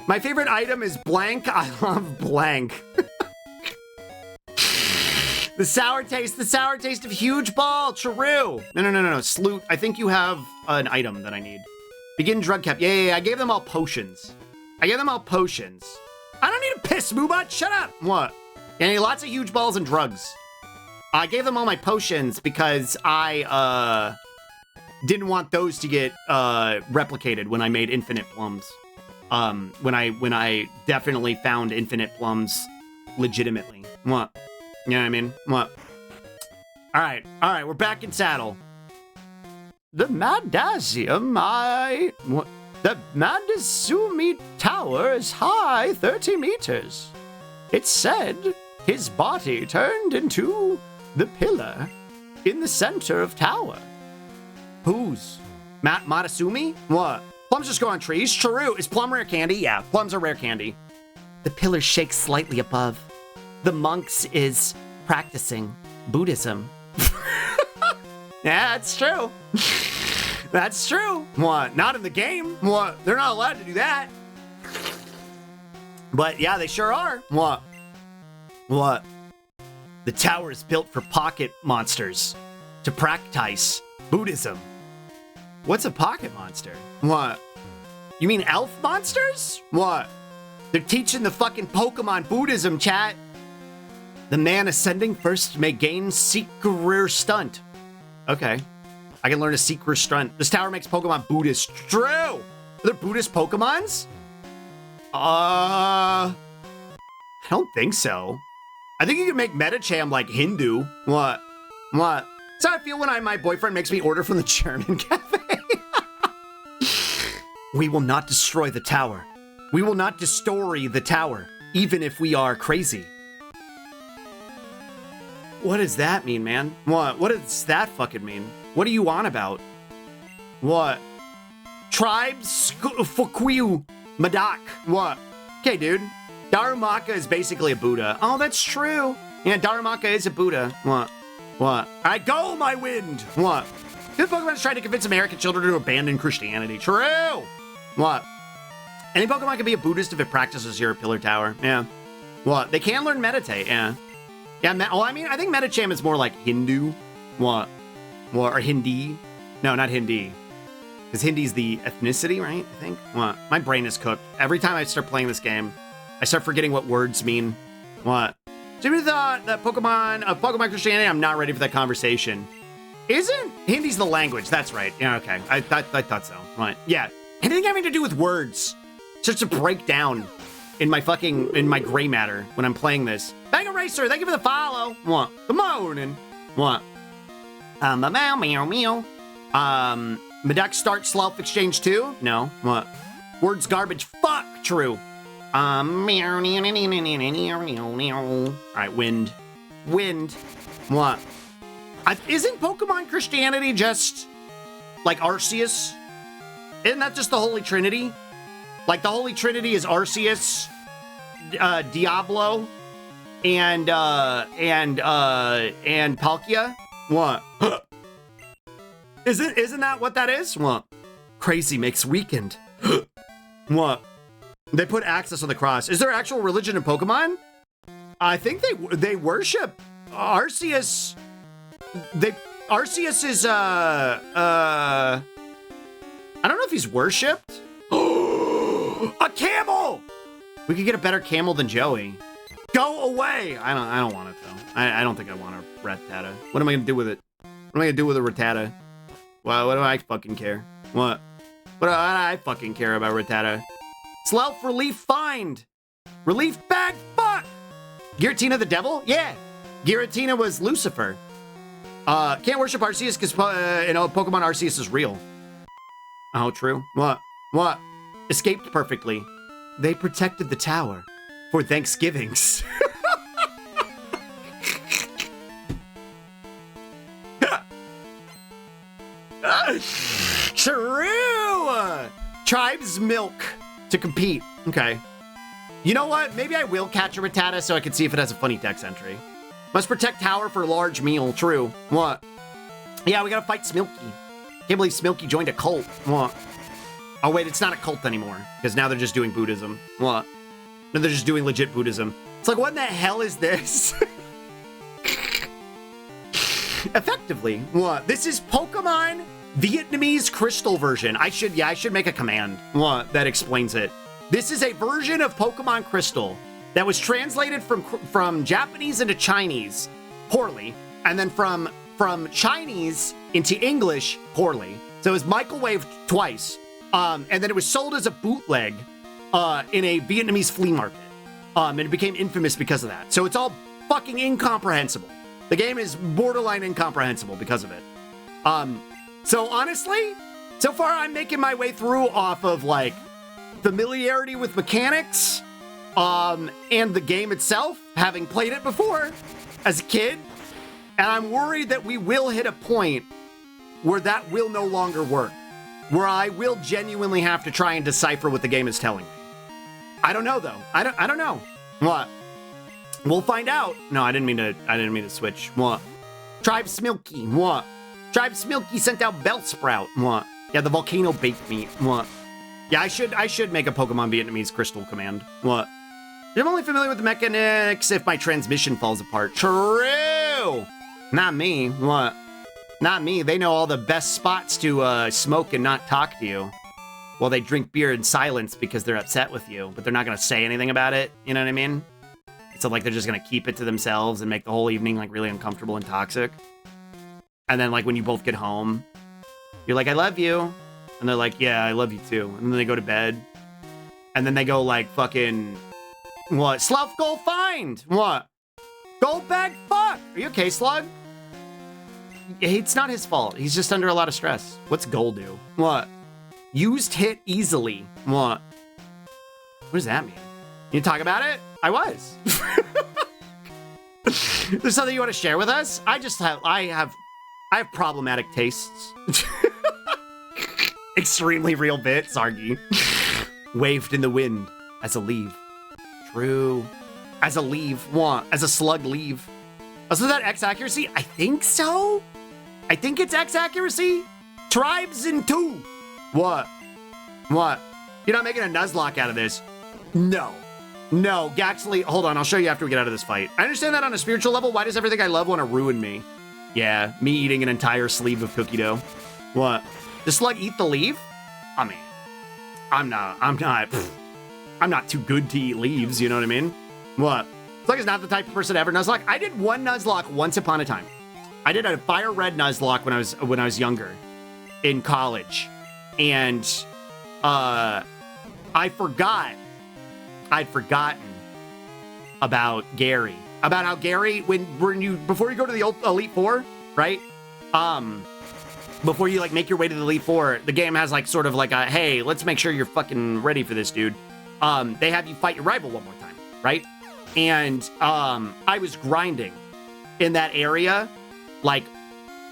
My favorite item is blank. I love blank. The sour taste of huge ball. True. No. Sloot, I think you have an item that I need. Begin drug cap. Yeah. I gave them all potions. I don't need a piss, Moobot. Shut up. What? I need lots of huge balls and drugs. I gave them all my potions because I didn't want those to get replicated when I made infinite plums. When I definitely found infinite plums legitimately. What? You know what I mean? What? All right, we're back in saddle. The Madasium, the Madasumi Tower is high 30 meters. It's said his body turned into the pillar in the center of tower. Whose? Madasumi? What? Plums just grow on trees? True. Is plum rare candy? Yeah, plums are rare candy. The pillar shakes slightly above. The monks is practicing Buddhism. Yeah, that's true. That's true. What? Not in the game. What? They're not allowed to do that. But yeah, they sure are. What? The tower is built for pocket monsters to practice Buddhism. What's a pocket monster? What? You mean elf monsters? What? They're teaching the fucking Pokemon Buddhism, chat. The man ascending first may gain Seeker Stunt. Okay. I can learn a Seeker Stunt. This tower makes Pokemon Buddhist. True! Are there Buddhist Pokemons? I don't think so. I think you can make Medicham like Hindu. What? What? That's how I feel when my boyfriend makes me order from the German cafe. We will not destroy the tower. We will not destroy the tower, even if we are crazy. What does that mean, man? What? What does that fucking mean? What are you on about? What? Tribes Fukuyu Madak. What? Okay, dude. Darumaka is basically a Buddha. Oh, that's true. Yeah, Darumaka is a Buddha. What? What? I go, my wind. What? Good Pokemon is trying to convince American children to abandon Christianity. True. What? Any Pokemon can be a Buddhist if it practices your pillar tower. Yeah. What? They can learn meditate. Yeah. Yeah. I think Medicham is more like Hindu. What? What? Or Hindi? No, not Hindi. Because Hindi's the ethnicity, right? I think. What? My brain is cooked. Every time I start playing this game, I start forgetting what words mean. What? Jimmy thought that Pokemon Christianity, I'm not ready for that conversation. Isn't Hindi's the language? That's right. Yeah, okay. I thought so. Right. Yeah. Anything having to do with words starts to break down in my gray matter when I'm playing this. Bang Eraser, thank you for the follow. What? Good morning. What? Meow, meow, meow. Medak start Slough Exchange too? No. What? Words garbage. Fuck. True. Alright, wind. Wind. What? Isn't Pokemon Christianity just like Arceus? Isn't that just the Holy Trinity? Like the Holy Trinity is Arceus, Diablo, and Palkia? What? Isn't that what that is? What? Crazy makes weakened. What? They put access on the cross. Is there actual religion in Pokemon? I think they worship Arceus. Arceus is I don't know if he's worshipped. A camel! We could get a better camel than Joey. Go away! I don't want it though. I don't think I want a Rattata. What am I gonna do with it? What am I gonna do with a Rattata? Well, what do I fucking care? What? What do I fucking care about Rattata? Slough relief find! Relief bag, fuck! Giratina the devil? Yeah! Giratina was Lucifer. Can't worship Arceus because, Pokemon Arceus is real. Oh, true. What? What? Escaped perfectly. They protected the tower for Thanksgivings. True! Tribes milk to compete. Okay. You know what? Maybe I will catch a Rattata so I can see if it has a funny dex entry. Must protect tower for large meal. True. What? Yeah, we gotta fight Smilky. Can't believe Smilky joined a cult. What? Oh, wait, it's not a cult anymore. Because now they're just doing Buddhism. What? No, they're just doing legit Buddhism. It's like, what in the hell is this? Effectively. What? This is Pokemon Vietnamese crystal version. I should make a command. What? That explains it. This is a version of Pokemon Crystal that was translated from Japanese into Chinese poorly, and then from Chinese into English poorly. So it was microwaved twice, and then it was sold as a bootleg in a Vietnamese flea market, and it became infamous because of that. So it's all fucking incomprehensible. The game is borderline incomprehensible because of it. So honestly, so far I'm making my way through off of like familiarity with mechanics, and the game itself, having played it before as a kid, and I'm worried that we will hit a point where that will no longer work, where I will genuinely have to try and decipher what the game is telling me. I don't know though. I don't know. What? We'll find out. No, I didn't mean to switch. What? Tribe Smilky. What? Tribe Smilky sent out Bellsprout. What? Yeah, the volcano baked meat. What? Yeah, I should make a Pokemon Vietnamese crystal command. What? I'm only familiar with the mechanics if my transmission falls apart. True! Not me. What? Not me. They know all the best spots to smoke and not talk to you. Well, they drink beer in silence because they're upset with you, but they're not gonna say anything about it. You know what I mean? So like they're just gonna keep it to themselves and make the whole evening like really uncomfortable and toxic. And then like when you both get home, you're like, I love you. And they're like, yeah, I love you too. And then they go to bed. And then they go like fucking, what? Slug, go find! What? Go bag fuck! Are you okay, Slug? It's not his fault. He's just under a lot of stress. What's goal do? What? Used hit easily. What? What does that mean? You talk about it? I was. There's something you want to share with us? I have problematic tastes. Extremely real bit, Sargi. Waved in the wind as a leaf. True. As a leave. What? As a slug leave. Oh, so that X accuracy? I think so. I think it's X accuracy. Tribes in 2. What? What? You're not making a Nuzlocke out of this. No. No. Actually, hold on. I'll show you after we get out of this fight. I understand that on a spiritual level. Why does everything I love want to ruin me? Yeah, me eating an entire sleeve of cookie dough. What? Does Slug eat the leaf? I mean, I'm not too good to eat leaves, you know what I mean? What? Slug is not the type of person to ever Nuzlocke. I did one Nuzlocke once upon a time. I did a fire red Nuzlocke when I was younger in college. And I'd forgotten about Gary. About how Gary, before you go to the Elite Four, right? Before you like make your way to the Elite Four, the game has like sort of like a, hey, let's make sure you're fucking ready for this, dude. They have you fight your rival one more time, right? And I was grinding in that area. Like,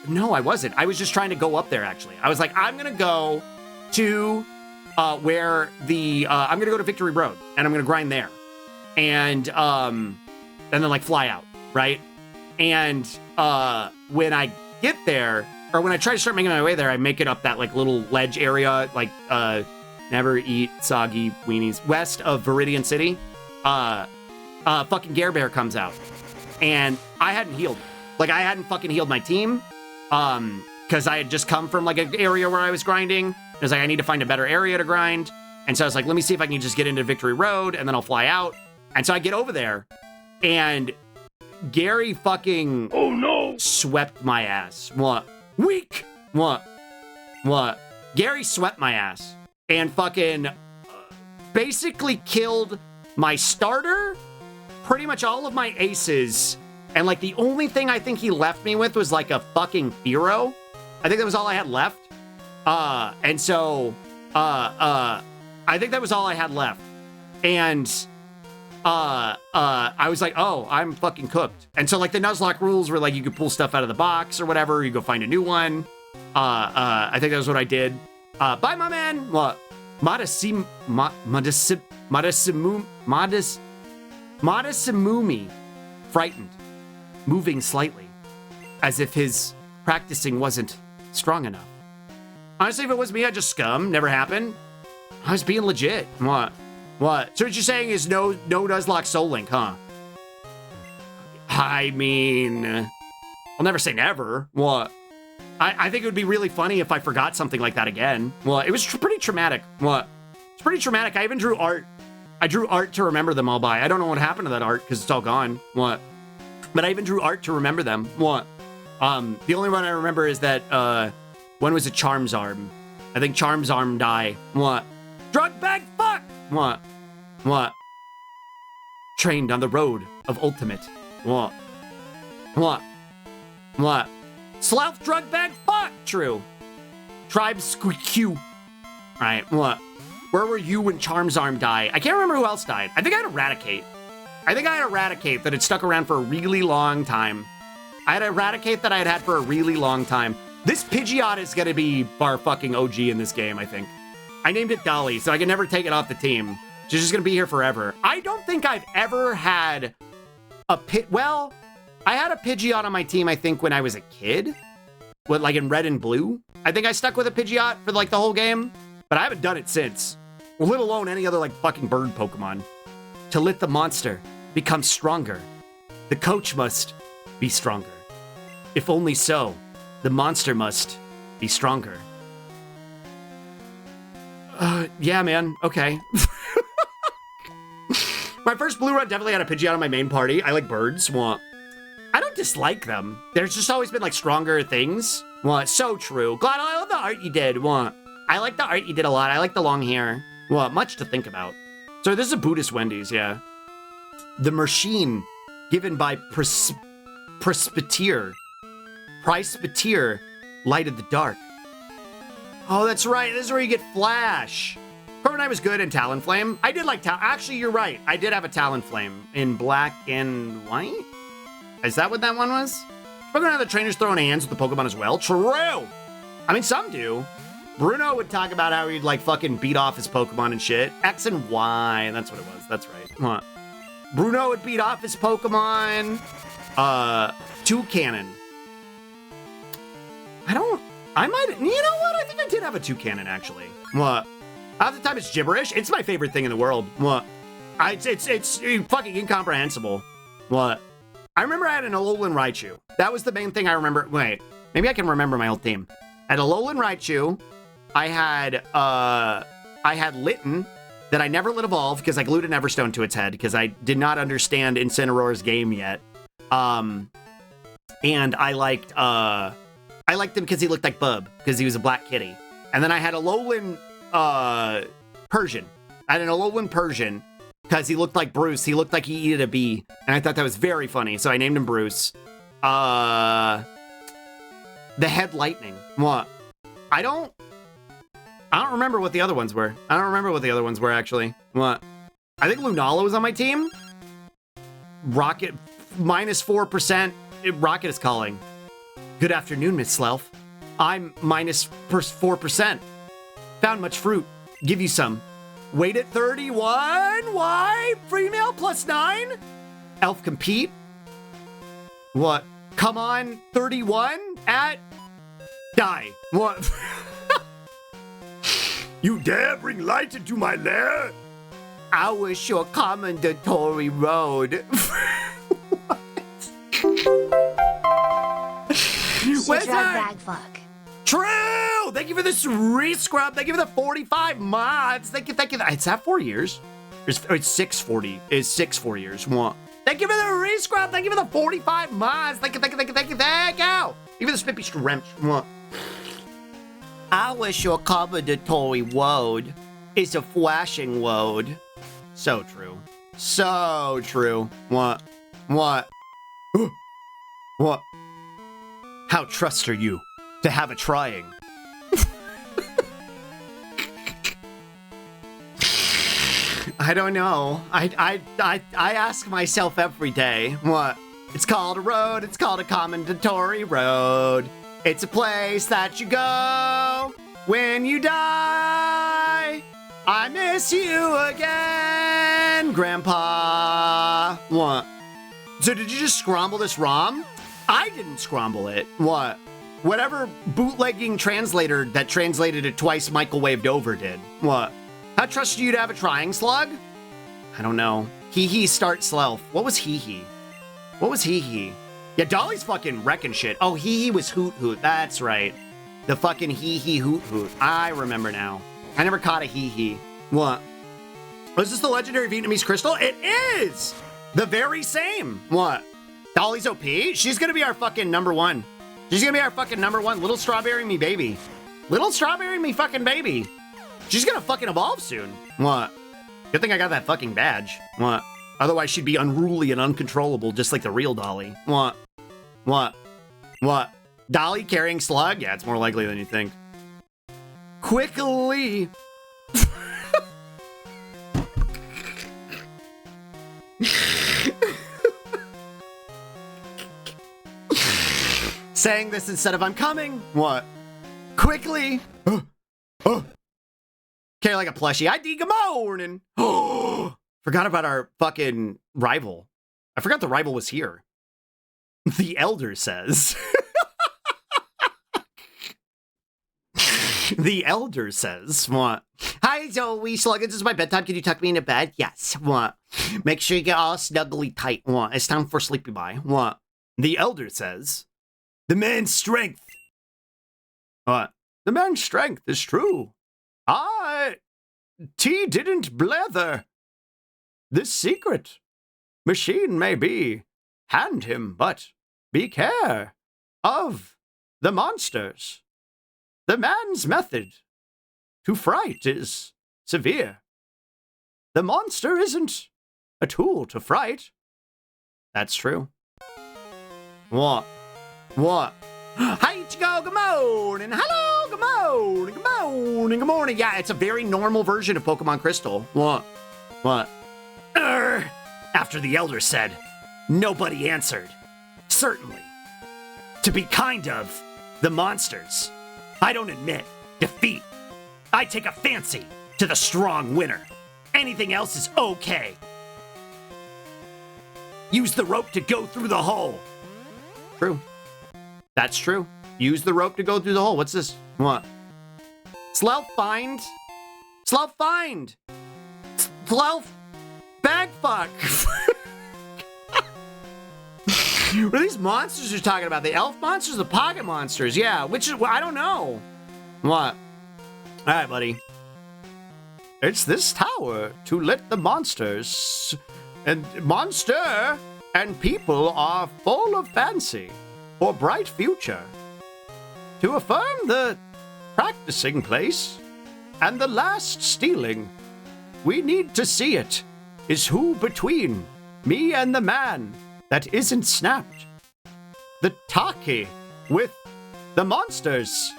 no, I wasn't. I was just trying to go up there, actually. I was like, I'm gonna go to I'm gonna go to Victory Road, and I'm gonna grind there. And then like fly out, right? And when I get there, or when I try to start making my way there, I make it up that like little ledge area, like never eat soggy weenies, west of Viridian City. Fucking Gare Bear comes out, and I hadn't healed. Like I hadn't fucking healed my team, because I had just come from like an area where I was grinding. I was like, I need to find a better area to grind, and so I was like, let me see if I can just get into Victory Road, and then I'll fly out. And so I get over there, and Gary fucking swept my ass. What? Weak. What? Gary swept my ass and fucking basically killed my starter, pretty much all of my aces, and like the only thing I think he left me with was like a fucking Firo. I think that was all I had left. And so I think that was all I had left. And I was like, oh, I'm fucking cooked. And so like the Nuzlocke rules were like you could pull stuff out of the box or whatever, you go find a new one. I think that was what I did. Bye, my man. What? Madasimumi, frightened, moving slightly, as if his practicing wasn't strong enough. Honestly, if it was me, I'd just scum. Never happened. I was being legit. What? So what you're saying is no Nuzlocke Soul Link, huh? I mean, I'll never say never. What? I think it would be really funny if I forgot something like that again. Well, it was pretty traumatic. What? It's pretty traumatic. I even drew art. I drew art to remember them all by. I don't know what happened to that art because it's all gone. What? But I even drew art to remember them. What? The only one I remember is that one was a Charmsarm. I think Charmsarm die. What? Drug bag fuck! What? Trained on the road of ultimate. What? Slough drug bag fuck! True. Tribe squeak. Right, what? Where were you when Charmsarm died? I can't remember who else died. I think I had Eradicate. That had stuck around for a really long time. I had Eradicate that I had for a really long time. This Pidgeot is gonna be our fucking OG in this game, I think. I named it Dolly, so I can never take it off the team. She's just gonna be here forever. I don't think I've ever had a well, I had a Pidgeot on my team, I think, when I was a kid. What, like in red and blue? I think I stuck with a Pidgeot for like the whole game, but I haven't done it since. Let alone any other like fucking bird Pokemon. to let the monster become stronger, the coach must be stronger. If only so, the monster must be stronger. Yeah, man. Okay. My first blue run definitely had a Pidgeot on my main party. I like birds. Well, I don't dislike them. There's just always been like stronger things. Well, it's so true. Glad I love the art you did. Well, I like the art you did a lot. I like the long hair. Well, much to think about. So this is a Buddhist Wendy's, yeah. The machine given by Presbyter lighted the dark. Oh, that's right. This is where you get Flash. Corviknight was good in Talonflame. I did like Actually, you're right. I did have a Talonflame in black and white. Is that what that one was? Spoken of the trainers throwing hands with the Pokemon as well. True. I mean, some do. Bruno would talk about how he'd like fucking beat off his Pokemon and shit. X and Y. That's what it was. That's right. Huh. Bruno would beat off his Pokemon. Toucannon. You know what? I think I did have a Toucannon, actually. What? Half the time it's gibberish. It's my favorite thing in the world. What? It's fucking incomprehensible. What? I remember I had an Alolan Raichu. That was the main thing I remember. Wait, maybe I can remember my whole team. I had Alolan Raichu. I had Litten that I never let evolve because I glued an Everstone to its head because I did not understand Incineroar's game yet. And I liked him because he looked like Bub because he was a black kitty. And then I had Alolan Persian. I had an Alolan Persian because he looked like Bruce. He looked like he eated a bee. And I thought that was very funny. So I named him Bruce. The Head Lightning. What? I don't remember what the other ones were. Actually. What? I think Lunala was on my team. Rocket, minus 4%. Rocket is calling. Good afternoon, Miss Slelf. I'm minus 4%. Found much fruit. Give you some. Wait at 31. Why? Free meal plus 9? Elf compete. What? Come on, 31 at die. What? You dare bring light into my lair? I wish your commendatory road. Where's that? Bag fuck. True! Thank you for this re-scrub. Thank you for the 45 mods. Thank you. It's at 4 years. It's 640. It's 4 years. What? Thank you for the re-scrub. Thank you for the 45 mods. Thank you. Thank you for the Spippy Strench. What? I wish your commendatory woad is a flashing woad. So true. So true. What? What? How trust are you to have a trying? I don't know. I ask myself every day. What? It's called a road. It's called a commendatory road. It's a place that you go when you die. I miss you again, Grandpa. What? So did you just scramble this ROM? I didn't scramble it. What? Whatever bootlegging translator that translated it twice microwaved over did. What? How trusted you to have a trying slug? I don't know. Hee start Slelf. What was Hee? Yeah, Dolly's fucking wrecking shit. Oh, Hee was Hoot Hoot. That's right. The fucking Hee Hoot Hoot. I remember now. I never caught a Hee. What? Was this the legendary Vietnamese crystal? It is! The very same. What? Dolly's OP? She's gonna be our fucking number one. Little strawberry me baby. Little strawberry me fucking baby. She's gonna fucking evolve soon. What? Good thing I got that fucking badge. What? Otherwise she'd be unruly and uncontrollable just like the real Dolly. What? Dolly carrying Slug? Yeah, it's more likely than you think. Quickly. Saying this instead of I'm coming. What? Quickly. Carry like a plushie. Good morning. Forgot about our fucking rival. I forgot the rival was here. The Elder says. The Elder says, what? Hi, Zoe. Slug, this is my bedtime. Can you tuck me into bed? Yes. What? Make sure you get all snuggly tight. What? It's time for sleepy bye. What? The elder says, the man's strength. What? The man's strength is true. T didn't blether. This secret machine may be. Hand him, but be care of the monsters. The man's method to fright is severe. The monster isn't a tool to fright. That's true. What? Hi, Chico, good morning. Hello, good morning, good morning, good morning. Yeah, it's a very normal version of Pokemon Crystal. What? After the elder said, nobody answered. Certainly. To be kind of the monsters. I don't admit defeat. I take a fancy to the strong winner. Anything else is okay. Use the rope to go through the hole. True. That's true. Use the rope to go through the hole. What's this? What? Slough find? Slough find! Slough bag fuck! What are these monsters you're talking about? The elf monsters, the pocket monsters? Yeah, which is, I don't know. What? Alright, buddy. It's this tower to let the monsters and people are full of fancy for bright future. To affirm the practicing place and the last stealing, we need to see it is who between me and the man that isn't snapped. The Taki with the monsters.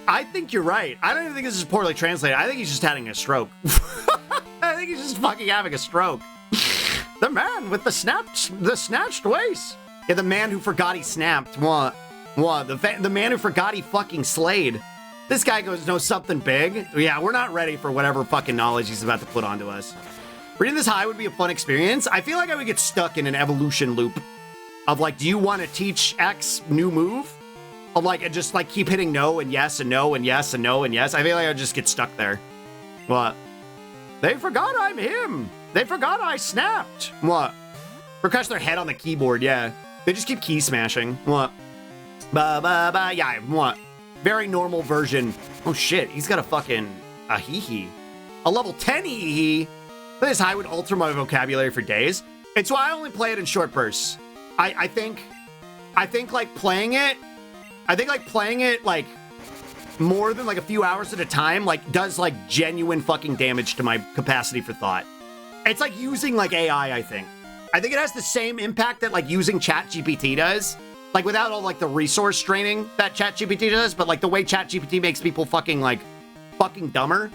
I think you're right. I don't even think this is poorly translated. I think he's just having a stroke. I think he's just fucking having a stroke. The man with the snatched waist. Yeah, the man who forgot he snapped. What? The man who forgot he fucking slayed. This guy knows something big. Yeah, we're not ready for whatever fucking knowledge he's about to put onto us. Reading this high would be a fun experience. I feel like I would get stuck in an evolution loop of like, do you want to teach X new move? Of like, just like keep hitting no and yes and no and yes and no and yes. I feel like I would just get stuck there. What? They forgot I'm him. They forgot I snapped. What? Percussion their head on the keyboard, yeah. They just keep key smashing. What? Yeah, what? Very normal version. Oh shit, he's got a fucking a hee-hee. A level 10 hee-hee. This high would alter my vocabulary for days. It's why I only play it in short bursts. I think like playing it like more than like a few hours at a time, like does like genuine fucking damage to my capacity for thought. It's like using like AI, I think. I think it has the same impact that like using ChatGPT does. Like without all like the resource straining that ChatGPT does, but like the way ChatGPT makes people fucking dumber.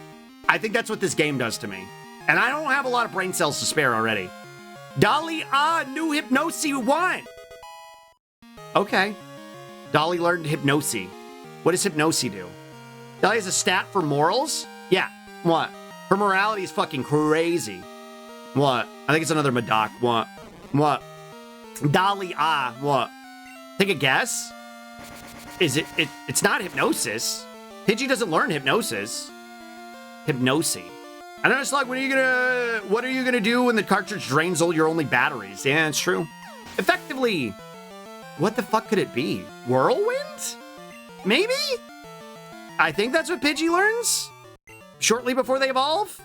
I think that's what this game does to me. And I don't have a lot of brain cells to spare already. Dolly, new Hypnosis 1. Okay. Dolly learned Hypnosis. What does Hypnosis do? Dolly has a stat for morals? Yeah. What? Her morality is fucking crazy. What? I think it's another Madoc. What? Dolly, what? Take a guess? Is it's not Hypnosis. Pidgey doesn't learn Hypnosis. Hypnosis. I don't know, Slug, what are you gonna do when the cartridge drains all your only batteries? Yeah, it's true. Effectively, what the fuck could it be? Whirlwind? Maybe? I think that's what Pidgey learns shortly before they evolve.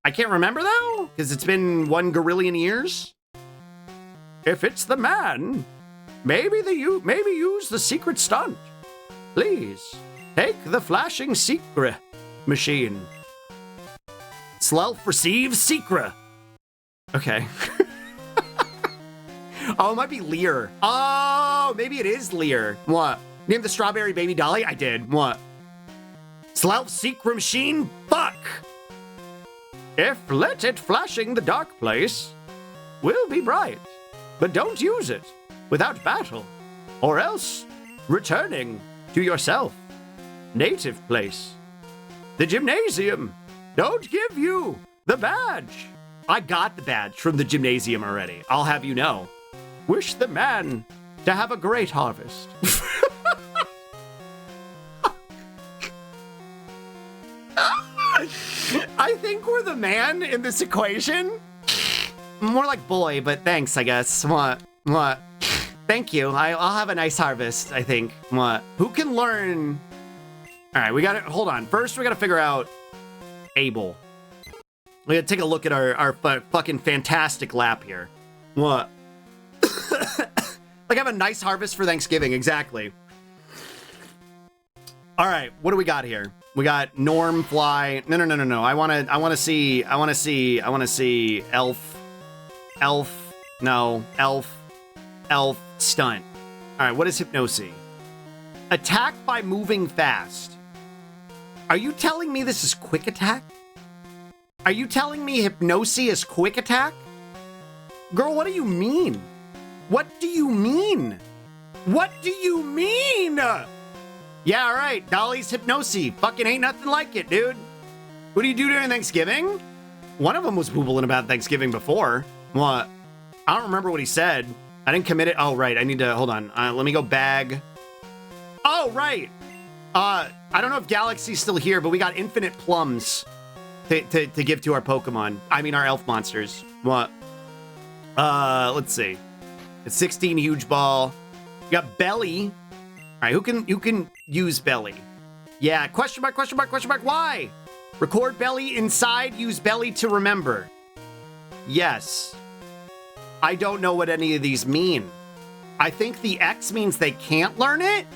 I can't remember though, because it's been 1 gorillion years. If it's the man, maybe use the secret stunt. Please, take the flashing secret machine. Slough receives secret. Okay. Oh, it might be Lear. Oh, maybe it is Lear. What? Name the strawberry baby Dolly? I did. What? Slough secret machine? Fuck! If let it flashing the dark place will be bright, but don't use it without battle, or else returning to yourself. Native place. The gymnasium. Don't give you the badge. I got the badge from the gymnasium already. I'll have you know. Wish the man to have a great harvest. I think we're the man in this equation. More like boy, but thanks, I guess. What? Thank you. I'll have a nice harvest, I think. What? Who can learn? All right, we got to hold on. First, we got to figure out Abel. We got to take a look at our fucking fantastic lap here. What? Like, have a nice harvest for Thanksgiving. Exactly. All right, what do we got here? We got Norm, Fly. No. I want to see Elf. No, Elf, Stunt. All right, what is Hypnosis? Attack by moving fast. Are you telling me this is quick attack? Are you telling me Hypnosis is quick attack? Girl, what do you mean? What do you mean? What do you mean? Yeah, all right. Dolly's Hypnosis. Fucking ain't nothing like it, dude. What do you do during Thanksgiving? One of them was boobling about Thanksgiving before. What? I don't remember what he said. I didn't commit it. Oh, right. I need to, hold on. Let me go bag. Oh, right. I don't know if Galaxy's still here, but we got infinite plums to give to our Pokemon. I mean, our elf monsters. What? Let's see. It's 16 huge ball. We got Belly. All right, who can use Belly? Yeah, question mark, why? Record Belly inside, use Belly to remember. Yes. I don't know what any of these mean. I think the X means they can't learn it,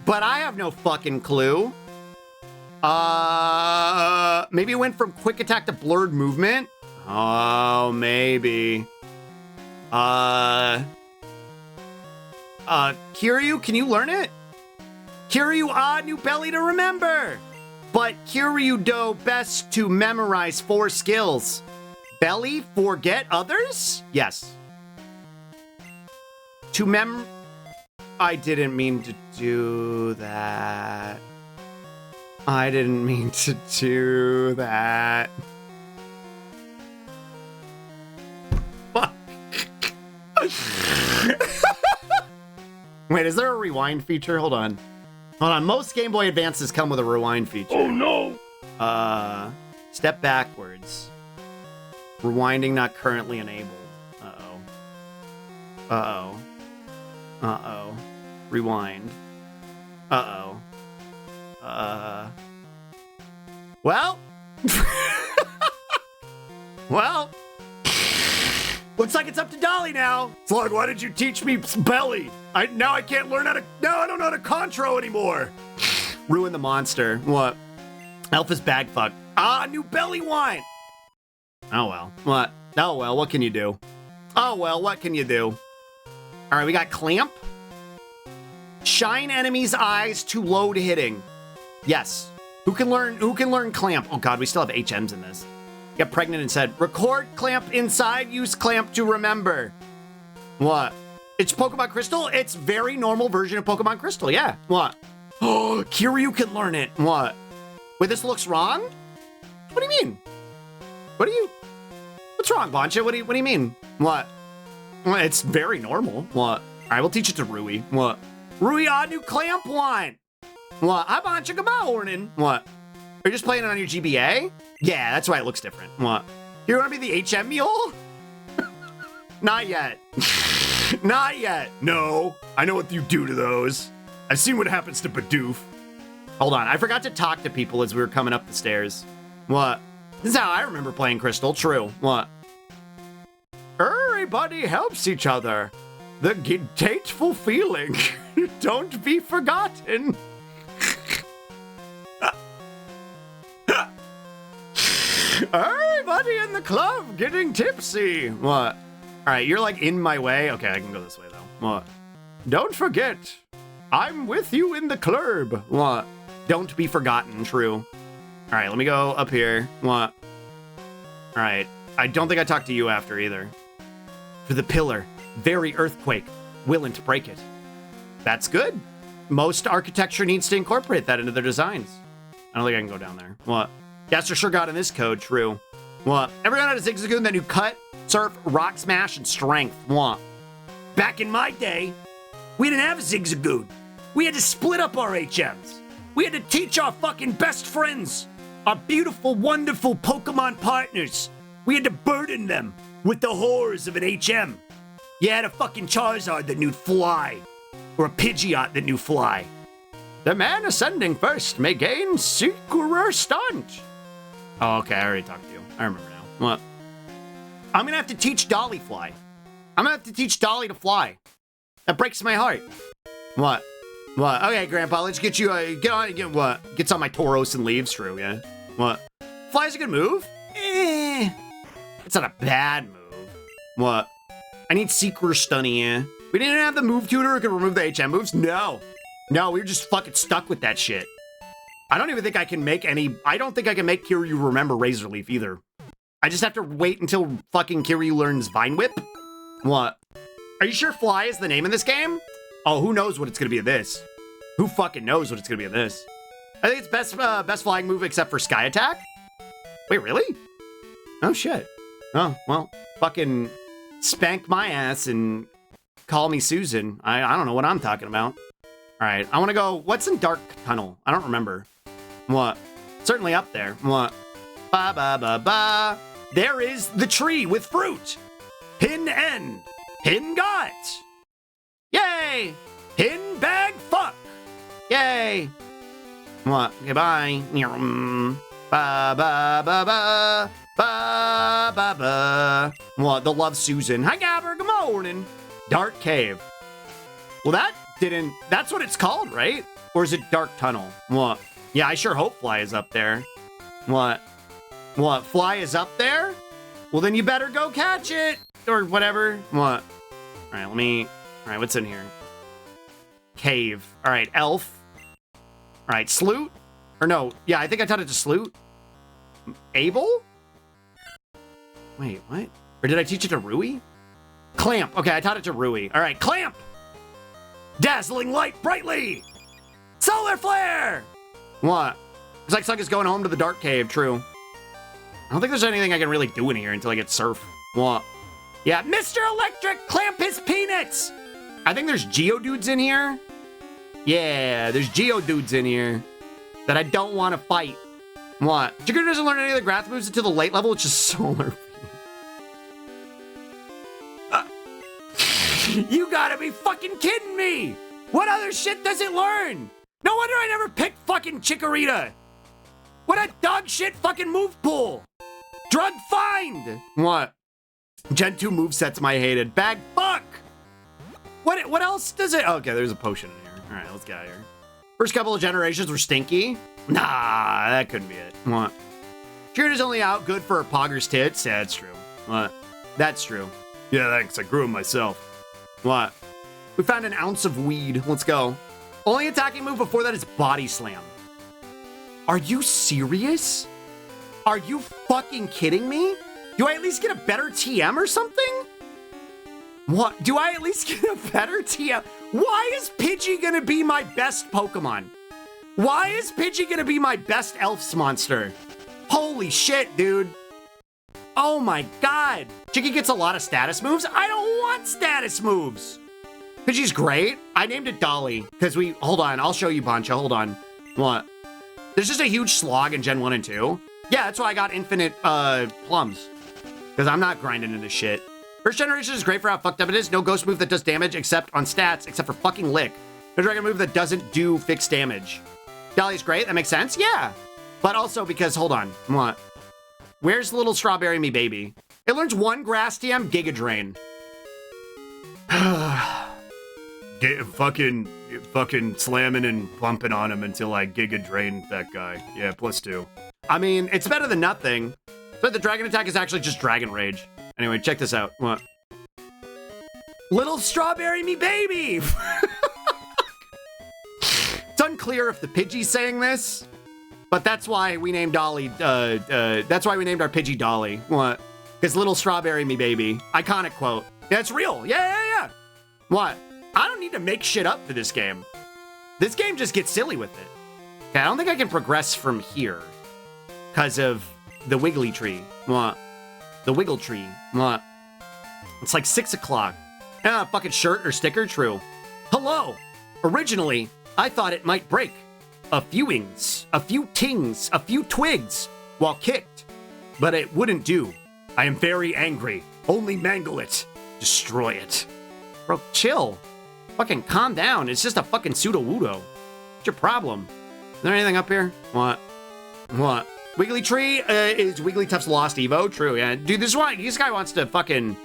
but I have no fucking clue. Maybe it went from quick attack to blurred movement. Oh, maybe. Kiryu, can you learn it? Kiryu, new Belly to remember. But Kiryu do best to memorize 4 skills. Belly, forget others? Yes. To I didn't mean to do that. I didn't mean to do that. Fuck. Wait, is there a rewind feature? Hold on. Most Game Boy Advances come with a rewind feature. Oh no! Step backwards. Rewinding not currently enabled. Uh-oh. Rewind. Well. Well. Looks like it's up to Dolly now. Slug, why did you teach me Belly? Now I can't learn how to... Now I don't know how to Contro anymore. Ruin the monster. What? Elf is bag fucked. New Belly wine. Oh, well. What? Oh, well, what can you do? Oh, well, what can you do? All right, we got Clamp. Shine enemies' eyes to load hitting. Yes. Who can learn Clamp? Oh, God, we still have HMs in this. Get pregnant and said, record Clamp inside, use Clamp to remember. What? It's Pokemon Crystal? It's very normal version of Pokemon Crystal, yeah. What? Oh, Kiryu can learn it. What? Wait, this looks wrong? What do you mean? What's wrong, Boncha? What do you mean? What? Well, it's very normal. What? All right, we'll teach it to Rui. What? Rui, new Clamp wine. What? Hi, Boncha, good morning. What? Are you just playing it on your GBA? Yeah, that's why it looks different. What? You want to be the HM mule? Not yet. Not yet. No, I know what you do to those. I've seen what happens to Bidoof. Hold on, I forgot to talk to people as we were coming up the stairs. What? This is how I remember playing Crystal. True. What? Everybody helps each other. The dateful feeling. Don't be forgotten. Everybody in the club getting tipsy. What? All right, you're like in my way. Okay, I can go this way though. What? Don't forget, I'm with you in the club. What? Don't be forgotten. True. All right, let me go up here. What? All right, I don't think I talked to you after either. For the pillar, very earthquake, willing to break it. That's good. Most architecture needs to incorporate that into their designs. I don't think I can go down there. What? Gaster sure got in this code, true. What? Everyone had a Zigzagoon that knew Cut, Surf, Rock Smash, and Strength. What? Back in my day, we didn't have a Zigzagoon. We had to split up our HMs. We had to teach our fucking best friends Our beautiful, wonderful Pokemon partners. We had to burden them with the horrors of an HM. You had a fucking Charizard that knew fly. Or a Pidgeot that knew fly. The man ascending first may gain Secret Stunt. Oh, okay, I already talked to you. I remember now. What? I'm gonna have to teach Dolly fly. I'm gonna have to teach Dolly to fly. That breaks my heart. What? What? Okay, Grandpa, let's get you, Gets on my Tauros and leaves, true, yeah? What? Fly's a good move? It's not a bad move. What? I need Secret Stunny, yeah? We didn't have the move tutor who could remove the HM moves? No. No, we were just fucking stuck with that shit. I don't even think I can make I don't think I can make Kiryu remember Razor Leaf either. I just have to wait until fucking Kiryu learns Vine Whip? What? Are you sure Fly is the name in this game? Oh, who knows what it's gonna be of this? Who fucking knows what it's gonna be of this? I think it's best flying move except for Sky Attack? Wait, really? Oh, shit. Oh, well, fucking spank my ass and call me Susan. I don't know what I'm talking about. All right, I want to go. What's in Dark Tunnel? I don't remember. What? Certainly up there. What? Ba ba ba ba. There is the tree with fruit. Pin N. Pin got. Yay. Pin bag fuck. Yay. What? Okay, bye. Ba ba ba ba. Ba ba ba. What? The Love Susan. Hi, Gabber. Good morning. Dark Cave. Well, that's what it's called, right? Or is it Dark Tunnel? What? Yeah, I sure hope Fly is up there. What? What? Fly is up there? Well, then you better go catch it. Or whatever. What? All right, what's in here? Cave. All right, Elf. All right, Sloot. Or no, yeah, I think I taught it to Sloot. Abel? Wait, what? Or did I teach it to Rui? Clamp. Okay, I taught it to Rui. All right, Clamp. Dazzling light brightly. Solar flare. What? Looks like Slug is going home to the dark cave. True. I don't think there's anything I can really do in here until I get surf. What? Yeah, Mr. Electric, clamp his peanuts. I think there's Geodudes in here. Yeah, there's Geodudes in here that I don't want to fight. What? Jigger doesn't learn any of the Grath moves until the late level, which is Solar. You gotta be fucking kidding me! What other shit does it learn? No wonder I never picked fucking Chikorita. What a dog shit fucking move pool. Drug find. What? Gen 2 movesets my hated. Bag fuck. What else does it? Okay, there's a potion in here. All right, let's get out of here. First couple of generations were stinky. Nah, that couldn't be it. What? Chirita's only out good for a Pogger's tits. Yeah, that's true. What? That's true. Yeah, thanks. I grew them myself. What? We found an ounce of weed. Let's go. Only attacking move before that is Body Slam. Are you serious? Are you fucking kidding me? Do I at least get a better TM or something? What? Do I at least get a better TM? Why is Pidgey gonna be my best Pokemon? Why is Pidgey gonna be my best Elf's monster? Holy shit, dude. Oh my god. Chicky gets a lot of status moves. I don't want status moves. Pidgey's great. I named it Dolly because hold on. I'll show you, Poncho. Hold on. What? There's just a huge slog in Gen 1 and 2. Yeah, that's why I got infinite plums. Because I'm not grinding into shit. First generation is great for how fucked up it is. No ghost move that does damage except on stats, except for fucking Lick. No dragon move that doesn't do fixed damage. Dolly's great. That makes sense. Yeah. But also because, hold on. What? Where's little strawberry me baby? It learns one grass TM, Giga Drain. fucking slamming and bumping on him until I Giga Drain that guy. Yeah, +2. I mean, it's better than nothing. But the dragon attack is actually just Dragon Rage. Anyway, check this out. What? Little strawberry me baby! It's unclear if the Pidgey's saying this, but that's why we named Dolly, that's why we named our Pidgey Dolly. What? His little strawberry me baby. Iconic quote. Yeah, it's real. Yeah. What? I don't need to make shit up for this game. This game just gets silly with it. Okay, I don't think I can progress from here because of the Wiggly Tree. What? The Wiggle Tree. What? It's like 6 o'clock. Ah, fucking shirt or sticker? True. Hello. Originally, I thought it might break. a fewings, a few tings, a few twigs, while kicked. But it wouldn't do. I am very angry. Only mangle it. Destroy it. Bro, chill. Fucking calm down. It's just a fucking pseudo-wudo. What's your problem? Is there anything up here? What? What? Wiggly Tree is Wigglytuff's lost Evo? True, yeah. Dude, this guy wants to fucking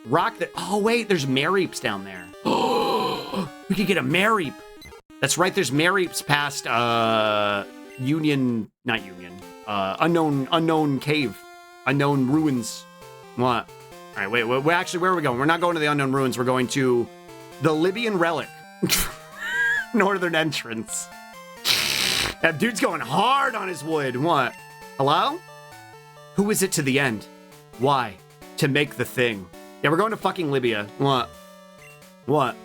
rock the... Oh, wait, there's Mareeps down there. We could get a Mareep. That's right, there's Mareeps past, Unknown Cave. Unknown Ruins. What? All right, wait, actually, where are we going? We're not going to the Unknown Ruins. We're going to the Libyan Relic. Northern entrance. That dude's going hard on his wood. What? Hello? Who is it to the end? Why? To make the thing. Yeah, we're going to fucking Libya. What? What?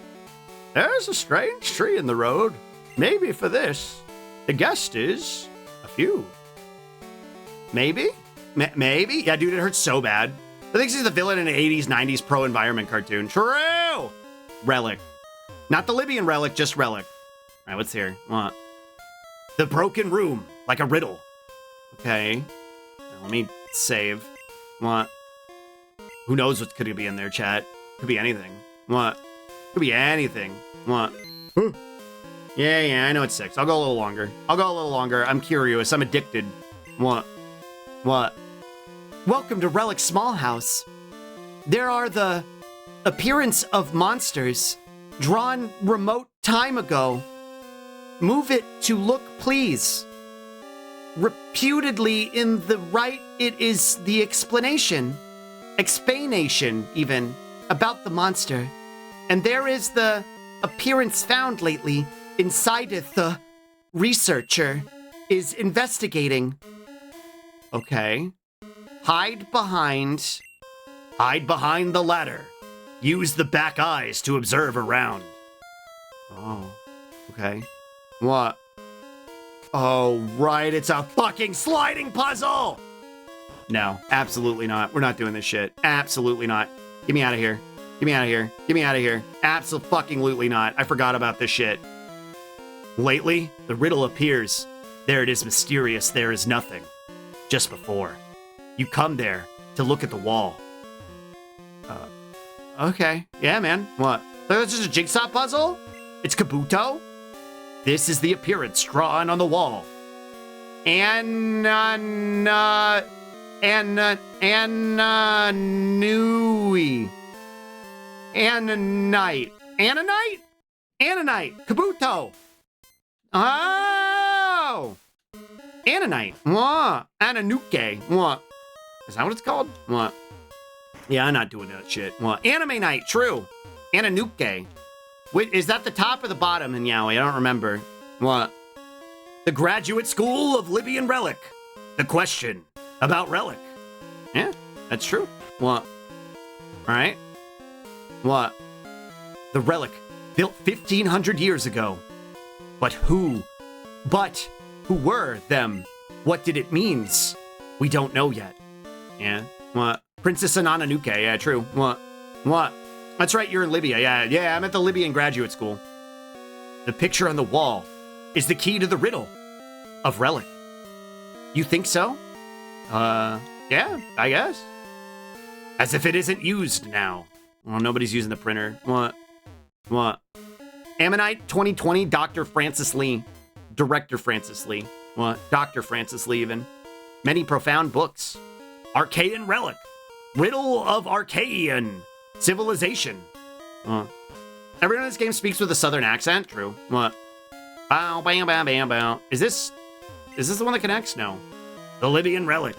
There's a strange tree in the road. Maybe for this. The guest is a few. Maybe? Maybe? Yeah, dude, it hurts so bad. I think she's the villain in an 80s, 90s pro-environment cartoon. True! Relic. Not the Libyan relic, just relic. All right, what's here? What? The broken room, like a riddle. Okay. Now, let me save. What? Who knows what could be in there, chat? Could be anything. What? Could be anything. What? Yeah, I know it's 6. I'll go a little longer. I'm curious. I'm addicted. What? What? Welcome to Relic Small House. There are the appearance of monsters drawn remote time ago. Move it to look, please. Reputedly in the right, it is the explanation, even, about the monster. And there is the appearance found lately insideth the researcher is investigating. Okay. Hide behind the ladder. Use the back eyes to observe around. Oh, okay. What? Oh, right, it's a fucking sliding puzzle! No, absolutely not. We're not doing this shit. Absolutely not. Get me out of here. Get me out of here. Get me out of here. Absolutely not. I forgot about this shit. Lately, the riddle appears. There it is mysterious. There is nothing. Just before. You come there to look at the wall. Okay. Yeah, man. What? So this is a jigsaw puzzle? It's Kabuto? This is the appearance drawn on the wall. Ananui. Ananite. Kabuto. Oh. Ananite. What? Ananuke. What? Is that what it's called? What? Yeah, I'm not doing that shit. What? Anime Night. True. Ananuke. Wait, is that the top or the bottom in Yaoi? I don't remember. What? The Graduate School of Libyan Relic. The question about Relic. Yeah, that's true. What? All right. What? The Relic, built 1,500 years ago. But who were them? What did it means? We don't know yet. Yeah. What? Princess Anananuke. Yeah, true. What? What? That's right, you're in Libya. Yeah, I'm at the Libyan Graduate School. The picture on the wall is the key to the riddle of Relic. You think so? Yeah, I guess. As if it isn't used now. Well, nobody's using the printer. What? Ammonite 2020, Dr. Francis Lee. Director Francis Lee. What? Dr. Francis Lee, even. Many profound books. Archaean Relic. Riddle of Archaean Civilization. Everyone in this game speaks with a southern accent. True. What? Bow, bam, bam, bam, bow. Is this the one that connects? No. The Libyan Relic.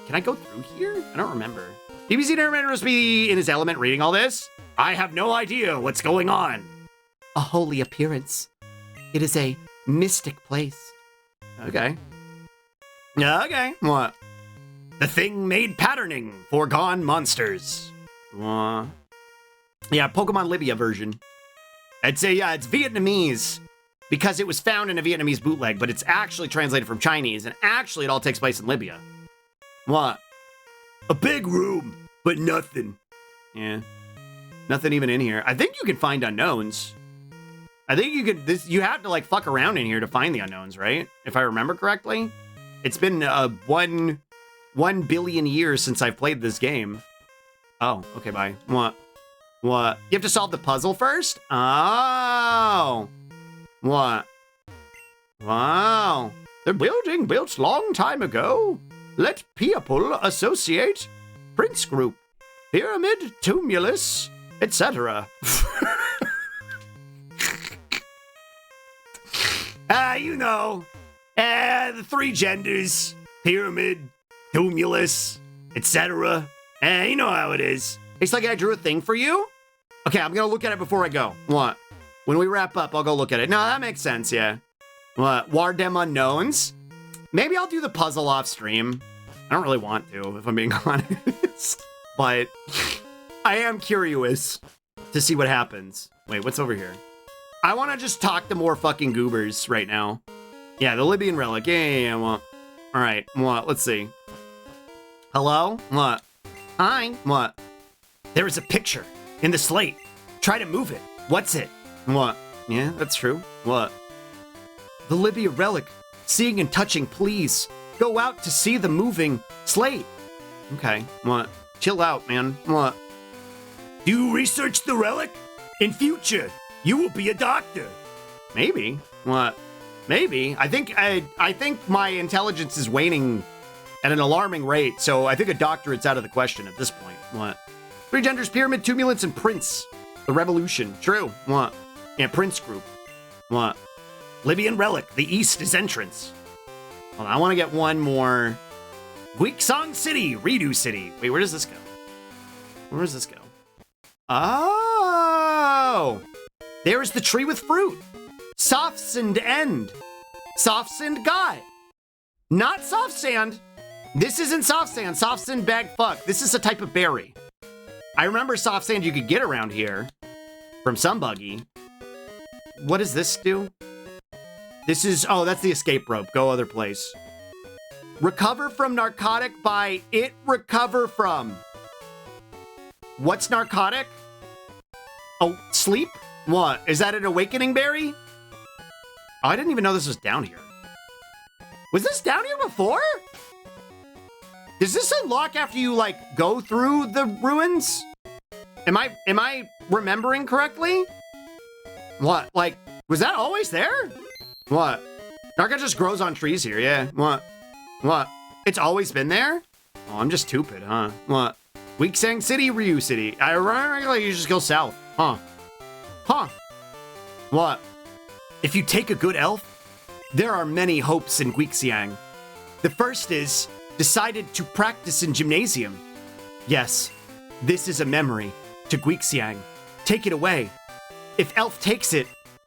Can I go through here? I don't remember. BBC never must be in his element reading all this. I have no idea what's going on. A holy appearance. It is a mystic place. Okay. What? The thing made patterning for gone monsters. Yeah, Pokemon Libya version. I'd say, yeah, it's Vietnamese because it was found in a Vietnamese bootleg, but it's actually translated from Chinese, and actually it all takes place in Libya. What? A big room, but nothing. Yeah. Nothing even in here. I think you can find unknowns. I think you could, you have to like fuck around in here to find the unknowns, right? If I remember correctly. It's been 1 billion years since I've played this game. Oh, okay, bye. What? What? You have to solve the puzzle first? Oh. What? Wow. The building built long time ago. Let people associate. Prince group. Pyramid, tumulus, etc. You know. The 3 genders. Pyramid, tumulus, etc. You know how it is. It's like I drew a thing for you. Okay, I'm gonna look at it before I go. What? When we wrap up, I'll go look at it. No, that makes sense, yeah. What? Wardem unknowns? Maybe I'll do the puzzle off stream. I don't really want to, if I'm being honest. But I am curious to see what happens. Wait, what's over here? I want to just talk to more fucking goobers right now. Yeah, the Libyan relic. Yeah. Well, all right. What? Let's see. Hello? What? Hi. What? There is a picture in the slate. Try to move it. What's it? What? Yeah, that's true. What? The Libya relic. Seeing and touching, please. Go out to see the moving slate. Okay. What? Chill out, man. What? Do you research the relic? In future, you will be a doctor. Maybe. What? Maybe. I think my intelligence is waning at an alarming rate, so I think a doctorate's out of the question at this point. What? 3 genders, pyramid, tumulence, and prince. The revolution. True. What? Yeah, prince group. What? Libyan relic. The east is entrance. Hold on, I want to get one more. Gweeksong City, Redo City. Wait, where does this go? Where does this go? Oh! There's the tree with fruit. Soft sand end. Soft sand guy. Not soft sand. This isn't soft sand. Soft sand bag fuck. This is a type of berry. I remember soft sand you could get around here from some buggy. What does this do? This is, oh, that's the escape rope. Go other place. Recover from narcotic by it recover from. What's narcotic? Oh, sleep? What? Is that an awakening berry? Oh, I didn't even know this was down here. Was this down here before? Does this unlock after you, like, go through the ruins? Am I remembering correctly? What? Like, was that always there? What? Narca just grows on trees here, yeah. What? What? It's always been there? Oh, I'm just stupid, huh? What? Weeksang City, Ryu City. I remember like you just go south. Huh? Huh? What? If you take a good elf, there are many hopes in Gweeksiang. The first is decided to practice in gymnasium. Yes, this is a memory to Gweeksiang. Take it away. If elf takes it,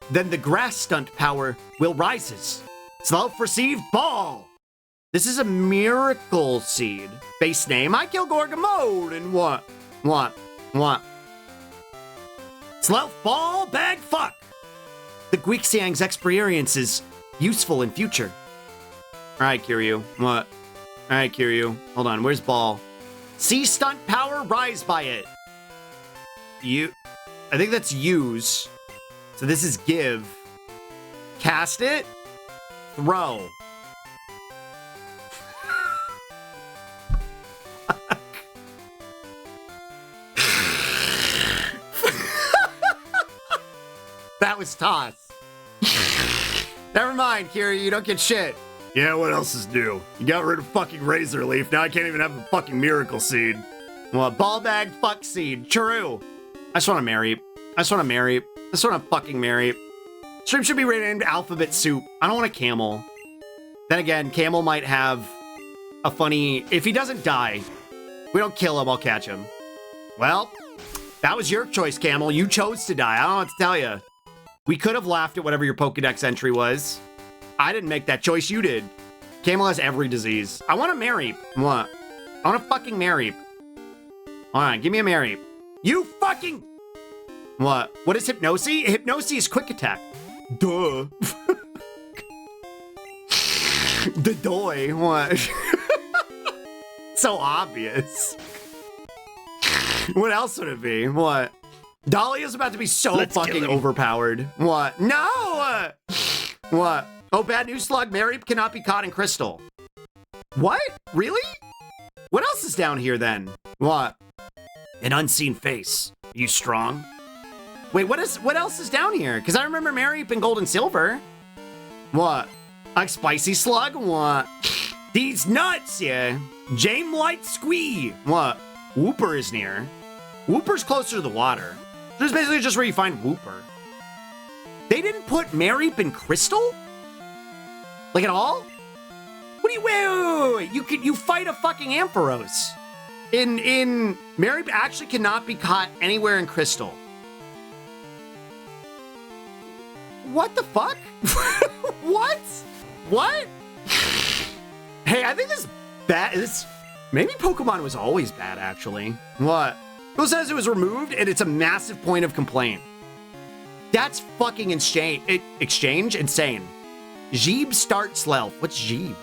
then the grass stunt power will rises. Self received ball. This is a miracle seed. Base name, I kill Gorgamode, and what? Slough ball bag fuck. The Gweeksiang's experience is useful in future. Alright, Kiryu. What? Alright, Kiryu. Hold on, where's ball? Sea stunt power, rise by it. I think that's use. So this is give. Cast it. Throw. That was toss. Never mind, Kira, you don't get shit. Yeah, what else is new? You got rid of fucking Razor Leaf, now I can't even have a fucking Miracle Seed. Well, ball bag fuck seed, true. I just want to marry. I just want to fucking marry. Stream should be rated Alphabet Soup. I don't want a camel. Then again, camel might have a funny... If he doesn't die, we don't kill him, I'll catch him. Well, that was your choice, camel. You chose to die. I don't know what to tell you. We could have laughed at whatever your Pokedex entry was. I didn't make that choice, you did. Camel has every disease. I want to marry. What? I want to fucking marry. Alright, give me a marry. You fucking... What? What is Hypnosis? Hypnosis is quick attack. Duh. The doy. What? So obvious. What else would it be? What? Dolly is about to be so Let's kill fucking him. overpowered. What? No! What? Oh, bad news, Slug. Mary cannot be caught in crystal. What? Really? What else is down here then? What? An unseen face. Are you strong? Wait, what else is down here? Because I remember Mary in gold and silver. What? Like spicy Slug? What? These nuts, yeah. Jame Light Squee. What? Whooper is near. Whooper's closer to the water. This is basically just where you find Whooper. They didn't put Mareep in crystal? Like at all? What do you, wait. You fight a fucking Ampharos. In Mareep actually cannot be caught anywhere in crystal. What the fuck? What? What? Hey, I think maybe Pokemon was always bad, actually. What? Who says it was removed and it's a massive point of complaint? That's fucking insane. Insane. Jeeb start Slelf. What's Jeeb?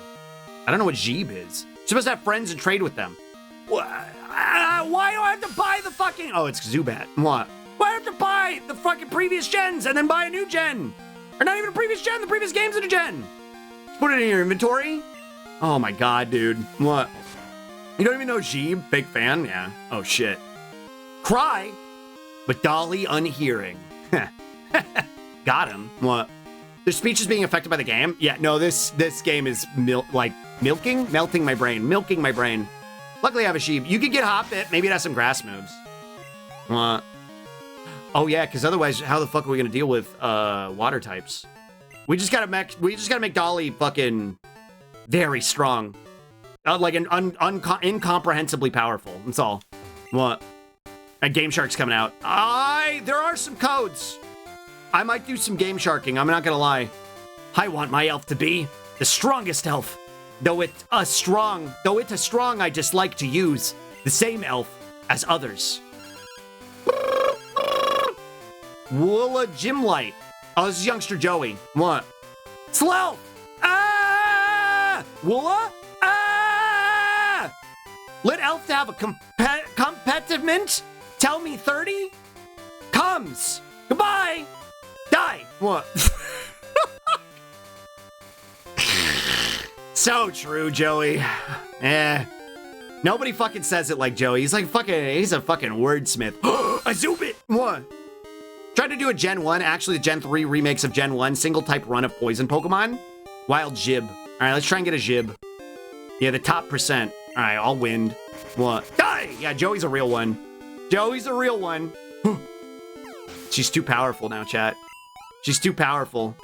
I don't know what Jeeb is. You're supposed to have friends and trade with them. Why do I have to buy the fucking... Oh, it's Zubat. What? Why do I have to buy the fucking previous gens and then buy a new gen? Or not even a previous gen, the previous game's in a gen. Just put it in your inventory? Oh my god, dude. What? You don't even know Jeeb? Big fan? Yeah. Oh shit. Cry, but Dolly unhearing. Got him. What? Their speech is being affected by the game? Yeah, no, this game is melting my brain. Luckily I have a sheep. You can get Hoppip. Maybe it has some grass moves. What? Oh yeah, because otherwise, how the fuck are we gonna deal with water types? We just gotta make Dolly fucking very strong, like an incomprehensibly powerful. That's all. What? And Game Shark's coming out. There are some codes. I might do some Game Sharking. I'm not gonna lie. I want my elf to be the strongest elf. Though it's a strong, I dislike to use the same elf as others. Woola Gymlight. Oh, this is youngster Joey. What? Slow! Ah! Woola? Ah! Let elf to have a competiment? Tell me 30? Comes! Goodbye! Die! What? So true, Joey. Nobody fucking says it like Joey. He's a fucking wordsmith. A Zubit! What? Tried to do a Gen 1, actually the Gen 3 remakes of Gen 1, single type run of poison Pokemon. Wild Jib. Alright, let's try and get a Jib. Yeah, the top percent. Alright, I'll wind. What? Die! Yeah, Joey's a real one. Joey's a real one. She's too powerful now, chat. She's too powerful.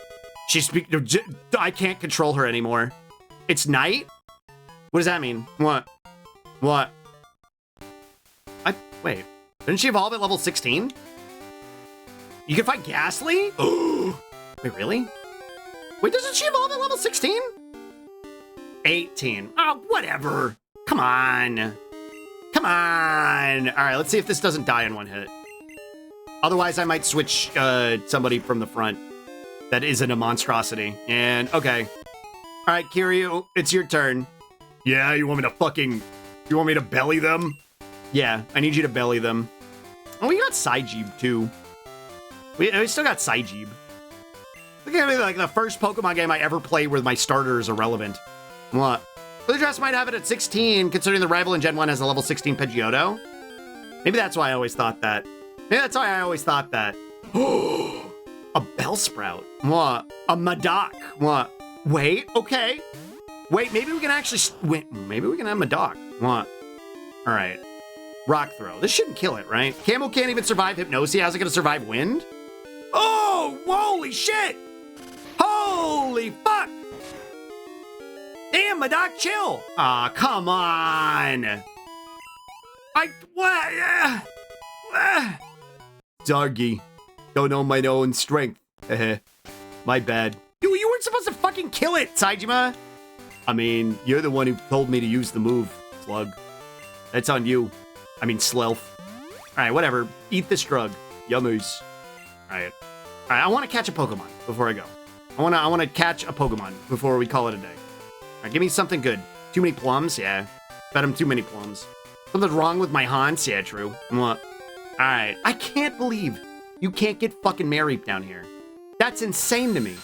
I can't control her anymore. It's night? What does that mean? What? What? Wait. Didn't she evolve at level 16? You can fight Ghastly? Wait, really? Wait, doesn't she evolve at level 16? 18. Oh, whatever. Come on. Come on. All right, let's see if this doesn't die in one hit. Otherwise, I might switch somebody from the front that isn't a monstrosity. And, okay. All right, Kiryu, it's your turn. Yeah, you want me to belly them? Yeah, I need you to belly them. Oh, we got Psyjeeb, too. We still got Psyjeeb. Look at me, like the first Pokemon game I ever played where my starter is irrelevant. What? Dress might have it at 16, considering the rival in Gen 1 has a level 16 Pidgeotto. Maybe that's why I always thought that. A Bellsprout. What? A Madoc. What? Wait, okay. Wait, maybe we can actually... maybe we can have Madoc. What? All right. Rock Throw. This shouldn't kill it, right? Camo can't even survive Hypnosis. How's it going to survive Wind? Oh, holy shit! Holy fuck! Damn, Madoc, chill! Aw, come on! Zargy. Don't know my own strength. My bad. You weren't supposed to fucking kill it, Saejima! I mean, you're the one who told me to use the move, Slug. That's on you. I mean, Slelf. Alright, whatever. Eat this drug. Yummies. Alright. Alright, I want to catch a Pokemon before I go. I want to catch a Pokemon before we call it a day. Alright, give me something good. Too many plums? Yeah. Fed him too many plums. Something's wrong with my Haunts? Yeah, true. What? right. I can't believe you can't get fucking married down here. That's insane to me.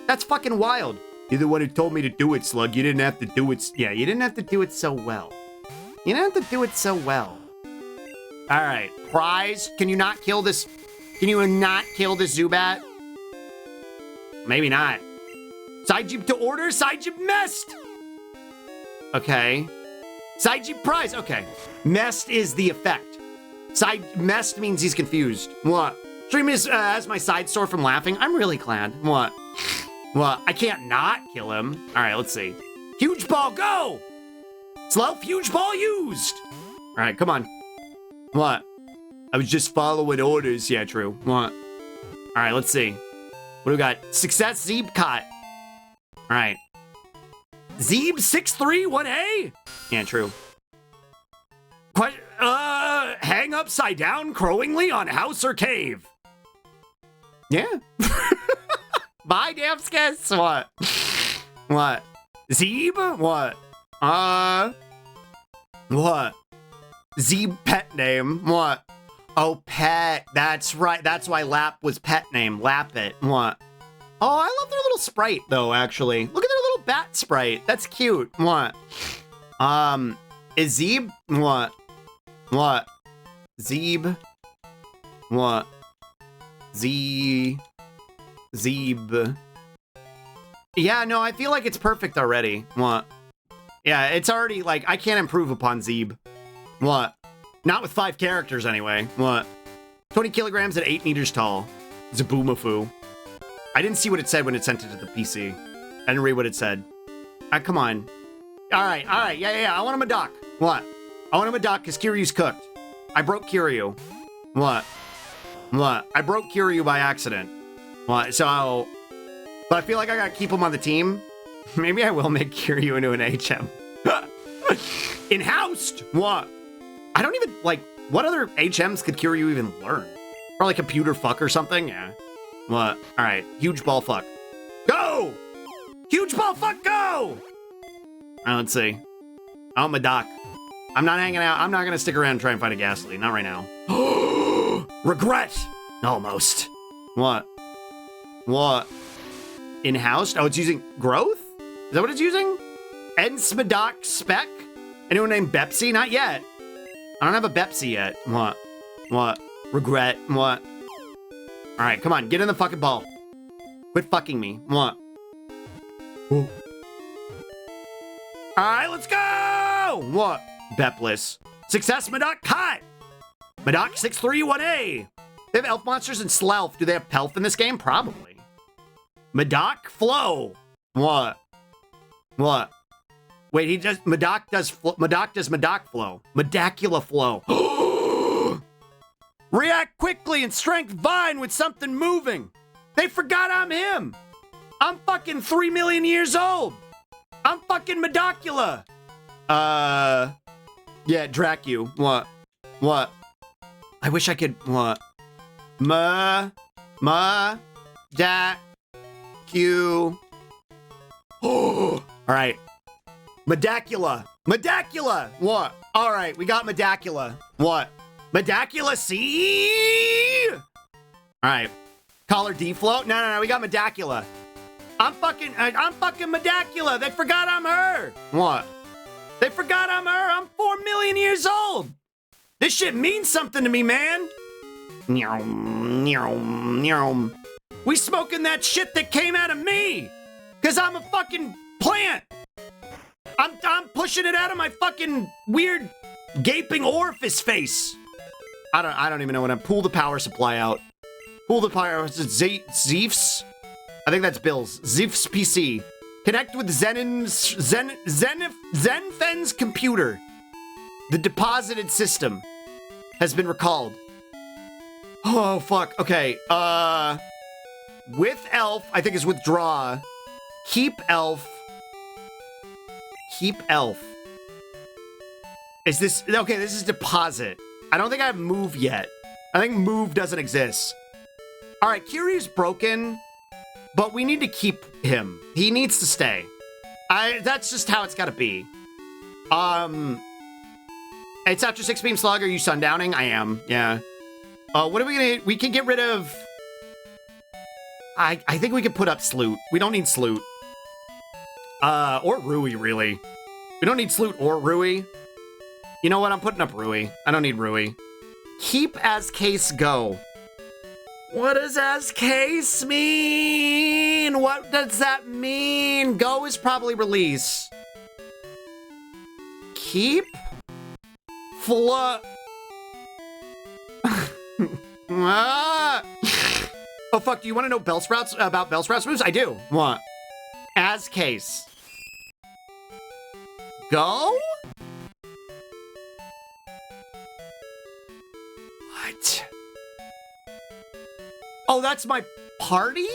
That's fucking wild. You're the one who told me to do it, Slug. You didn't have to do it. Yeah, you didn't have to do it so well. You didn't have to do it so well. All right. Prize. Can you not kill this? Can you not kill this Zubat? Maybe not. Side Jeep to order. Side Jeep messed. Okay. Side Jeep prize. Okay. Messed is the effect. Messed means he's confused. What? Stream has my side store from laughing. I'm really glad. What? What? I can't not kill him. All right, let's see. Huge ball, go! Slow, huge ball used. All right, come on. What? I was just following orders. Yeah, true. What? All right, let's see. What do we got? Success, Zeeb caught. All right. Zeeb 6'3", 1A? Yeah, true. Hang upside down crowingly on house or cave? Yeah. Bye, Damskis. What? What? Zeeb? What? What? Zeeb pet name? What? Oh, pet. That's right. That's why Lap was pet name. Lappet. What? Oh, I love their little sprite, though, actually. Look at their little bat sprite. That's cute. What? Is Zeeb? What? What? Zeeb? What? Zeeb? Yeah, no, I feel like it's perfect already. What? Yeah, it's already, like, I can't improve upon Zeeb. What? Not with 5 characters, anyway. What? 20 kilograms at 8 meters tall. Zaboomafoo. I didn't see what it said when it sent it to the PC. I didn't read what it said. Come on. All right, yeah. I want him a duck. What? I want him a duck because Kiryu's cooked. I broke Kiryu. What? What? I broke Kiryu by accident. What? So, but I feel like I gotta keep him on the team. Maybe I will make Kiryu into an HM. In-housed? What? I don't even, like, what other HMs could Kiryu even learn? Probably computer fuck or something? Yeah. What? All right. Huge ball fuck. Go! Huge ball fuck, go! All right, let's see. Oh, my doc. I'm not hanging out. I'm not going to stick around and try and find a Ghastly. Not right now. Regret! Almost. What? What? In-house? Oh, it's using growth? Is that what it's using? Ensmadoc Spec? Anyone named Bepsy? Not yet. I don't have a Bepsy yet. What? What? Regret. What? All right, come on. Get in the fucking ball. Quit fucking me. What? Ooh. All right, let's go! What? Bepless. Success, Madoc caught! Madoc 6'3", 1A. They have elf monsters and Slough. Do they have Pelf in this game? Probably. Madoc Flow. What? What? Wait, he does... Madoc does Madoc Flow. Medacula Flow. React quickly and strength vine with something moving. They forgot I'm him. I'm fucking 3 million years old. I'm fucking Medacula. Yeah, Dracu. What? What? I wish I could... What? Da... Q... Oh! Alright. Medacula. Medacula! What? Alright, we got Medacula. What? Medacula C? Alright. Collar D float? No, we got Medacula. I'm fucking Medacula. They forgot I'm her. What? They forgot I'm her. I'm 4 million years old. This shit means something to me, man. We smoking that shit that came out of me. Cause I'm a fucking plant. I'm pushing it out of my fucking weird gaping orifice face. I don't even know when I pull the power supply out. Pull the power. Zeef's? I think that's Bill's. Zeef's PC. Connect with Zenfen's computer. The deposited system has been recalled. Oh, fuck. Okay. With elf, I think is withdraw. Keep elf. Keep elf. Is this... Okay, this is deposit. I don't think I have move yet. I think move doesn't exist. All right, Kiryu's broken, but we need to keep him. He needs to stay. That's just how it's got to be. It's after 6 p.m. Slug. Are you sundowning? I am. Yeah. What are we gonna... We can get rid of... I think we can put up Sloot. We don't need Sloot. Or Rui, really. We don't need Sloot or Rui. You know what? I'm putting up Rui. I don't need Rui. Keep as case go. What does as case mean? What does that mean? Go is probably release. Keep? Ah. Oh, fuck. Do you want to know about Bellsprout's moves? I do. What? As case. Go? What? Oh, that's my party?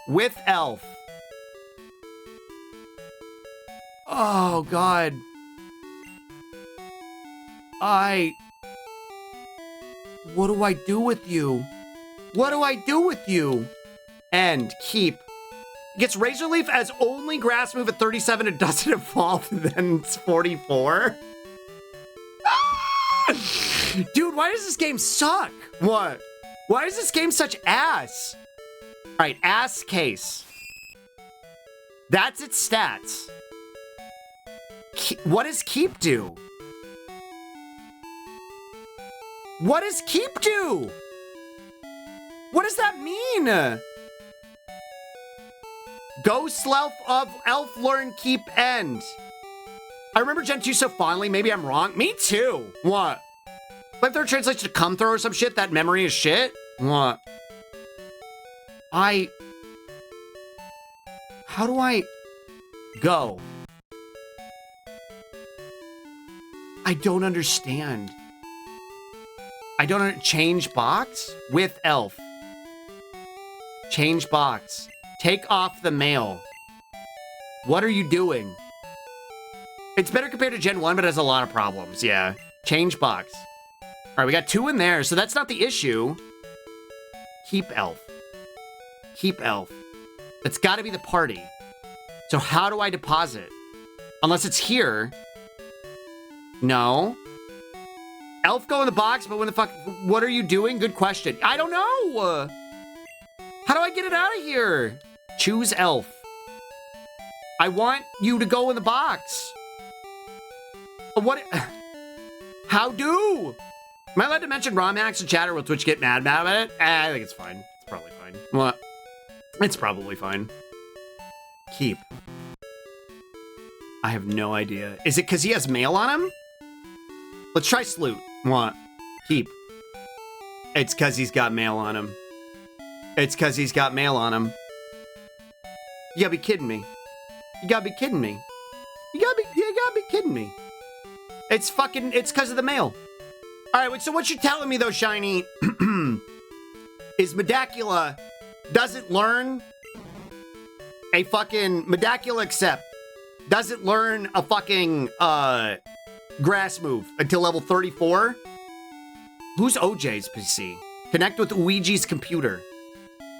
With Elf. Oh, God. What do I do with you? What do I do with you? And keep. Gets Razor Leaf as only grass move at 37 and doesn't evolve, then it's 44. Dude, why does this game suck? What? Why is this game such ass? All right, ass case. That's its stats. What does keep do? What does keep do? What does that mean? Go elf learn keep end. I remember Gen 2 so fondly. Maybe I'm wrong. Me too. What? If there translates to come throw or some shit, that memory is shit? What? How do I go? I don't understand. Change box with elf. Change box. Take off the mail. What are you doing? It's better compared to Gen 1, but it has a lot of problems. Yeah. Change box. All right, we got 2 in there, so that's not the issue. Keep elf. Keep elf. That's got to be the party. So how do I deposit? Unless it's here. No. Elf go in the box, but when the fuck... What are you doing? Good question. I don't know. How do I get it out of here? Choose elf. I want you to go in the box. What? How do? Am I allowed to mention Romax and chat, or will Twitch get mad about it? I think it's fine. It's probably fine. What? It's probably fine. Keep. I have no idea. Is it because he has mail on him? Let's try Sloot. What? Keep. It's because he's got mail on him. It's because he's got mail on him. You gotta be kidding me. You gotta be kidding me. You gotta be kidding me. It's because of the mail. All right, so what you're telling me, though, Shiny, is Medacula doesn't learn a fucking... Medacula accept doesn't learn a fucking grass move until level 34? Who's OJ's PC? Connect with Ouija's computer.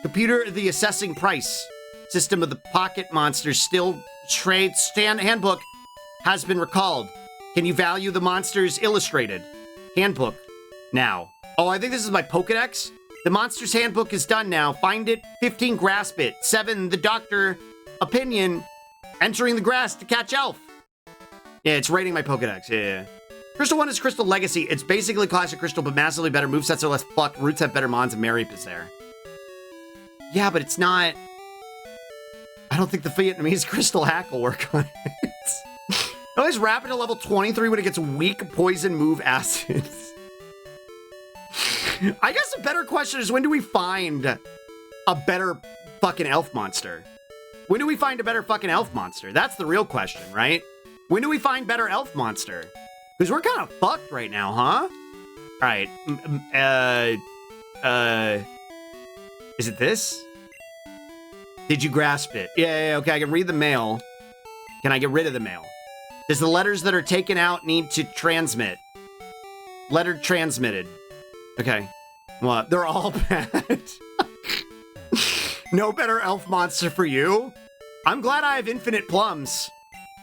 Computer, the assessing price. System of the pocket monsters still trade stand handbook has been recalled. Can you value the monsters illustrated? Handbook. Now. Oh, I think this is my Pokedex. The monster's handbook is done now. Find it. 15, grasp it. 7, the doctor opinion. Entering the grass to catch elf. Yeah, it's rating my Pokedex. Yeah. Crystal 1 is Crystal Legacy. It's basically classic Crystal, but massively better. Movesets are less fucked. Roots have better mons, and Mareep is there. Yeah, but it's not... I don't think the Vietnamese Crystal hack will work on it. I always wrap it to level 23 when it gets weak poison move acids. I guess a better question is, when do we find a better fucking elf monster? When do we find a better fucking elf monster? That's the real question, right? When do we find better elf monster? Because we're kind of fucked right now, huh? All right. Is it this? Did you grasp it? Yeah, okay, I can read the mail. Can I get rid of the mail? Does the letters that are taken out need to transmit? Letter transmitted. Okay. What? They're all bad. No better elf monster for you? I'm glad I have infinite plums.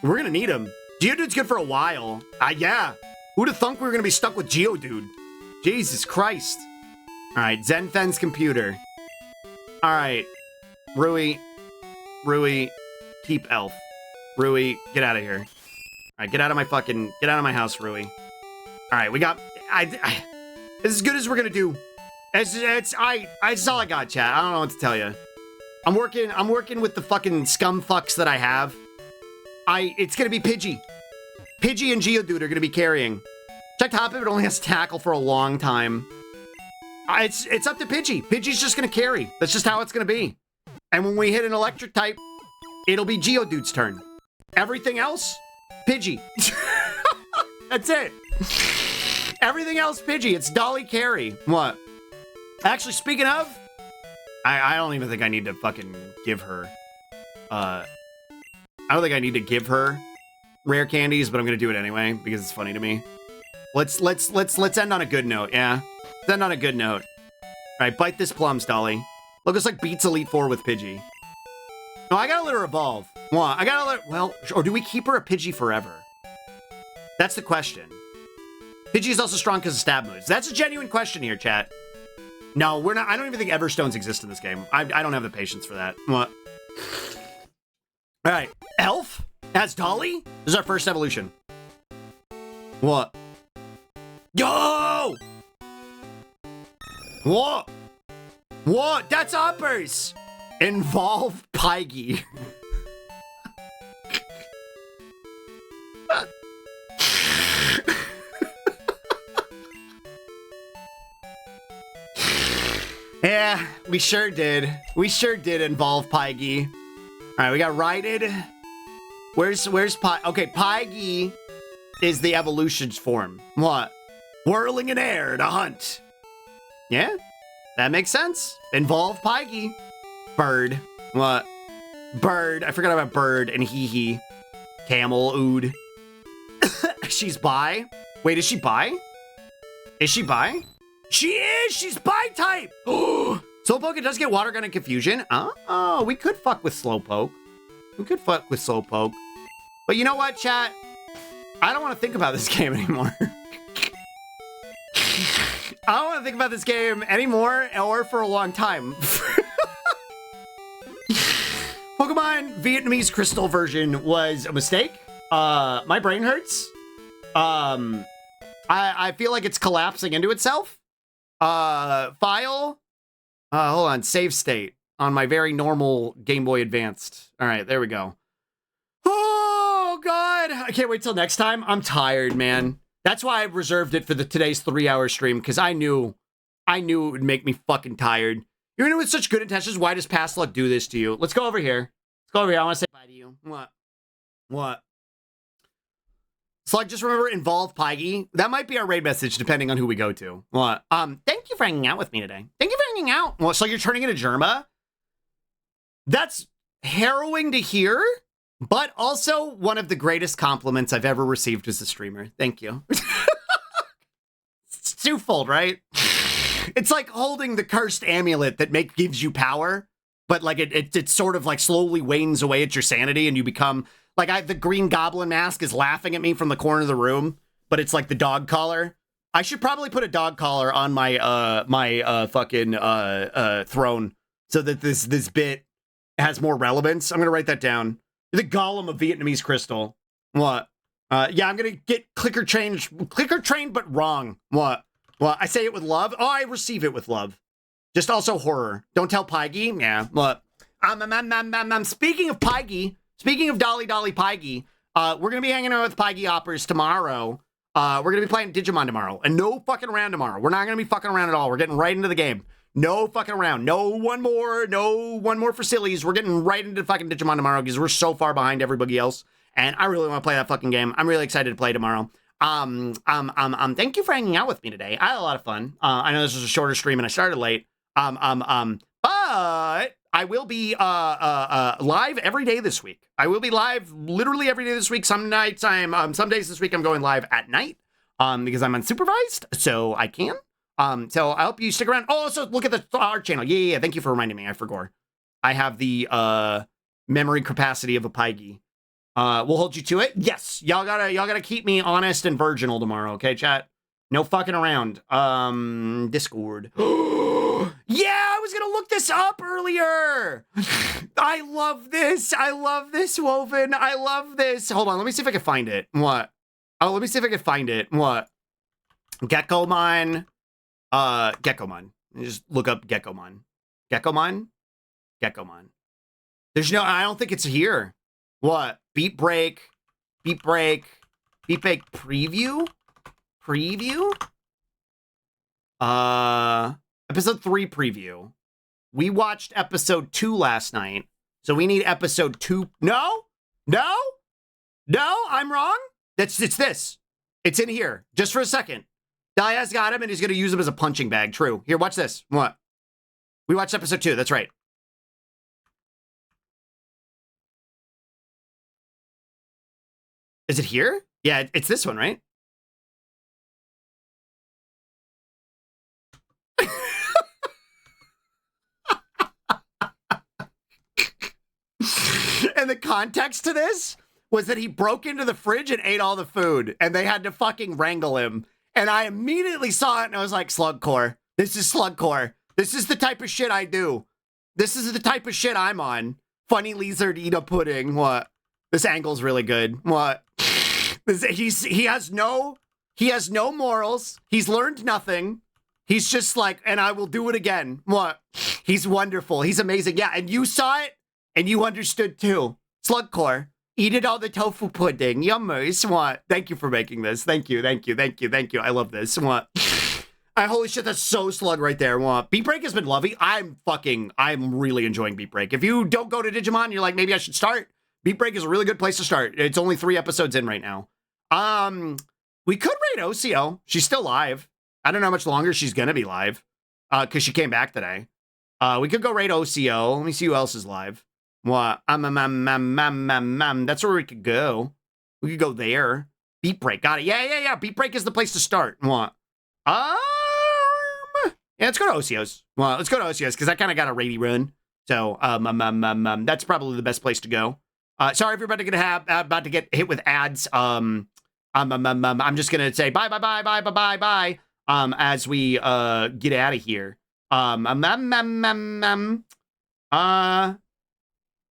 We're gonna need them. Geodude's good for a while. Yeah. Who'd have thunk we were gonna be stuck with Geodude? Jesus Christ. right, Zenfen's computer. All right, Rui, keep elf. Rui, get out of here. All right, get out of my house, Rui. All right, we got, this is as good as we're gonna do. It's all I got, chat. I don't know what to tell you. I'm working with the fucking scum fucks that I have. It's gonna be Pidgey. Pidgey and Geodude are gonna be carrying. Check top if it only has tackle for a long time. It's up to Pidgey. Pidgey's just gonna carry. That's just how it's gonna be. And when we hit an electric type, it'll be Geodude's turn. Everything else, Pidgey. That's it. Everything else, Pidgey. It's Dolly carry. What? Actually, speaking of, I don't even think I need to fucking give her. I don't think I need to give her rare candies, but I'm gonna do it anyway because it's funny to me. Let's end on a good note. Yeah, let's end on a good note. All right, bite this plums, Dolly. Look, it's like Beats Elite Four with Pidgey. No, I gotta let her evolve. What? I gotta let. Well, or do we keep her a Pidgey forever? That's the question. Pidgey is also strong because of stab moves. That's a genuine question here, chat. No, we're not. I don't even think Everstones exist in this game. I don't have the patience for that. What? All right, Elf as Dolly. This is our first evolution. What? Yo! What? What? That's uppers. Involve Pyggy. Yeah, we sure did. We sure did involve Pyggy. All right, we got righted. Where's okay, Pyggy is the evolution form. What? Whirling in air to hunt. Yeah, that makes sense. Involve Pyggy. Bird. What? Bird. I forgot about bird and hee. Camel, ood. She's bi. Wait, is she bi? Is she bi? She is! She's bi-type! Slowpoke, it does get Water Gun and Confusion. Oh, we could fuck with Slowpoke. We could fuck with Slowpoke. But you know what, chat? I don't want to think about this game anymore. I don't want to think about this game anymore or for a long time. Pokemon Vietnamese Crystal version was a mistake. My brain hurts. I feel like it's collapsing into itself. File. Hold on. Save state on my very normal Game Boy Advanced. All right, there we go. Oh, God. I can't wait till next time. I'm tired, man. That's why I reserved it for today's 3-hour stream, because I knew it would make me fucking tired. You're in it with such good intentions. Why does past luck do this to you? Let's go over here. Let's go over here. I want to say bye to you. What? Slug, just remember, involve Pyggy. That might be our raid message, depending on who we go to. What? Thank you for hanging out with me today. Thank you for hanging out. Well, so you're turning into Germa? That's harrowing to hear, but also one of the greatest compliments I've ever received as a streamer. Thank you. It's twofold, right? It's like holding the cursed amulet that gives you power, but like it sort of like slowly wanes away at your sanity and you become... Like, the Green Goblin mask is laughing at me from the corner of the room, but it's like the dog collar. I should probably put a dog collar on my fucking throne so that this bit has more relevance. I'm gonna write that down. The Golem of Vietnamese Crystal. What? Yeah, I'm gonna get clicker trained, but wrong. What? I say it with love. Oh, I receive it with love. Just also horror. Don't tell Pyggy. Yeah. What? Speaking of Pyggy. Speaking of Dolly Pyggy, we're going to be hanging out with Pyggy Oppers tomorrow. We're going to be playing Digimon tomorrow. And no fucking around tomorrow. We're not going to be fucking around at all. We're getting right into the game. No fucking around. No one more for sillies. We're getting right into fucking Digimon tomorrow because we're so far behind everybody else. And I really want to play that fucking game. I'm really excited to play tomorrow. Thank you for hanging out with me today. I had a lot of fun. I know this was a shorter stream and I started late. But I will be live every day this week. I will be live literally every day this week. Some nights some days this week I'm going live at night because I'm unsupervised, so I can. So I hope you stick around. Oh, also look at the art channel. Yeah. Thank you for reminding me. I forgot. I have the memory capacity of a Pyggy. We'll hold you to it. Yes, y'all gotta keep me honest and virginal tomorrow, okay, chat? No fucking around. Discord. look this up earlier. I love this. I love this, Woven. I love this. Hold on. Let me see if I can find it. What? Oh, let me see if I can find it. What? Geckomon. Geckomon. Just look up Geckomon. Geckomon? Geckomon. There's no, I don't think it's here. What? Beat Break. Beat Break. Beat Break preview? Preview? Episode 3 preview. We watched episode 2 last night. So we need episode 2. No? No? No? I'm wrong? It's this. It's in here. Just for a second. Diaz got him and he's going to use him as a punching bag. True. Here, watch this. What? We watched episode 2. That's right. Is it here? Yeah, it's this one, right? And the context to this was that he broke into the fridge and ate all the food, and they had to fucking wrangle him. And I immediately saw it, and I was like, Slugcore. This is Slugcore. This is the type of shit I do. This is the type of shit I'm on. Funny lizard eat a pudding. What? This angle's really good. What? He has no morals. He's learned nothing. He's just like, and I will do it again. What? He's wonderful. He's amazing. Yeah, and you saw it, and you understood too. Slugcore. Eat all the tofu pudding. Yummers. What? Thank you for making this. Thank you. Thank you. Thank you. Thank you. I love this. What? Holy shit, that's so Slug right there. What? Beat Break has been lovely. I'm really enjoying Beat Break. If you don't go to Digimon, you're like, maybe I should start. Beat Break is a really good place to start. It's only 3 episodes in right now. We could rate OCO. She's still live. I don't know how much longer she's gonna be live. Because she came back today. We could go rate OCO. Let me see who else is live. What? That's where we could go. We could go there. Beat Break. Got it. Yeah. Beat Break is the place to start. What? Yeah, let's go to OCO's. Well, let's go to OCO's because I kind of got a ratey run. So, that's probably the best place to go. Sorry, everybody about to get hit with ads. I'm just gonna say bye. As we get out of here.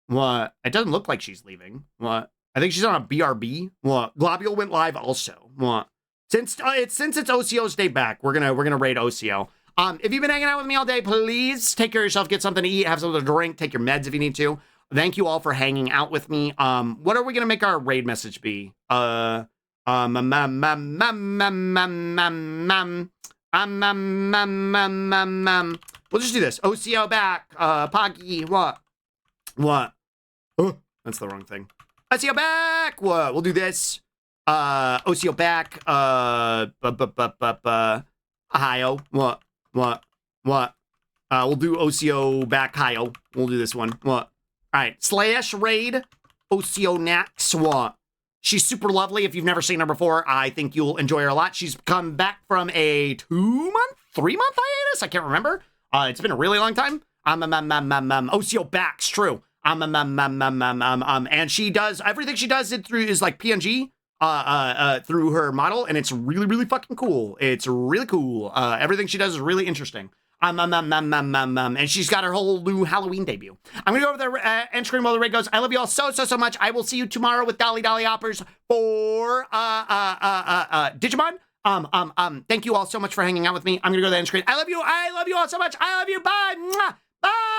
What? It doesn't look like she's leaving. What? I think she's on a BRB. What? Globule went live also. What? Since it's OCO's day back, we're gonna raid OCO. If you've been hanging out with me all day, please take care of yourself, get something to eat, have something to drink, take your meds if you need to. Thank you all for hanging out with me. What are we gonna make our raid message be? We'll just do this. OCO back. Poggy. What? Oh, that's the wrong thing. OCO back. What? We'll do this. OCO back. Ohio. What? We'll do OCO back. Ohio. We'll do this one. What? All right. / raid. OCO Nax. What? She's super lovely. If you've never seen her before, I think you'll enjoy her a lot. She's come back from a 3-month hiatus. I can't remember. It's been a really long time. OCO back's true. And she does everything she does it through is like PNG through her model, and it's really, really fucking cool. It's really cool. Everything she does is really interesting. And she's got her whole new Halloween debut. I'm gonna go over there and scream while the raid goes. I love you all so much. I will see you tomorrow with Dolly Hoppers for Digimon. Thank you all so much for hanging out with me. I'm gonna go there and scream. I love you all so much. I love you. Bye. Mwah. Bye.